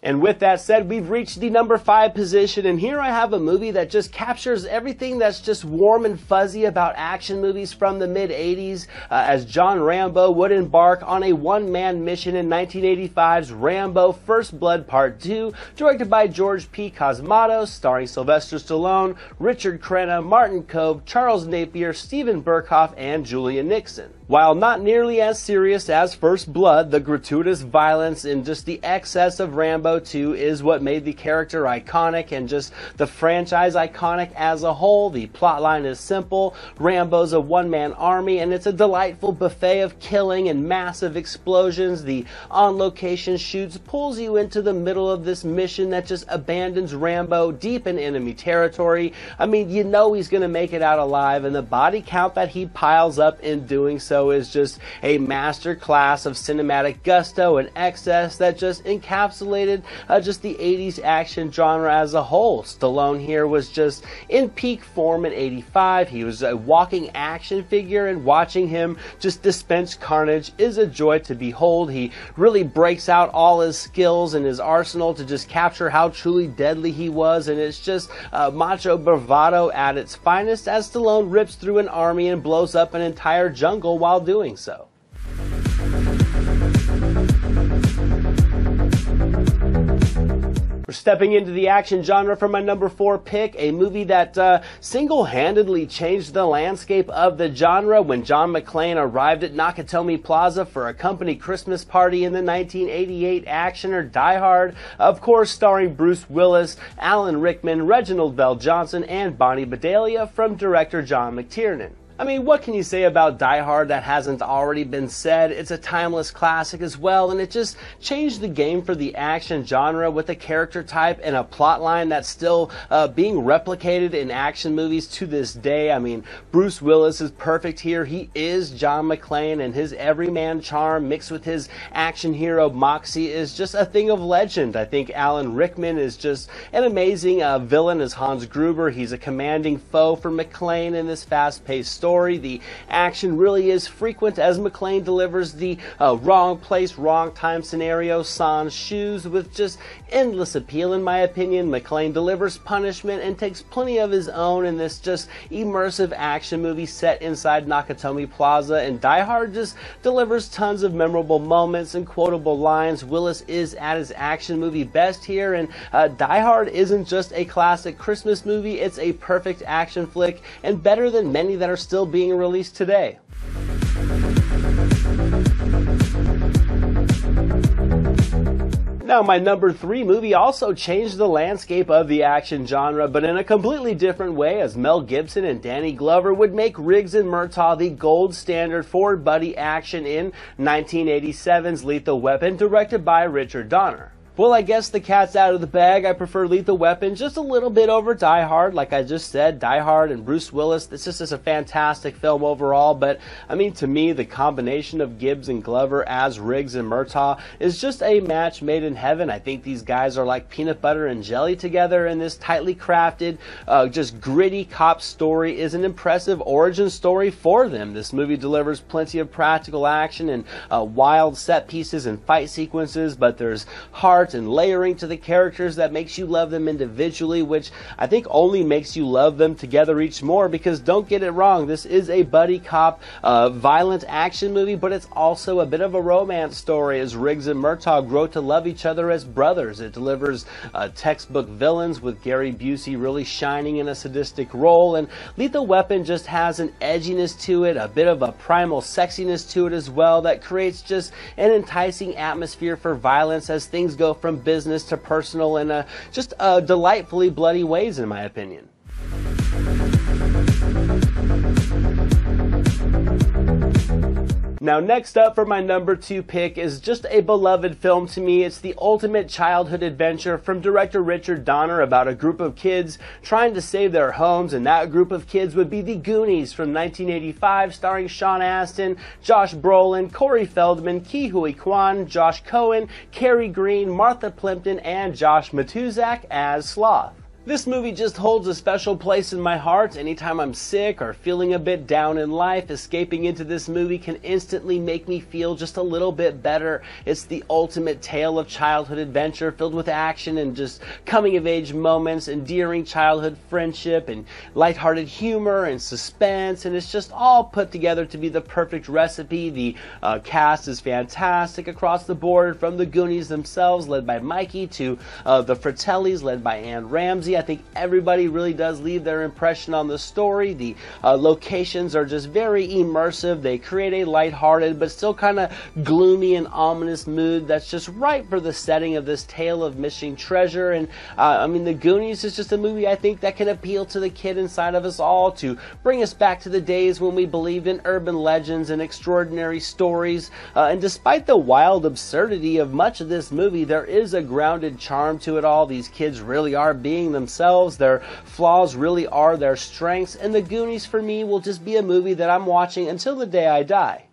And with that said, we've reached the number 5 position, and here I have a movie that just captures everything that's just warm and fuzzy about action movies from the mid-80s, as John Rambo would embark on a one-man mission in 1985's Rambo First Blood Part 2, directed by George P. Cosmatos, starring Sylvester Stallone, Richard Crenna, Martin Kove, Charles Napier, Stephen Burkhoff, and Julia Nixon. While not nearly as serious as First Blood, the gratuitous violence and just the excess of Rambo 2 is what made the character iconic and just the franchise iconic as a whole. The plotline is simple. Rambo's a one-man army, and it's a delightful buffet of killing and massive explosions. The on-location shoots pulls you into the middle of this mission that just abandons Rambo deep in enemy territory. I mean, you know he's going to make it out alive, and the body count that he piles up in doing so is just a master class of cinematic gusto and excess that just encapsulated just the 80s action genre as a whole. Stallone here was just in peak form in 85. He was a walking action figure, and watching him just dispense carnage is a joy to behold. He really breaks out all his skills and his arsenal to just capture how truly deadly he was, and it's just macho bravado at its finest as Stallone rips through an army and blows up an entire jungle while doing so. We're stepping into the action genre for my number 4 pick, a movie that single-handedly changed the landscape of the genre when John McClane arrived at Nakatomi Plaza for a company Christmas party in the 1988 actioner Die Hard, of course starring Bruce Willis, Alan Rickman, Reginald VelJohnson, and Bonnie Bedelia from director John McTiernan. I mean, what can you say about Die Hard that hasn't already been said? It's a timeless classic as well, and it just changed the game for the action genre with a character type and a plot line that's still being replicated in action movies to this day. I mean, Bruce Willis is perfect here. He is John McClane, and his everyman charm mixed with his action hero moxie is just a thing of legend. I think Alan Rickman is just an amazing villain as Hans Gruber. He's a commanding foe for McClane in this fast-paced story. The action really is frequent as McClane delivers the wrong place, wrong time scenario, sans shoes, with just endless appeal in my opinion. McClane delivers punishment and takes plenty of his own in this just immersive action movie set inside Nakatomi Plaza, and Die Hard just delivers tons of memorable moments and quotable lines. Willis is at his action movie best here, and Die Hard isn't just a classic Christmas movie, it's a perfect action flick and better than many that are still being released today. Now, my number 3 movie also changed the landscape of the action genre, but in a completely different way, as Mel Gibson and Danny Glover would make Riggs and Murtaugh the gold standard for buddy action in 1987's Lethal Weapon, directed by Richard Donner. Well, I guess the cat's out of the bag. I prefer Lethal Weapon just a little bit over Die Hard. Like I just said, Die Hard and Bruce Willis, this just is a fantastic film overall. But, I mean, to me, the combination of Gibbs and Glover as Riggs and Murtaugh is just a match made in heaven. I think these guys are like peanut butter and jelly together in this tightly crafted, just gritty cop story is an impressive origin story for them. This movie delivers plenty of practical action and wild set pieces and fight sequences, but there's heart and layering to the characters that makes you love them individually, which I think only makes you love them together each more, because don't get it wrong, this is a buddy cop violent action movie, but it's also a bit of a romance story as Riggs and Murtaugh grow to love each other as brothers. It delivers textbook villains with Gary Busey really shining in a sadistic role, and Lethal Weapon just has an edginess to it, a bit of a primal sexiness to it as well that creates just an enticing atmosphere for violence as things go from business to personal in just delightfully bloody ways, in my opinion. Now, next up for my number 2 pick is just a beloved film to me. It's the ultimate childhood adventure from director Richard Donner about a group of kids trying to save their homes, and that group of kids would be the Goonies from 1985, starring Sean Astin, Josh Brolin, Corey Feldman, Ke Huy Quan, Josh Cohen, Kerry Green, Martha Plimpton, and Josh Matuzak as Sloth. This movie just holds a special place in my heart. Anytime I'm sick or feeling a bit down in life, escaping into this movie can instantly make me feel just a little bit better. It's the ultimate tale of childhood adventure filled with action and just coming-of-age moments, endearing childhood friendship, and lighthearted humor and suspense, and it's just all put together to be the perfect recipe. The cast is fantastic across the board, from the Goonies themselves, led by Mikey, to the Fratellis, led by Ann Ramsey. I think everybody really does leave their impression on the story. The locations are just very immersive. They create a lighthearted but still kind of gloomy and ominous mood that's just right for the setting of this tale of missing treasure. And I mean, The Goonies is just a movie I think that can appeal to the kid inside of us all, to bring us back to the days when we believed in urban legends and extraordinary stories. And despite the wild absurdity of much of this movie, there is a grounded charm to it all. These kids really are being themselves. Their flaws really are their strengths, and The Goonies for me will just be a movie that I'm watching until the day I die.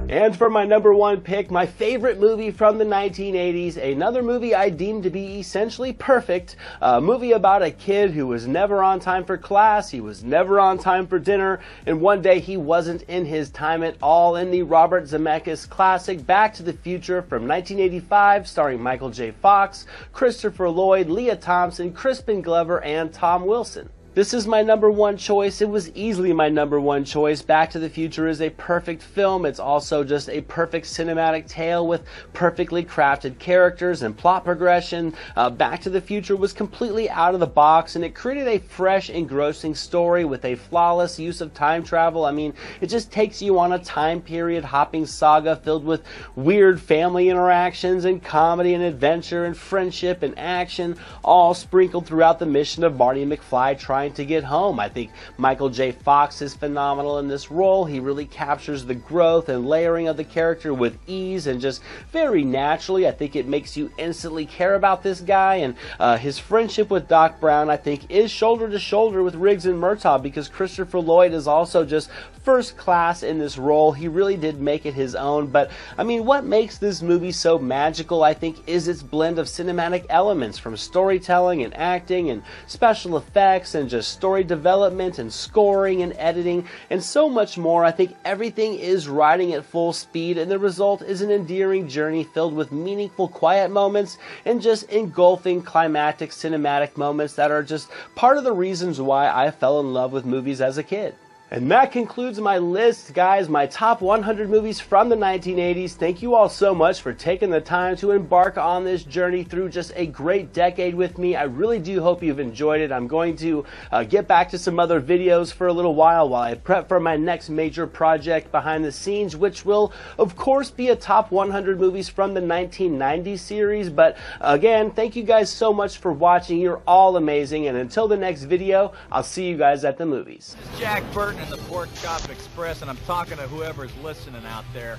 And for my number 1 pick, my favorite movie from the 1980s, another movie I deem to be essentially perfect, a movie about a kid who was never on time for class, he was never on time for dinner, and one day he wasn't in his time at all, in the Robert Zemeckis classic Back to the Future from 1985, starring Michael J. Fox, Christopher Lloyd, Leah Thompson, Crispin Glover, and Tom Wilson. This is my number one choice. It was easily my number one choice. Back to the Future is a perfect film. It's also just a perfect cinematic tale with perfectly crafted characters and plot progression. Back to the Future was completely out of the box, and it created a fresh, engrossing story with a flawless use of time travel. I mean, it just takes you on a time period hopping saga filled with weird family interactions and comedy and adventure and friendship and action, all sprinkled throughout the mission of Marty McFly trying to get home. I think Michael J. Fox is phenomenal in this role. He really captures the growth and layering of the character with ease and just very naturally. I think it makes you instantly care about this guy, and his friendship with Doc Brown, I think, is shoulder to shoulder with Riggs and Murtaugh, because Christopher Lloyd is also just first class in this role. He really did make it his own. But I mean, what makes this movie so magical, I think, is its blend of cinematic elements, from storytelling and acting and special effects and just story development and scoring and editing and so much more. I think everything is riding at full speed, and the result is an endearing journey filled with meaningful quiet moments and just engulfing climactic cinematic moments that are just part of the reasons why I fell in love with movies as a kid. And that concludes my list, guys, my top 100 movies from the 1980s. Thank you all so much for taking the time to embark on this journey through just a great decade with me. I really do hope you've enjoyed it. I'm going to get back to some other videos for a little while I prep for my next major project behind the scenes, which will, of course, be a top 100 movies from the 1990s series. But again, thank you guys so much for watching. You're all amazing. And until the next video, I'll see you guys at the movies. This is Jack Burton in the Pork Chop Express, and I'm talking to whoever's listening out there.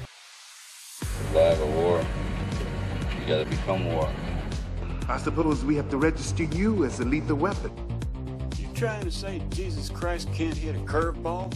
Survive a war, you gotta become war. I suppose we have to register you as a lethal weapon. You trying to say Jesus Christ can't hit a curveball?